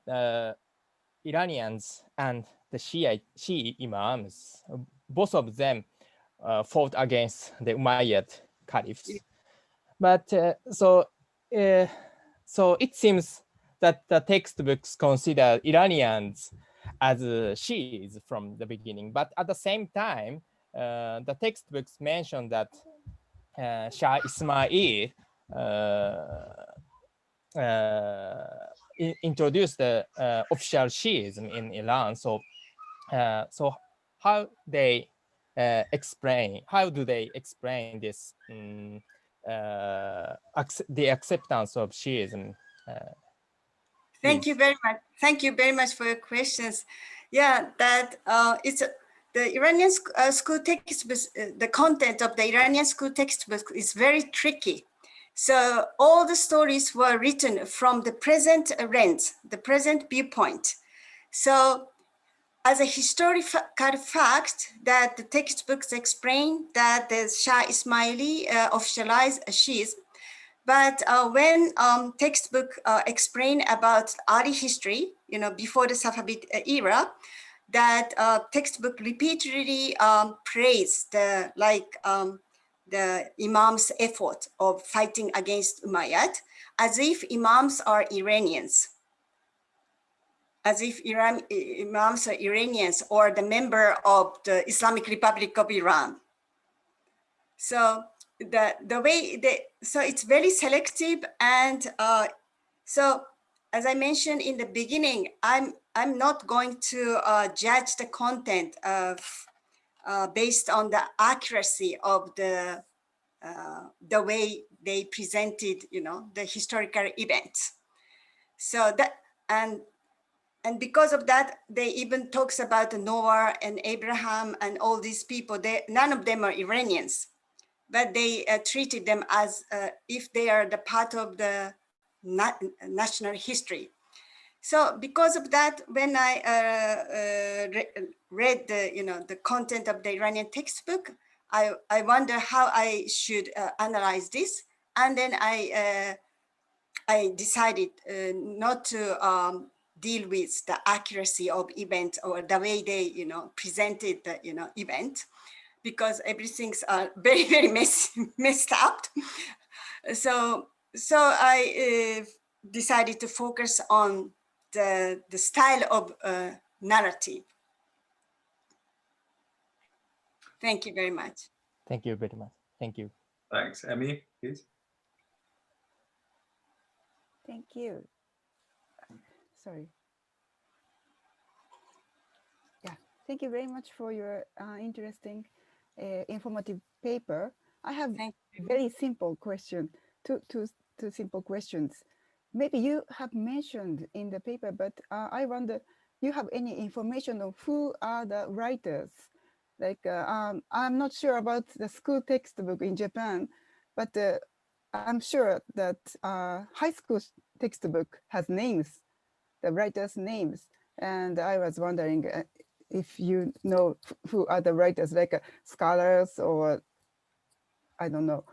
Iranians and the Shi'i imams, both of them fought against the Umayyad caliphs. But so it seems that the textbooks consider Iranians as Shi'is from the beginning. But at the same time, the textbooks mention that Shah Ismail introduced the official Shiism in Iran. So, how do they explain this the acceptance of Shiism? Thank you very much. Thank you very much for your questions. Yeah, that it's the Iranian school textbooks. The content of the Iranian school textbook is very tricky. So all the stories were written from the present lens, the present viewpoint. So as a historical fact that the textbooks explain that the Shah Ismaili officialized Shiism, but when textbook explain about early history, before the Safavid era, that textbook repeatedly praise the imams' effort of fighting against Umayyad, as if imams are Iranians, as if imams are Iranians or the member of the Islamic Republic of Iran. So the way so it's very selective, and so as I mentioned in the beginning, I'm not going to judge the content of based on the accuracy of the way they presented, the historical events. So that and because of that, they even talks about Noah and Abraham and all these people. None of them are Iranians, but they treated them as if they are the part of the national history. So because of that, when I read the content of the Iranian textbook, I wonder how I should analyze this, and then I decided not to deal with the accuracy of event or the way they presented the event, because everything's very, very messed up. So I decided to focus on the style of narrative. Thank you very much. Thank you very much. Thank you. Thanks. Emmy, please. Thank you. Sorry. Thank you very much for your interesting, informative paper. I have very simple question, two simple questions. Maybe you have mentioned in the paper, but I wonder, you have any information on who are the writers? Like, I'm not sure about the school textbook in Japan, but I'm sure that high school textbook has names, the writers' names. And I was wondering if you know who are the writers, like scholars or I don't know.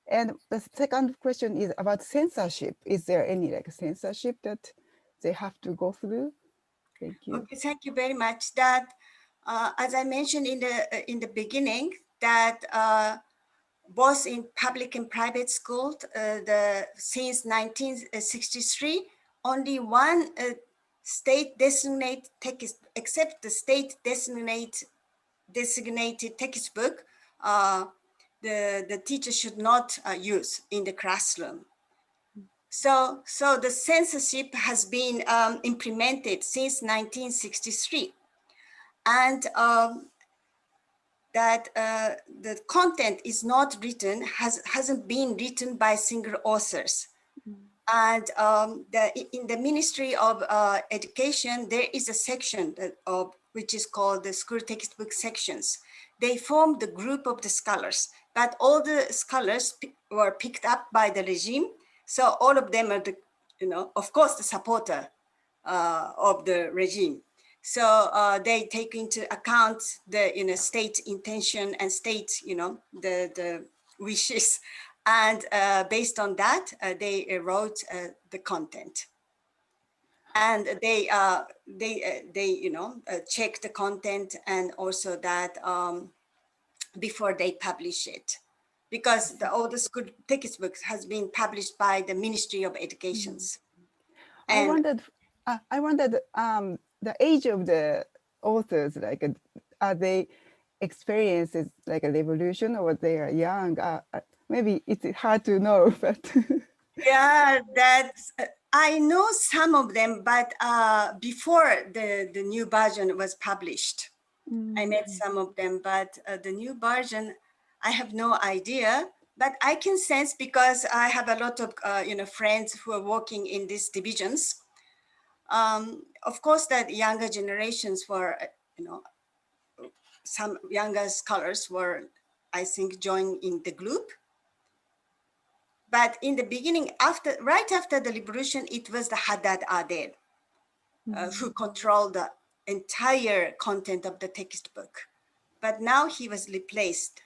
And the second question is about censorship. Is there any like censorship that they have to go through? Thank you. Okay, thank you very much. That, as I mentioned in the beginning, that both in public and private schools, since 1963, only one state designated text, except the state designated textbook, the teacher should not use in the classroom. So the censorship has been implemented since 1963, and that the content is not written, hasn't been written by single authors. And in the Ministry of Education, there is a section which is called the school textbook sections. They formed the group of the scholars, but all the scholars were picked up by the regime. So all of them are of course, the supporter of the regime. So they take into account the state intention and state the wishes, and based on that they wrote the content, and they check the content, and also that before they publish it, because all the school textbooks has been published by the Ministry of Educations. I wondered the age of the authors, like are they experiences like a revolution, or they are young? Maybe it's hard to know, but yeah, that's I know some of them, but before the new version was published, I met some of them, but the new version, I have no idea. But I can sense, because I have a lot of friends who are working in these divisions. Of course, that younger generations were, some younger scholars were, I think, joining the group. But in the beginning, right after the liberation, it was the Haddad Adel who controlled the entire content of the textbook. But now he was replaced,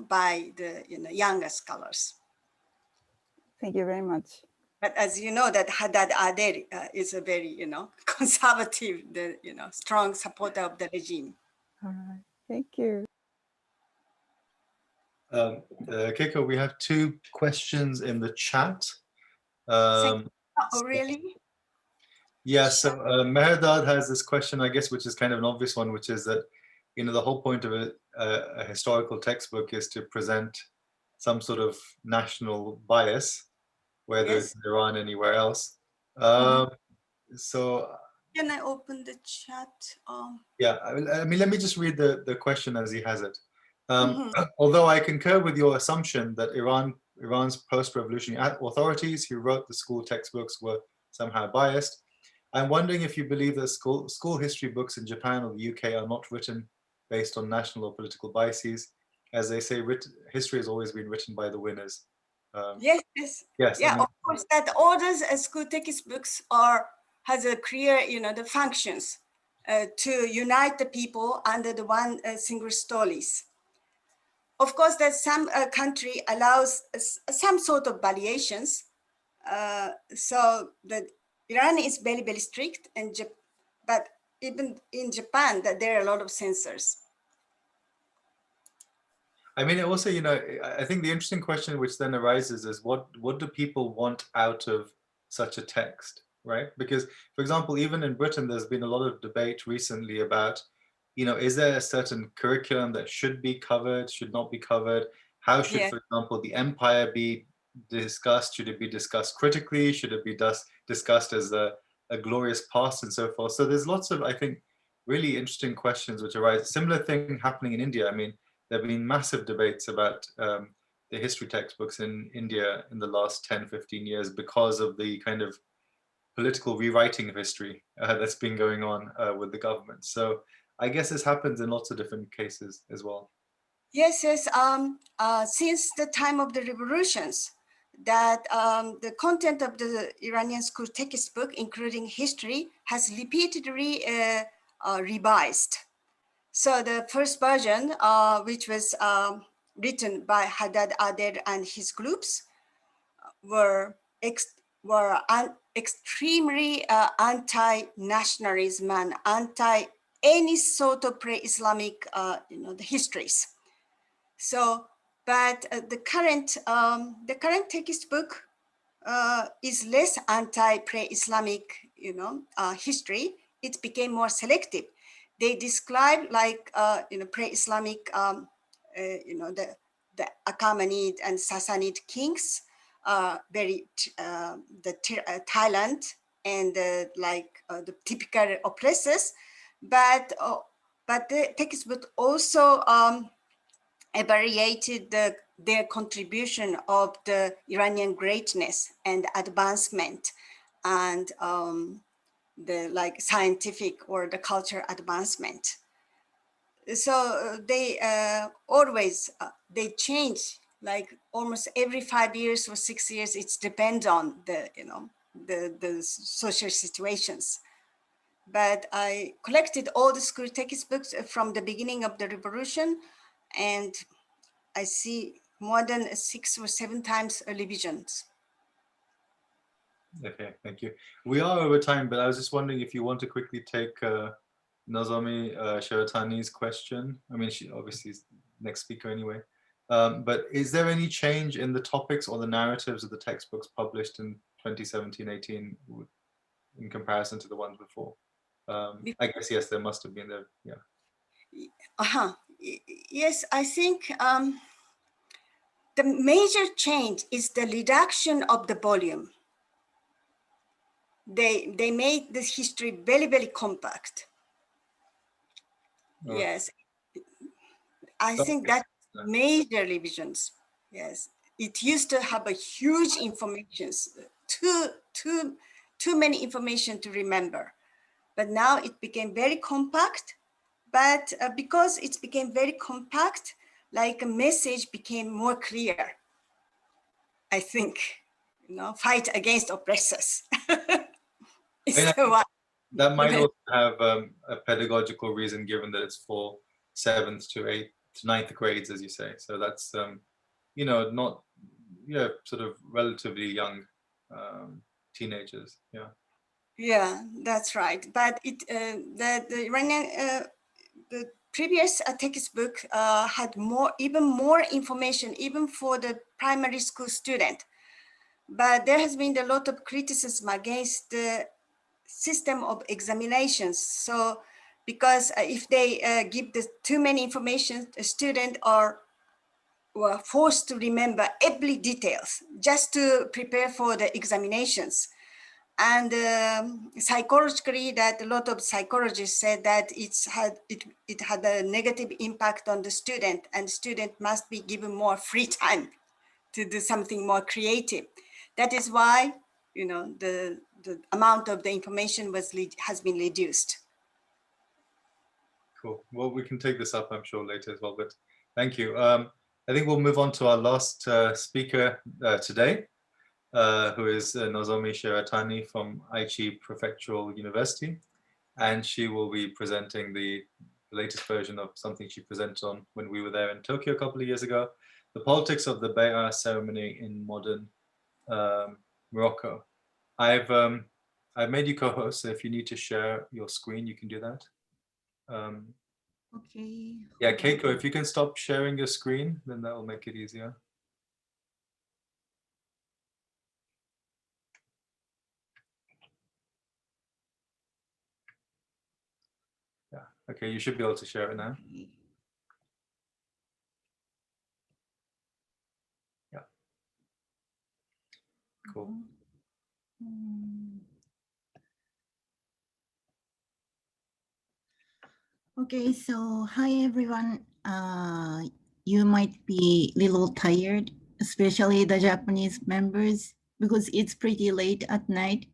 by the younger scholars. Thank you very much. But as you know, that Haddad Adel is a very, conservative, strong supporter of the regime. All right, thank you. Keiko, we have 2 questions in the chat. Oh, really? Yeah, so Mehrdad has this question, I guess, which is kind of an obvious one, which is that, the whole point of a historical textbook is to present some sort of national bias, whether it's in Iran, anywhere else. So can I open the chat? Yeah, I mean, let me just read the question as he has it. Although I concur with your assumption that Iran's post-revolutionary authorities who wrote the school textbooks were somehow biased, I'm wondering if you believe that school history books in Japan or the UK are not written based on national or political biases. As they say, history has always been written by the winners. Yes. Yeah, I mean, of course, that all those school textbooks has a clear, the functions to unite the people under the one single stories. Of course, that some country allows some sort of variations. So that Iran is very, very strict, but even in Japan, that there are a lot of censors. I mean, also, I think the interesting question which then arises is what do people want out of such a text, right? Because, for example, even in Britain, there's been a lot of debate recently about, is there a certain curriculum that should be covered, should not be covered? How should, for example, the empire be discussed? Should it be discussed critically? Should it be discussed as a glorious past and so forth? So there's lots of, I think, really interesting questions which arise. Similar thing happening in India. I mean, there have been massive debates about the history textbooks in India in the last 10, 15 years because of the kind of political rewriting of history that's been going on with the government. So I guess this happens in lots of different cases as well. Yes, yes. Since the time of the revolutions, that the content of the Iranian school textbook, including history, has repeatedly revised. So the first version, which was written by Haddad Adel and his groups, were extremely anti-nationalism and anti any sort of pre-Islamic, the histories. So, but the current textbook is less anti-pre-Islamic, history. It became more selective. They describe like, pre-Islamic, the Achaemenid and Sassanid kings, Thailand and the typical oppressors, but the textbook also evaluated their contribution of the Iranian greatness and advancement and the scientific or the culture advancement. So they always, they change like almost every 5 years or 6 years. It depends on the social situations. But I collected all the school textbooks from the beginning of the revolution, and I see more than 6 or 7 times revisions. Okay, thank you. We are over time, but I was just wondering if you want to quickly take Nozomi Shiratani's question. I mean, she obviously is next speaker anyway. But is there any change in the topics or the narratives of the textbooks published in 2017-18 in comparison to the ones before? I guess, yes, there must have been there, yeah. Yes, I think the major change is the reduction of the volume. They made this history very, very compact. Oh. Yes, I think that major revisions. Yes, it used to have a huge information, too many information to remember, but now it became very compact. But because it became very compact, like a message became more clear. I think, fight against oppressors. That might also have a pedagogical reason, given that it's for 7th to 8th to 9th grades, as you say. So that's, not, sort of relatively young teenagers. Yeah. Yeah, that's right. But the Iranian, the previous textbook had even more information, even for the primary school student. But there has been a lot of criticism against the system of examinations. So, because if they give too many information, the students were forced to remember every details just to prepare for the examinations. And psychologically, that a lot of psychologists said that it had a negative impact on the student, and student must be given more free time to do something more creative. That is why, the amount of the information has been reduced. Cool. Well, we can take this up, I'm sure, later as well, but thank you. I think we'll move on to our last speaker today, who is Nozomi Shiratani from Aichi Prefectural University. And she will be presenting the latest version of something she presented on when we were there in Tokyo a couple of years ago, the politics of the Baya ceremony in modern Morocco. I've made you co-host, so if you need to share your screen, you can do that. Okay. Yeah, Keiko, if you can stop sharing your screen, then that will make it easier. Yeah, okay, you should be able to share it now. Yeah. Cool. Okay, so hi everyone. You might be a little tired, especially the Japanese members, because it's pretty late at night.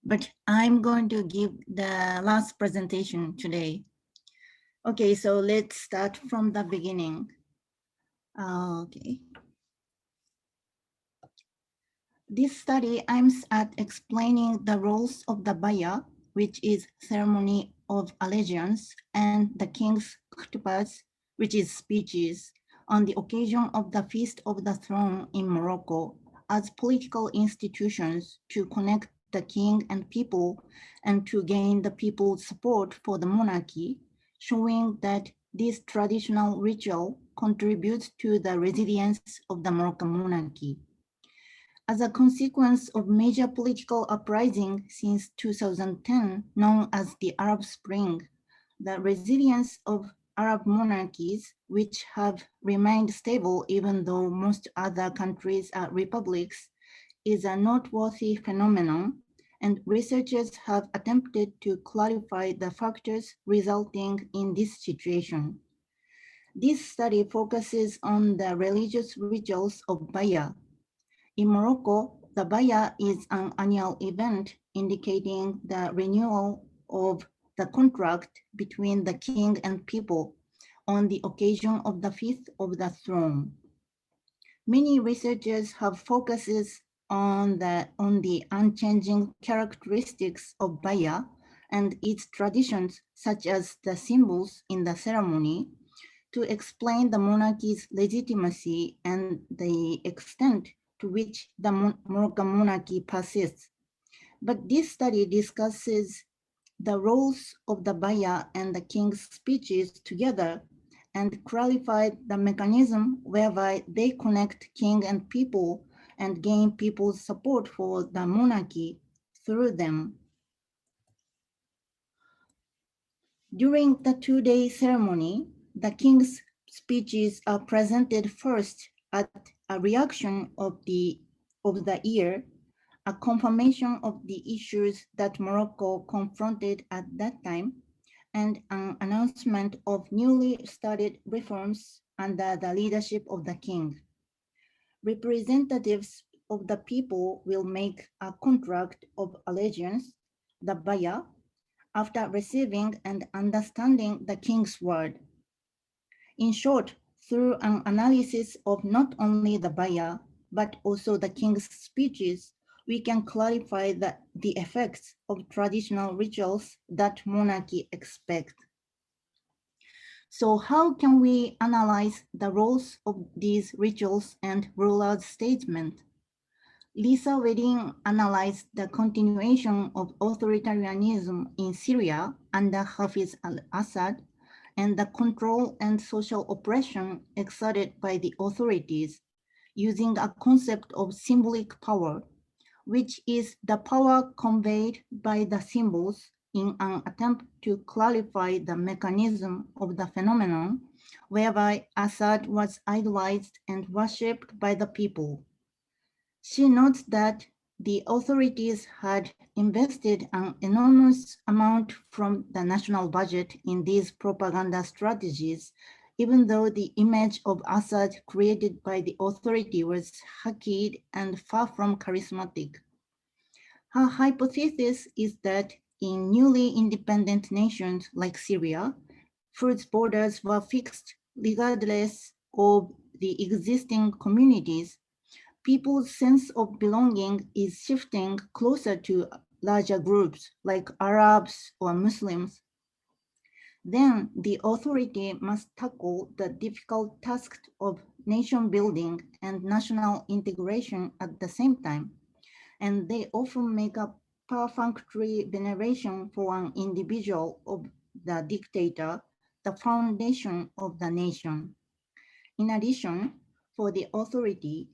But I'm going to give the last presentation today. Okay, so let's start from the beginning. Okay. This study aims at explaining the roles of the Baya, which is ceremony of allegiance, and the king's khutbahs, which is speeches, on the occasion of the Feast of the Throne in Morocco as political institutions to connect the king and people and to gain the people's support for the monarchy, showing that this traditional ritual contributes to the resilience of the Moroccan monarchy. As a consequence of major political uprising since 2010, known as the Arab Spring, the resilience of Arab monarchies, which have remained stable even though most other countries are republics, is a noteworthy phenomenon, and researchers have attempted to clarify the factors resulting in this situation. This study focuses on the religious rituals of Baya. In Morocco, the Baya is an annual event indicating the renewal of the contract between the king and people on the occasion of the Feast of the Throne. Many researchers have focuses on the unchanging characteristics of Baya and its traditions, such as the symbols in the ceremony, to explain the monarchy's legitimacy and the extent to which the Moroccan monarchy persists. But this study discusses the roles of the Baya and the king's speeches together and clarified the mechanism whereby they connect king and people and gain people's support for the monarchy through them. During the two-day ceremony, the king's speeches are presented first at a reaction of the year, a confirmation of the issues that Morocco confronted at that time, and an announcement of newly started reforms under the leadership of the king. Representatives of the people will make a contract of allegiance, the Baya, after receiving and understanding the king's word. In short, through an analysis of not only the Baya, but also the king's speeches, we can clarify the effects of traditional rituals that monarchy expect. So how can we analyze the roles of these rituals and rulers' statement? Lisa Wedding analyzed the continuation of authoritarianism in Syria under Hafiz al-Assad and the control and social oppression exerted by the authorities using a concept of symbolic power, which is the power conveyed by the symbols in an attempt to clarify the mechanism of the phenomenon whereby Assad was idolized and worshipped by the people. She notes that the authorities had invested an enormous amount from the national budget in these propaganda strategies, even though the image of Assad created by the authority was hackneyed and far from charismatic. Her hypothesis is that in newly independent nations like Syria, food borders were fixed regardless of the existing communities. People's sense of belonging is shifting closer to larger groups like Arabs or Muslims. Then the authority must tackle the difficult task of nation building and national integration at the same time. And they often make a perfunctory veneration for an individual of the dictator, the foundation of the nation. In addition, for the authority,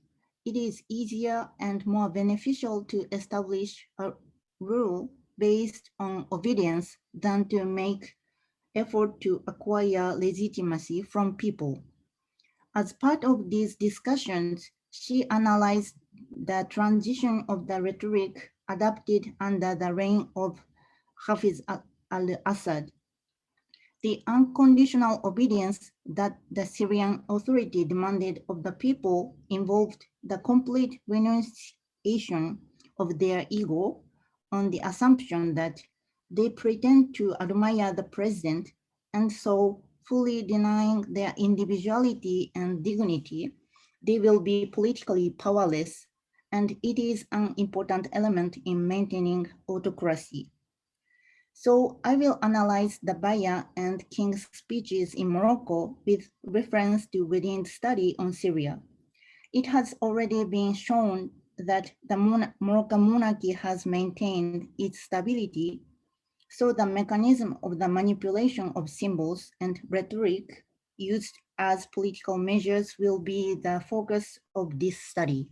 it is easier and more beneficial to establish a rule based on obedience than to make effort to acquire legitimacy from people. As part of these discussions, she analyzed the transition of the rhetoric adopted under the reign of Hafiz al-Assad. The unconditional obedience that the Syrian authority demanded of the people involved the complete renunciation of their ego on the assumption that they pretend to admire the president, and so fully denying their individuality and dignity, they will be politically powerless, and it is an important element in maintaining autocracy. So I will analyze the Baya and King's speeches in Morocco with reference to Wedin's study on Syria. It has already been shown that the Moroccan monarchy has maintained its stability, so the mechanism of the manipulation of symbols and rhetoric used as political measures will be the focus of this study.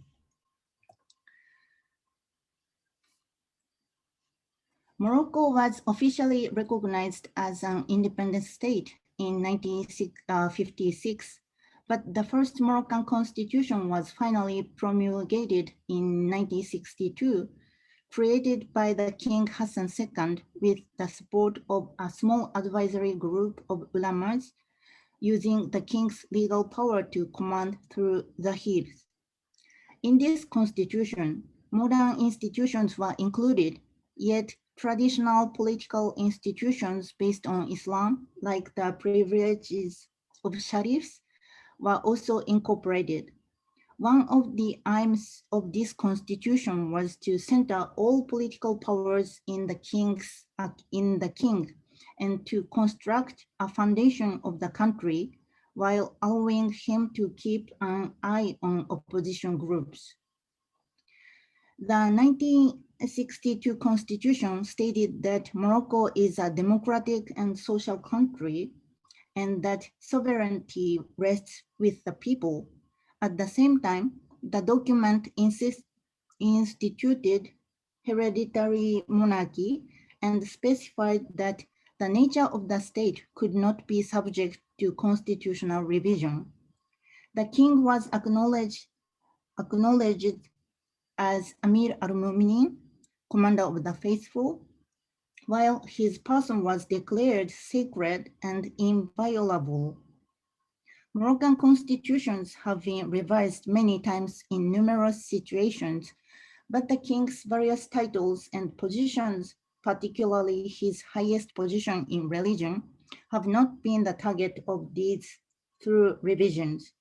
Morocco was officially recognized as an independent state in 1956, but the first Moroccan constitution was finally promulgated in 1962, created by the King Hassan II with the support of a small advisory group of ulamas, using the king's legal power to command through the Hirs. In this constitution, modern institutions were included, yet traditional political institutions based on Islam, like the privileges of sharifs, were also incorporated. One of the aims of this constitution was to center all political powers in the king, and to construct a foundation of the country while allowing him to keep an eye on opposition groups. The 1962 constitution stated that Morocco is a democratic and social country, and that sovereignty rests with the people. At the same time, the document instituted hereditary monarchy and specified that the nature of the state could not be subject to constitutional revision. The king was acknowledged as Amir al-Mu'minin, commander of the faithful, while his person was declared sacred and inviolable. Moroccan constitutions have been revised many times in numerous situations, but the king's various titles and positions, particularly his highest position in religion, have not been the target of these thorough revisions.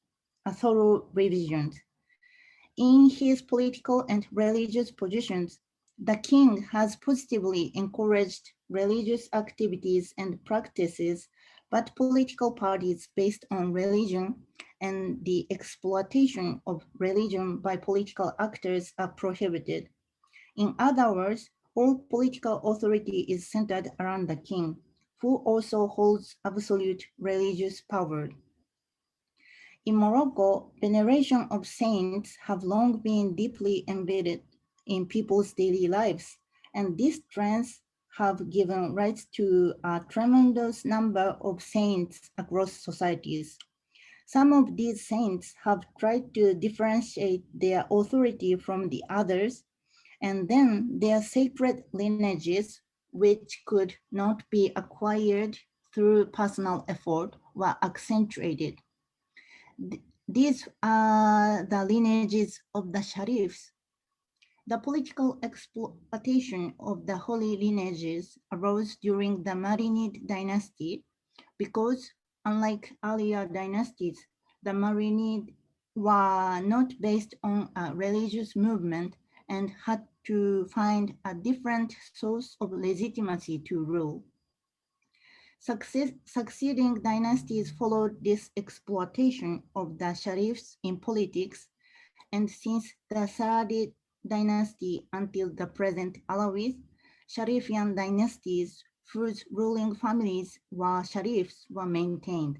In his political and religious positions, the king has positively encouraged religious activities and practices, but political parties based on religion and the exploitation of religion by political actors are prohibited. In other words, all political authority is centered around the king, who also holds absolute religious power. In Morocco, veneration of saints have long been deeply embedded in people's daily lives, and these trends have given rise to a tremendous number of saints across societies. Some of these saints have tried to differentiate their authority from the others, and then their sacred lineages, which could not be acquired through personal effort, were accentuated. These are the lineages of the sharifs. The political exploitation of the holy lineages arose during the Marinid dynasty because, unlike earlier dynasties, the Marinid were not based on a religious movement and had to find a different source of legitimacy to rule. Succeeding dynasties followed this exploitation of the sharifs in politics, and since the Saadi dynasty until the present Alawis, Sharifian dynasties whose ruling families were sharifs were maintained.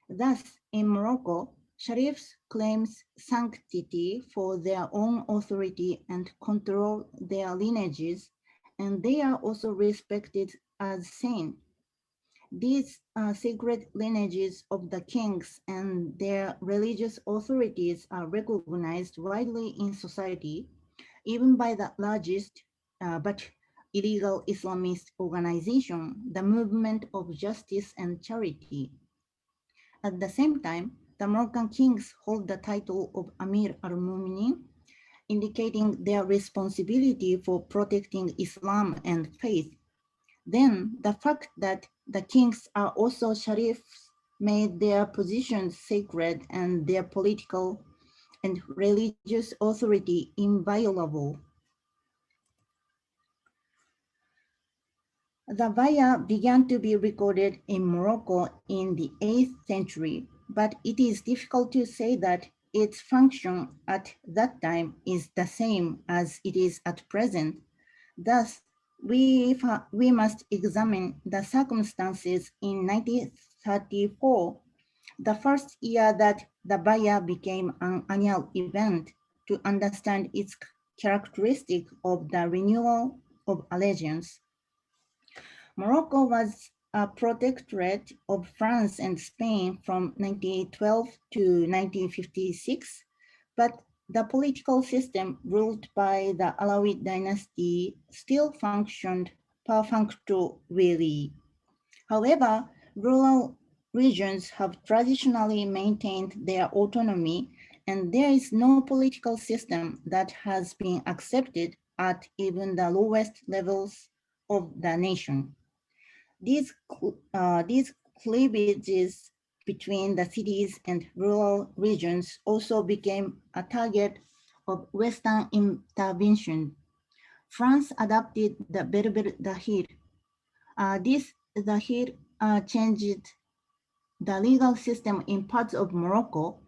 Thus, in Morocco, sharifs claims sanctity for their own authority and control their lineages, and they are also respected as saints. These sacred lineages of the kings and their religious authorities are recognized widely in society, even by the largest, but illegal Islamist organization, the Movement of Justice and Charity. At the same time, the Moroccan kings hold the title of Amir al-Mu'minin, indicating their responsibility for protecting Islam and faith. Then the fact that the kings are also sharifs made their positions sacred and their political and religious authority inviolable. The Baya began to be recorded in Morocco in the 8th century, but it is difficult to say that its function at that time is the same as it is at present. Thus, we must examine the circumstances in 1934, the first year that the Baya became an annual event, to understand its characteristic of the renewal of allegiance. Morocco was a protectorate of France and Spain from 1912 to 1956, but the political system ruled by the Alawite dynasty still functioned perfunctorily. However, rural regions have traditionally maintained their autonomy, and there is no political system that has been accepted at even the lowest levels of the nation. These cleavages between the cities and rural regions also became a target of Western intervention. France adopted the Berber Dahir. This Dahir changed the legal system in parts of Morocco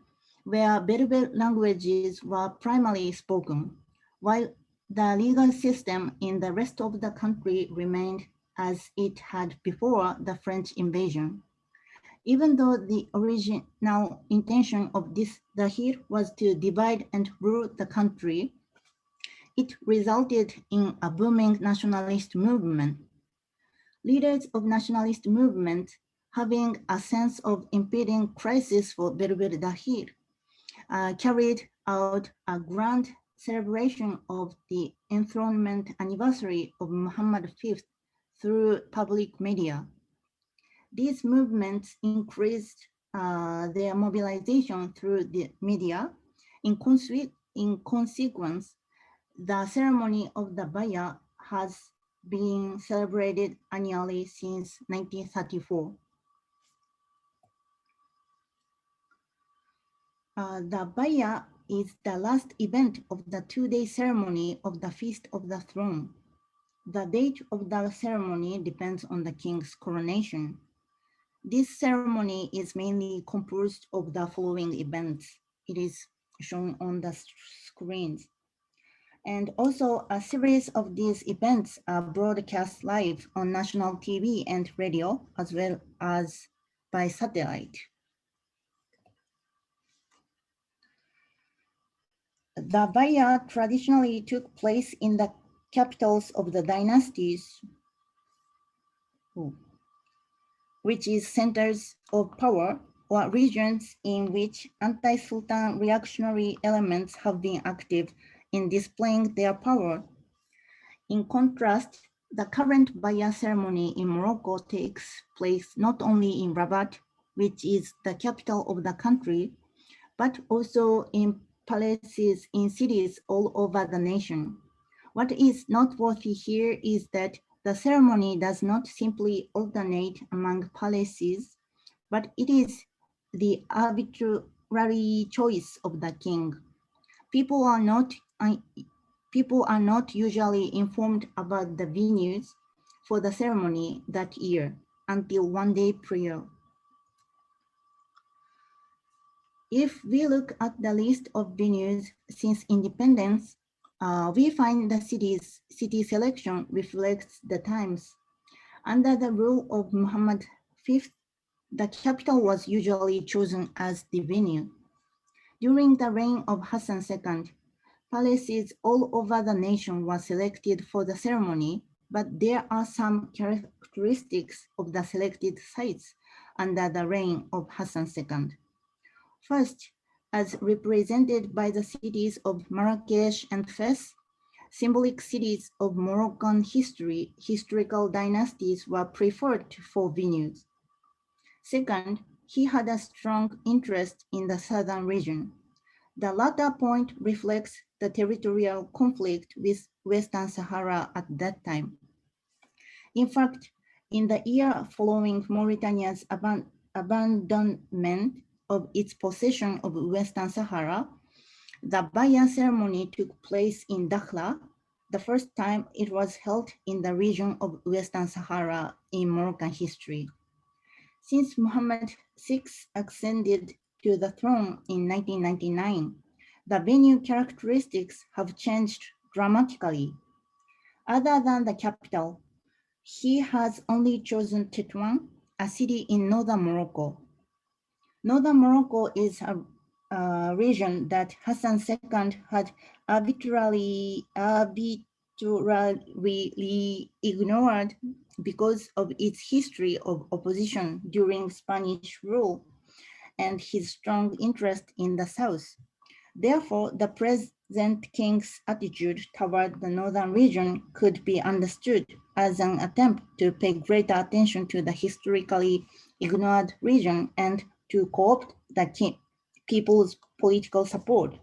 where Berber languages were primarily spoken, while the legal system in the rest of the country remained as it had before the French invasion. Even though the original intention of this Dahir was to divide and rule the country, it resulted in a booming nationalist movement. Leaders of nationalist movement, having a sense of impending crisis for Berber Dahir, carried out a grand celebration of the enthronement anniversary of Muhammad V through public media. These movements increased their mobilization through the media. In consequence, the ceremony of the Baya has been celebrated annually since 1934. The Baya is the last event of the two-day ceremony of the Feast of the Throne. The date of the ceremony depends on the king's coronation. This ceremony is mainly composed of the following events. It is shown on the screens. And also a series of these events are broadcast live on national TV and radio, as well as by satellite. The Baya traditionally took place in the capitals of the dynasties, which is centers of power or regions in which anti-Sultan reactionary elements have been active in displaying their power. In contrast, the current Baya ceremony in Morocco takes place not only in Rabat, which is the capital of the country, but also in palaces in cities all over the nation. What is noteworthy here is that the ceremony does not simply alternate among palaces, but it is the arbitrary choice of the king. People are not usually informed about the venues for the ceremony that year until one day prior. If we look at the list of venues since independence, we find the city selection reflects the times. Under the rule of Muhammad V, the capital was usually chosen as the venue. During the reign of Hassan II, palaces all over the nation were selected for the ceremony, but there are some characteristics of the selected sites under the reign of Hassan II. First, as represented by the cities of Marrakesh and Fez, Symbolic cities of Moroccan history, historical dynasties were preferred for venues. Second, he had a strong interest in the southern region. The latter point reflects the territorial conflict with Western Sahara at that time. In fact, in the year following Mauritania's abandonment of its possession of Western Sahara, the Baya ceremony took place in Dakhla, the first time it was held in the region of Western Sahara in Moroccan history. Since Muhammad VI ascended to the throne in 1999, the venue characteristics have changed dramatically. Other than the capital, he has only chosen Tétouan, a city in northern Morocco. Northern Morocco is a region that Hassan II had arbitrarily ignored because of its history of opposition during Spanish rule and his strong interest in the south. Therefore, the present king's attitude toward the northern region could be understood as an attempt to pay greater attention to the historically ignored region and to co-opt the people's political support.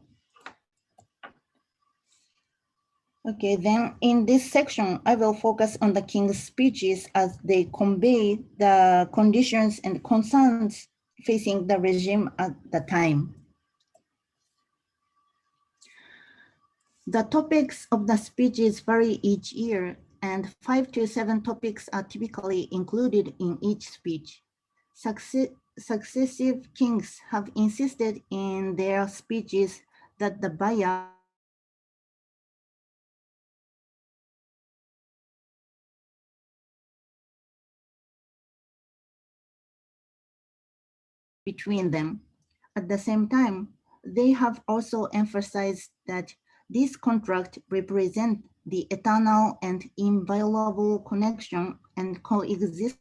Okay, then in this section, I will focus on the king's speeches as they convey the conditions and concerns facing the regime at the time. The topics of the speeches vary each year, and 5 to 7 topics are typically included in each speech. Successive kings have insisted in their speeches that the Baya between them. At the same time, they have also emphasized that this contract represents the eternal and inviolable connection and coexistence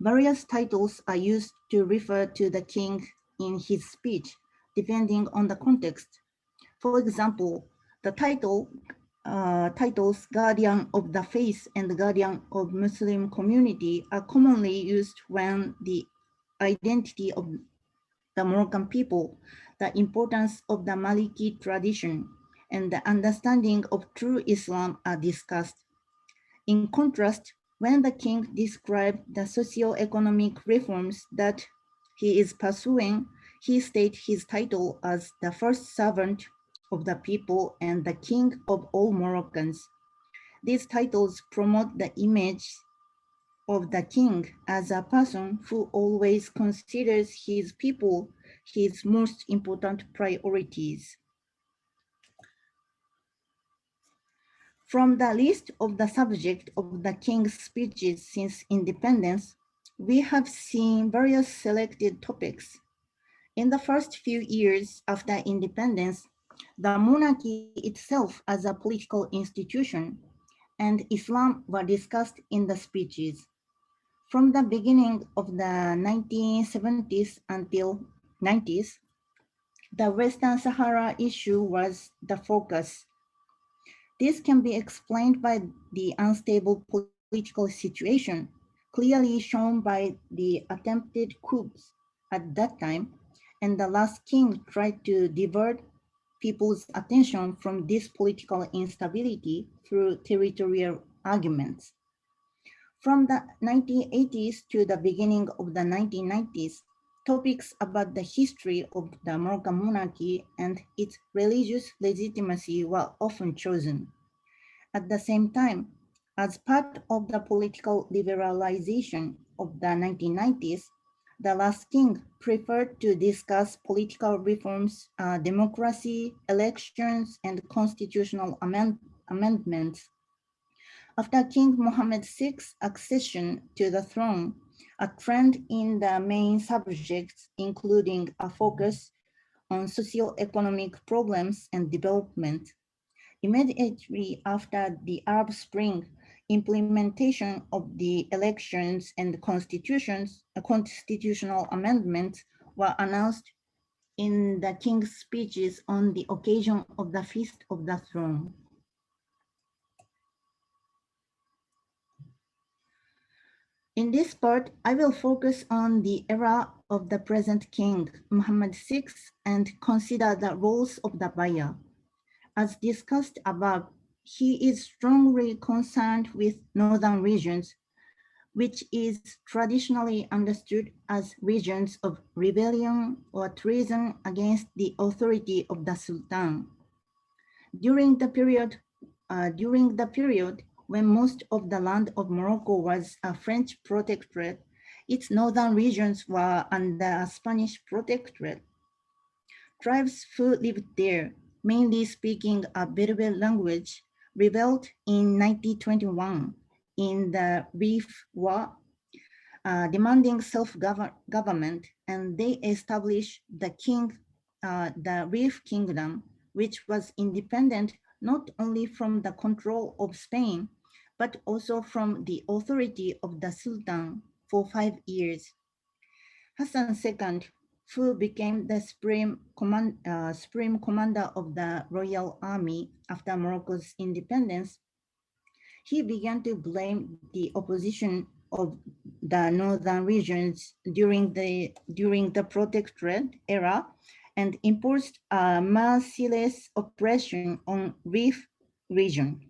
Various titles are used to refer to the king in his speech, depending on the context. For example, the titles Guardian of the Faith and Guardian of Muslim Community are commonly used when the identity of the Moroccan people, the importance of the Maliki tradition, and the understanding of true Islam are discussed. In contrast, when the king described the socio-economic reforms that he is pursuing, he stated his title as the first servant of the people and the king of all Moroccans. These titles promote the image of the king as a person who always considers his people his most important priorities. From the list of the subject of the king's speeches since independence, we have seen various selected topics. In the first few years after independence, the monarchy itself as a political institution and Islam were discussed in the speeches. From the beginning of the 1970s until 90s, the Western Sahara issue was the focus. This can be explained by the unstable political situation, clearly shown by the attempted coups at that time, and the last king tried to divert people's attention from this political instability through territorial arguments. From the 1980s to the beginning of the 1990s, topics about the history of the Moroccan monarchy and its religious legitimacy were often chosen. At the same time, as part of the political liberalization of the 1990s, the last king preferred to discuss political reforms, democracy, elections, and constitutional amendments. After King Mohammed VI's accession to the throne, a trend in the main subjects, including a focus on socio-economic problems and development. Immediately after the Arab Spring, implementation of the elections and constitutional amendments were announced in the king's speeches on the occasion of the Feast of the Throne. In this part, I will focus on the era of the present king, Muhammad VI, and consider the roles of the Baya. As discussed above, he is strongly concerned with northern regions, which is traditionally understood as regions of rebellion or treason against the authority of the Sultan. During the period when most of the land of Morocco was a French protectorate, its northern regions were under a Spanish protectorate. Tribes who lived there, mainly speaking a Berber language, rebelled in 1921 in the Rif War, demanding self-government, and they established the Rif Kingdom, which was independent not only from the control of Spain, but also from the authority of the Sultan for 5 years. Hassan II, who became the supreme commander of the royal army after Morocco's independence, he began to blame the opposition of the northern regions during the protectorate era and imposed a merciless oppression on Rif region,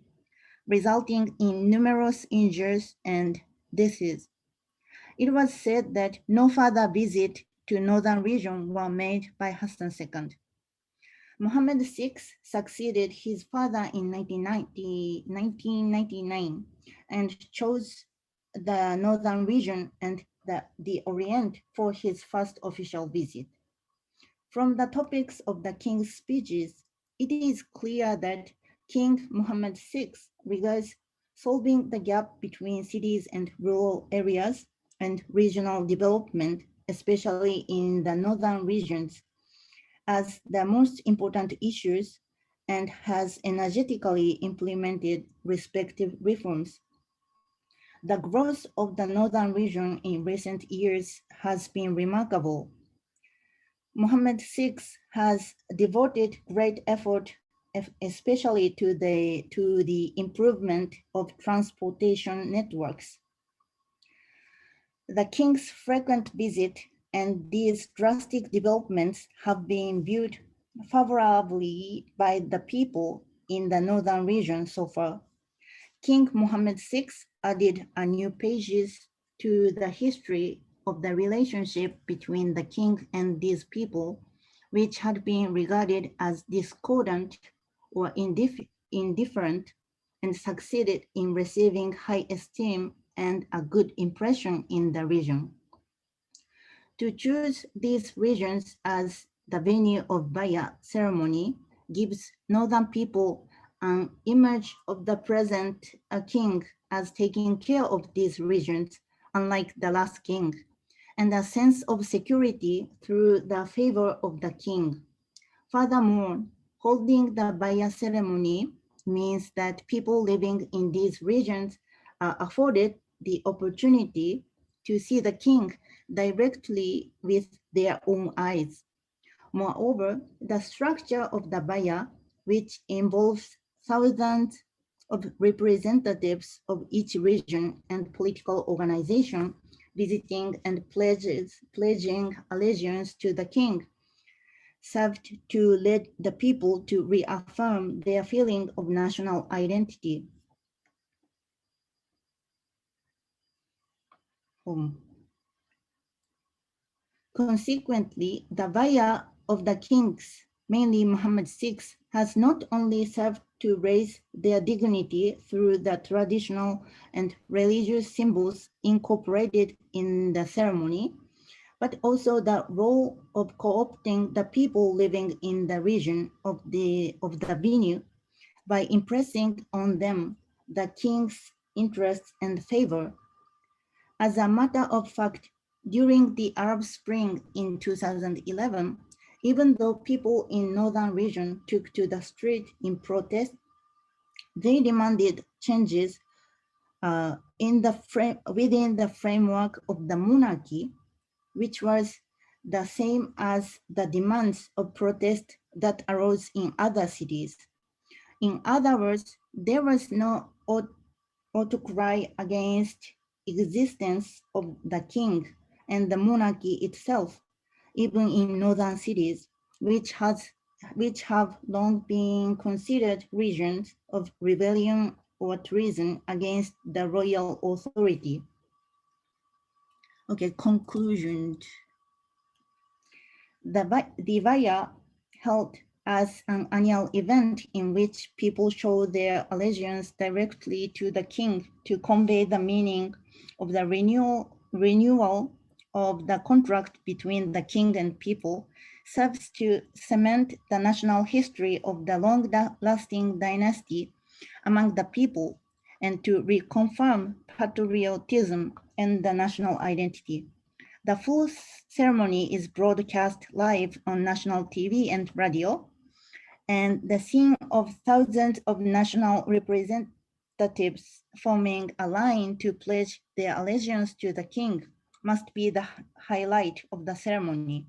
resulting in numerous injuries and deaths. It was said that no further visit to northern region were made by Hassan II. Muhammad VI succeeded his father in 1999 and chose the northern region and the Orient for his first official visit. From the topics of the king's speeches, it is clear that King Muhammad VI regards solving the gap between cities and rural areas and regional development, especially in the northern regions, as the most important issues and has energetically implemented respective reforms. The growth of the northern region in recent years has been remarkable. Muhammad VI has devoted great effort, especially to the improvement of transportation networks. The king's frequent visit and these drastic developments have been viewed favorably by the people in the northern region so far. King Muhammad VI added a new pages to the history of the relationship between the king and these people, which had been regarded as discordant or indifferent, and succeeded in receiving high esteem and a good impression in the region. To choose these regions as the venue of Baya ceremony gives northern people an image of the present king as taking care of these regions, unlike the last king, and a sense of security through the favor of the king. Furthermore, holding the Baya ceremony means that people living in these regions are afforded the opportunity to see the king directly with their own eyes. Moreover, the structure of the Baya, which involves thousands of representatives of each region and political organization visiting and pledging allegiance to the king, served to lead the people to reaffirm their feeling of national identity. Consequently, the Baya of the kings, mainly Muhammad VI, has not only served to raise their dignity through the traditional and religious symbols incorporated in the ceremony, but also the role of co-opting the people living in the region of the venue by impressing on them the king's interests and favor. As a matter of fact, during the Arab Spring in 2011, even though people in northern region took to the street in protest, they demanded changes within the framework of the monarchy, which was the same as the demands of protest that arose in other cities. In other words, there was no outcry against existence of the king and the monarchy itself, even in northern cities, which have long been considered regions of rebellion or treason against the royal authority. Okay, conclusion. The Baya held as an annual event in which people show their allegiance directly to the king to convey the meaning of the renewal of the contract between the king and people, serves to cement the national history of the long-lasting dynasty among the people and to reconfirm patriotism and the national identity. The full ceremony is broadcast live on national TV and radio, and the scene of thousands of national representatives forming a line to pledge their allegiance to the king must be the highlight of the ceremony.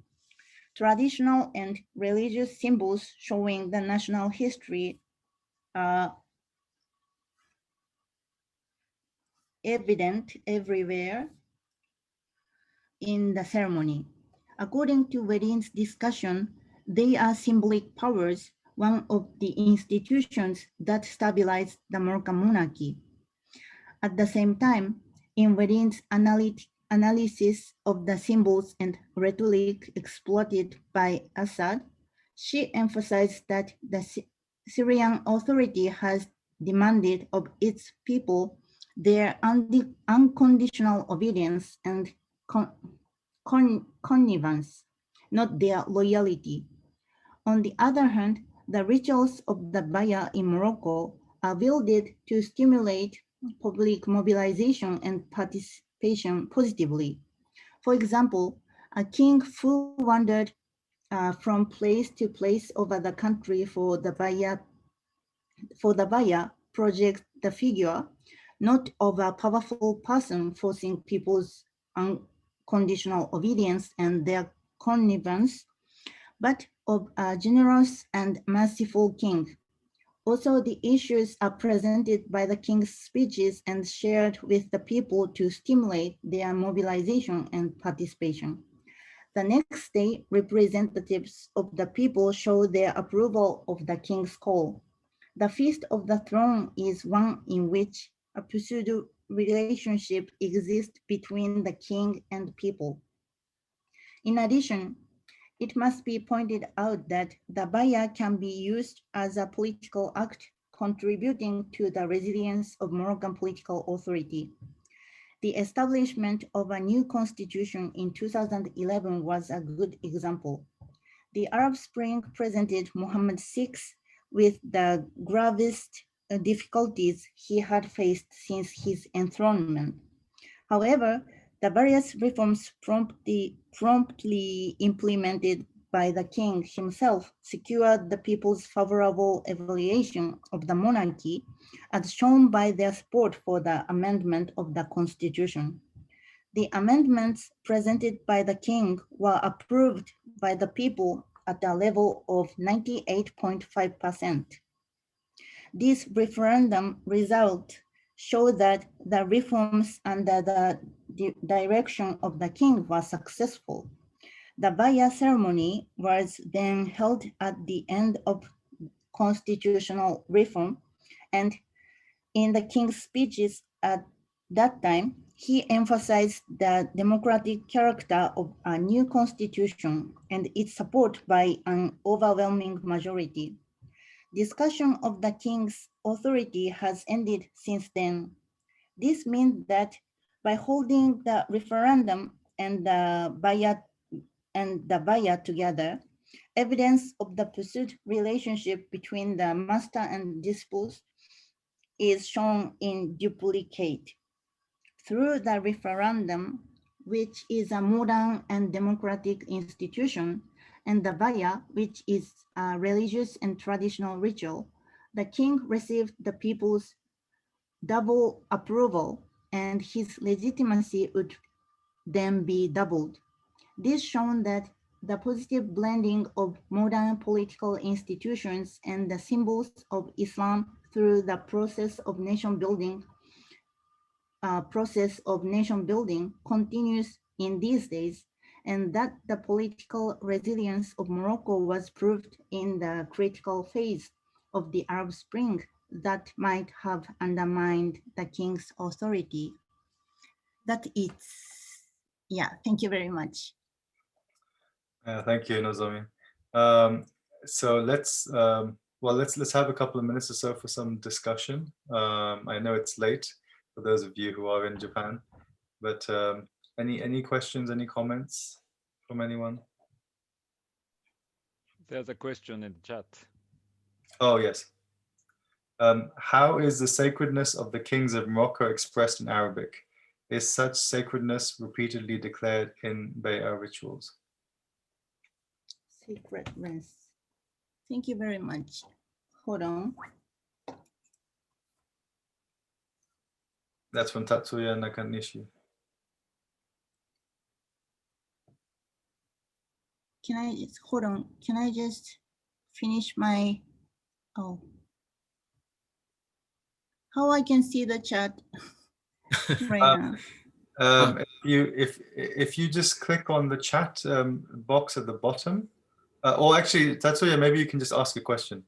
Traditional and religious symbols showing the national history are evident everywhere in the ceremony. According to Wedin's discussion, they are symbolic powers, one of the institutions that stabilized the Moroccan monarchy. At the same time, in Wedin's analysis of the symbols and rhetoric exploited by Assad, she emphasized that the Syrian authority has demanded of its people their unconditional obedience and connivance, not their loyalty. On the other hand, the rituals of the Baya in Morocco are wielded to stimulate public mobilization and participation positively. For example, a king who wandered from place to place over the country for the Baya projects the figure not of a powerful person forcing people's unconditional obedience and their connivance, but of a generous and merciful king. Also, the issues are presented by the king's speeches and shared with the people to stimulate their mobilization and participation. The next day, representatives of the people show their approval of the king's call. The Feast of the Throne is one in which a pseudo relationship exists between the king and people. In addition, it must be pointed out that the Baya can be used as a political act contributing to the resilience of Moroccan political authority. The establishment of a new constitution in 2011 was a good example. The Arab Spring presented Mohammed VI with the gravest difficulties he had faced since his enthronement. However, the various reforms promptly implemented by the king himself secured the people's favorable evaluation of the monarchy, as shown by their support for the amendment of the constitution. The amendments presented by the king were approved by the people at a level of 98.5%. This referendum result showed that the reforms under the direction of the king were successful. The Baya ceremony was then held at the end of constitutional reform, and in the king's speeches at that time, he emphasized the democratic character of a new constitution and its support by an overwhelming majority. Discussion of the king's authority has ended since then. This means that by holding the referendum and the Baya together, evidence of the pursuit relationship between the master and disciples is shown in duplicate. Through the referendum, which is a modern and democratic institution, and the Baya, which is a religious and traditional ritual, the king received the people's double approval, and his legitimacy would then be doubled. This shown that the positive blending of modern political institutions and the symbols of Islam through the process of nation building continues in these days, and that the political resilience of Morocco was proved in the critical phase of the Arab Spring that might have undermined the king's authority. That it's, yeah, thank you very much. Thank you, Nozomi. So let's have a couple of minutes or so for some discussion. I know it's late for those of you who are in Japan, but any questions, any comments from anyone? There's a question in the chat. Oh, yes. How is the sacredness of the kings of Morocco expressed in Arabic? Is such sacredness repeatedly declared in Baya rituals? Sacredness. Thank you very much. Hold on. That's from Tatsuya Nakanishi. Can I just, hold on, can I just finish my, oh. How I can see the chat right now? If you just click on the chat box at the bottom, or actually, Tatsuya, maybe you can just ask a question.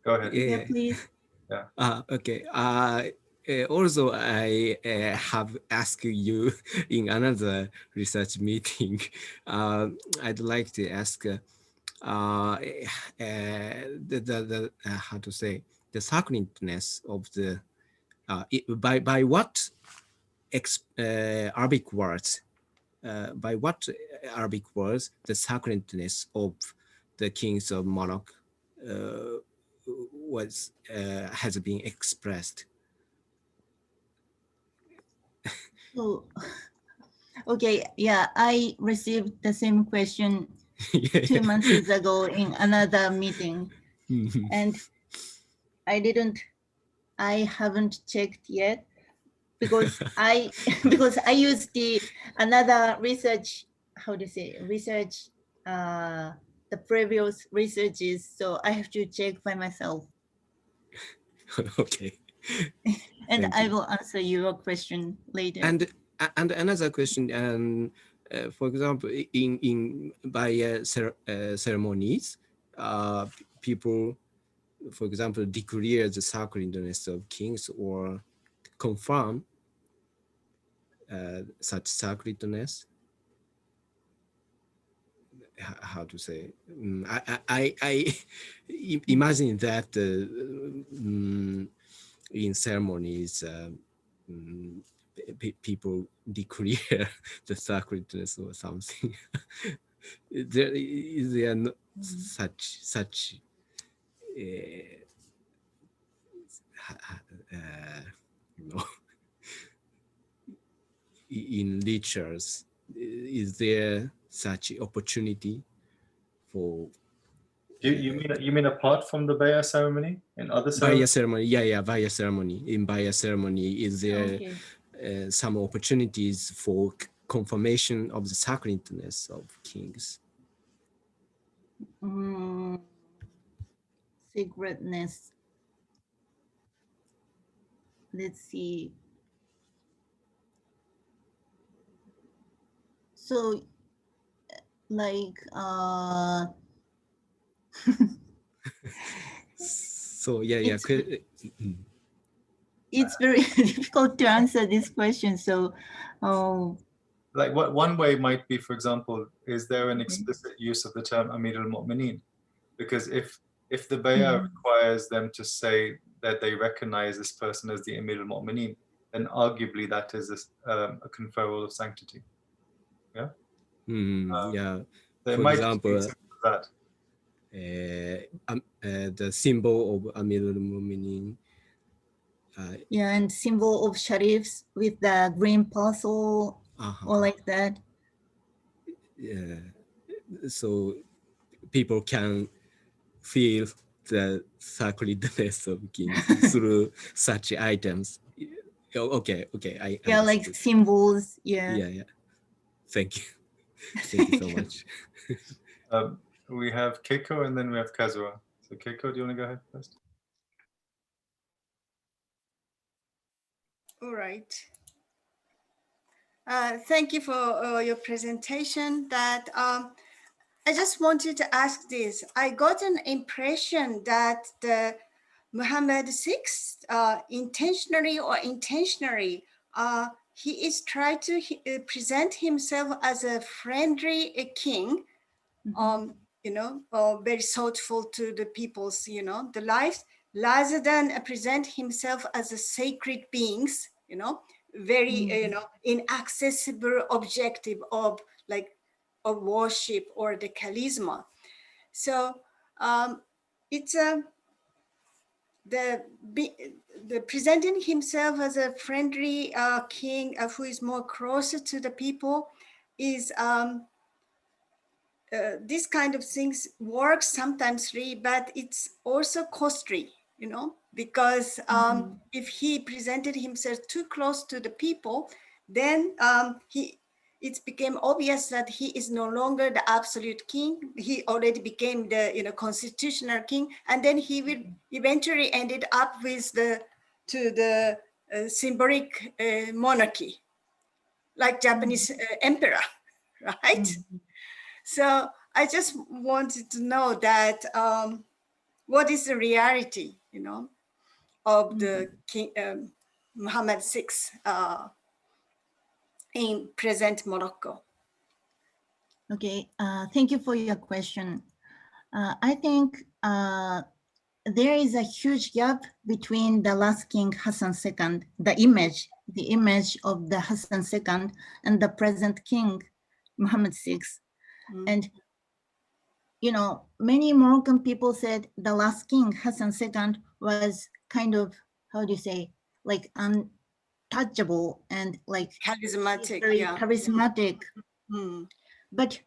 Go ahead. Yeah, please. Yeah. Okay. Also, I have asked you in another research meeting. I'd like to ask how to say, the sacredness of the by what Arabic words, the sacredness of the kings of Morocco has been expressed? So, okay, yeah, I received the same question 2 months ago in another meeting, and I haven't checked yet because I used another research, how to say, the previous researches, so I have to check by myself. Okay. And I will answer your question later. And another question, for example, in Baya ceremonies, people, for example, declare the sacredness of kings or confirm such sacredness. How to say? I imagine that in ceremonies, people declare the sacredness or something. Is there no such you know, in rituals? Is there such opportunity for? You mean apart from the Baya ceremony, in other ceremonies? Baya ceremony, yeah, Baya ceremony. In Baya ceremony, is there some opportunities for confirmation of the sacredness of kings? Sacredness. Let's see. So, like, so yeah. It's very difficult to answer this question. So, like one way might be, for example, is there an explicit use of the term Amir al-Mu'mineen? Because if the Baya requires them to say that they recognize this person as the Amir al-Mu'mineen, then arguably that is a conferral of sanctity. Yeah. Yeah. For example, that. The symbol of Amir al-Mu'mineen. Yeah, and symbol of sharifs with the green parcel or like that. Yeah, so people can feel the sacredness of kings through such items. Okay, I yeah, like understood. symbols. Yeah. Yeah. Thank you. Thank you so much. We have Keiko and then we have Kazuo. So Keiko, do you want to go ahead first? All right. Thank you for your presentation. That I just wanted to ask this. I got an impression that the Muhammad VI, intentionally or intentionally, he is trying to present himself as a friendly king, you know, very thoughtful to the people's, you know, the lives, rather than present himself as a sacred beings, you know, very, you know, inaccessible objective of like of worship or the charisma. So it's the presenting himself as a friendly king who is more closer to the people is this kind of things work sometimes, but it's also costly, you know, because if he presented himself too close to the people, then it became obvious that he is no longer the absolute king. He already became the, you know, constitutional king, and then he will eventually ended up with the symbolic monarchy, like Japanese emperor, right? So I just wanted to know that what is the reality, you know, of the King Muhammad VI in present Morocco? Okay, thank you for your question. I think there is a huge gap between the last king Hassan II, the image of the Hassan II, and the present king Muhammad VI. And you know, many Moroccan people said the last king Hassan II was kind of, how do you say, like untouchable and like charismatic, very charismatic. But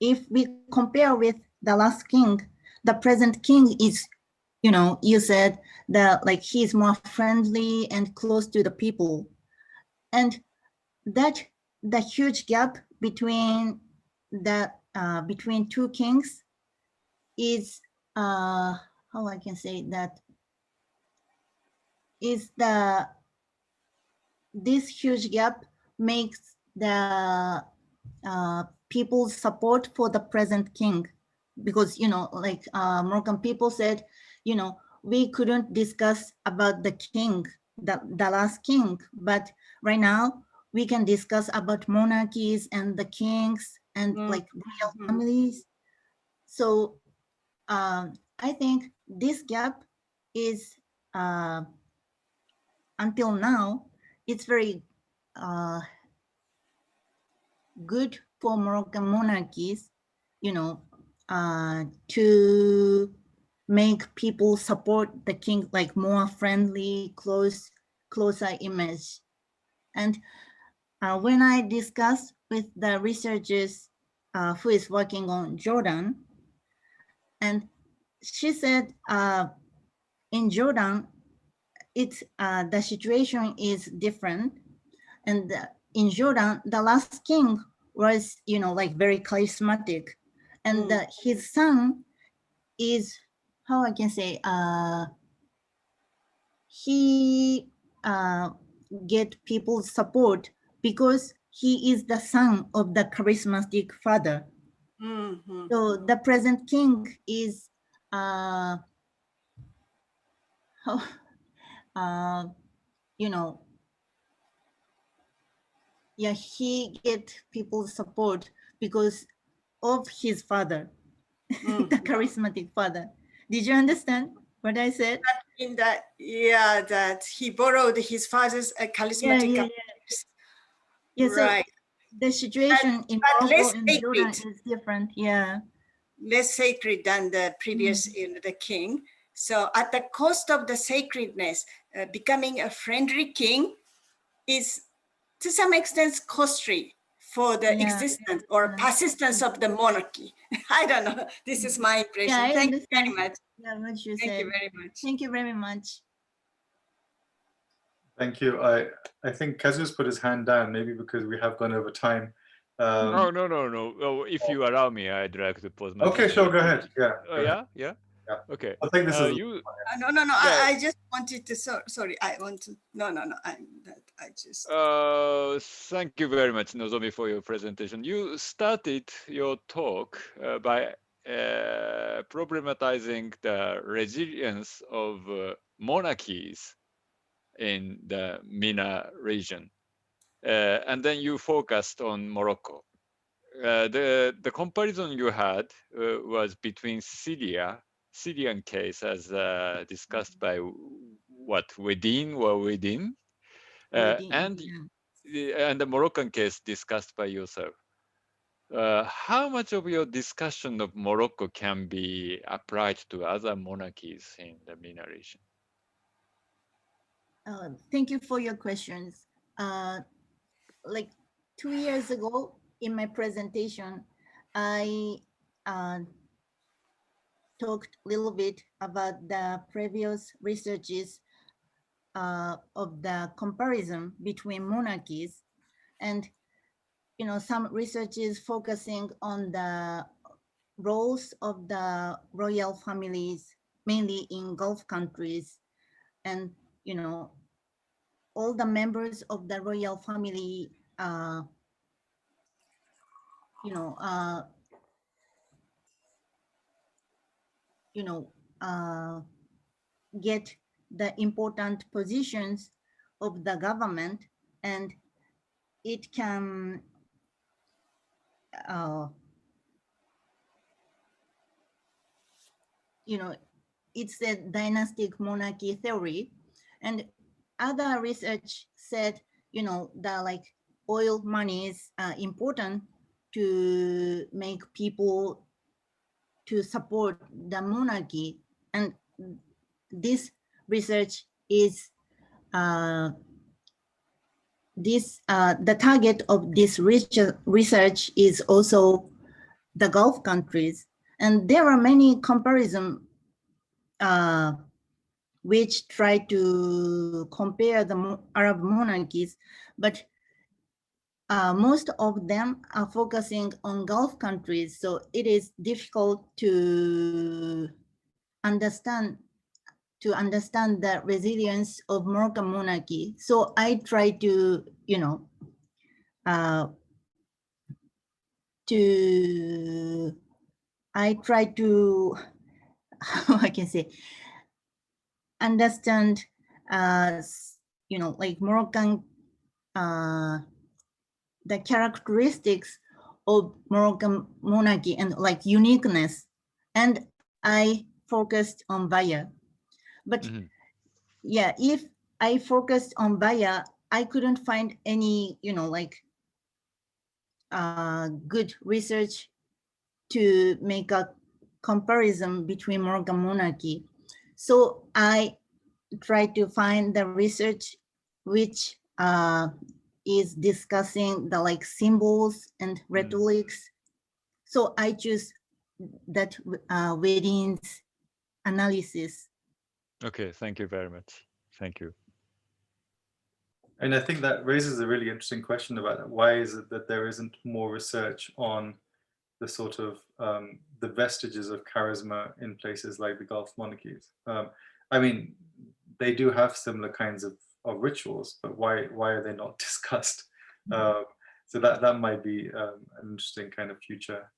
if we compare with the last king, the present king is, you know, you said that like he is more friendly and close to the people, and that the huge gap between the between two kings is how I can say that is this huge gap makes the people's support for the present king, because, you know, like Moroccan people said, you know, we couldn't discuss about the king, the last king, but right now we can discuss about monarchies and the kings and like royal families. So I think this gap is until now, it's very good for Moroccan monarchies, you know, to make people support the king, like more friendly, closer image. And when I discussed with the researchers who is working on Jordan, and she said in Jordan, it's the situation is different. And in Jordan, the last king was, you know, like very charismatic, and his son is, how I can say, he get people's support because he is the son of the charismatic father. So the present king is, you know, yeah, he get people's support because of his father, the charismatic father. Did you understand what I said? In that, yeah, that he borrowed his father's charismatic. Yeah, right. So the situation in Morocco and Jordan is different. Yeah, less sacred than the previous, the king. So at the cost of the sacredness, becoming a friendly king is to some extent costly for the existence or persistence of the monarchy. I don't know. This is my impression. Yeah, Thank you very much. Yeah, what you Thank said. you very much. Thank you very much. Thank you. I think Kazu's put his hand down, maybe because we have gone over time. No. Well, if you allow me, I'd like to pose my Okay, sure, go ahead. Yeah. Yeah. Okay. I think this is no. Yeah. I just wanted to. Sorry, I want to. No. I just. Thank you very much, Nozomi, for your presentation. You started your talk by problematizing the resilience of monarchies in the MENA region, and then you focused on Morocco. The comparison you had was between Syrian case as discussed by Wedin, and the Moroccan case discussed by yourself. How much of your discussion of Morocco can be applied to other monarchies in the MENA region? Thank you for your questions. Like 2 years ago in my presentation, I talked a little bit about the previous researches of the comparison between monarchies, and some researches focusing on the roles of the royal families, mainly in Gulf countries, and all the members of the royal family get the important positions of the government, and it can it's a dynastic monarchy theory. And other research said that like oil money is important to make people to support the monarchy, and this research is the target of this research is also the Gulf countries, and there are many comparisons which try to compare the Arab monarchies, but most of them are focusing on Gulf countries, so it is difficult to understand the resilience of Moroccan monarchy. So I try to, how I can say, understand, like Moroccan, the characteristics of Moroccan monarchy and like uniqueness. And I focused on Baya. But yeah, if I focused on Baya, I couldn't find any, good research to make a comparison between Moroccan monarchy. So I tried to find the research which is discussing the like symbols and rhetorics. So I choose that Wedin's analysis. Okay, thank you very much. Thank you. And I think that raises a really interesting question about why is it that there isn't more research on the sort of the vestiges of charisma in places like the Gulf monarchies. I mean, they do have similar kinds of rituals, but why are they not discussed? So that might be an interesting kind of future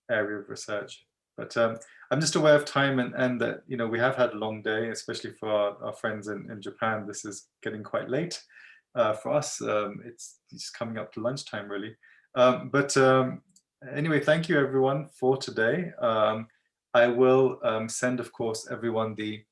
area of research. But I'm just aware of time and that we have had a long day, especially for our friends in Japan. This is getting quite late. For us, it's just coming up to lunchtime, really. But anyway, thank you everyone for today. I will send, of course, everyone the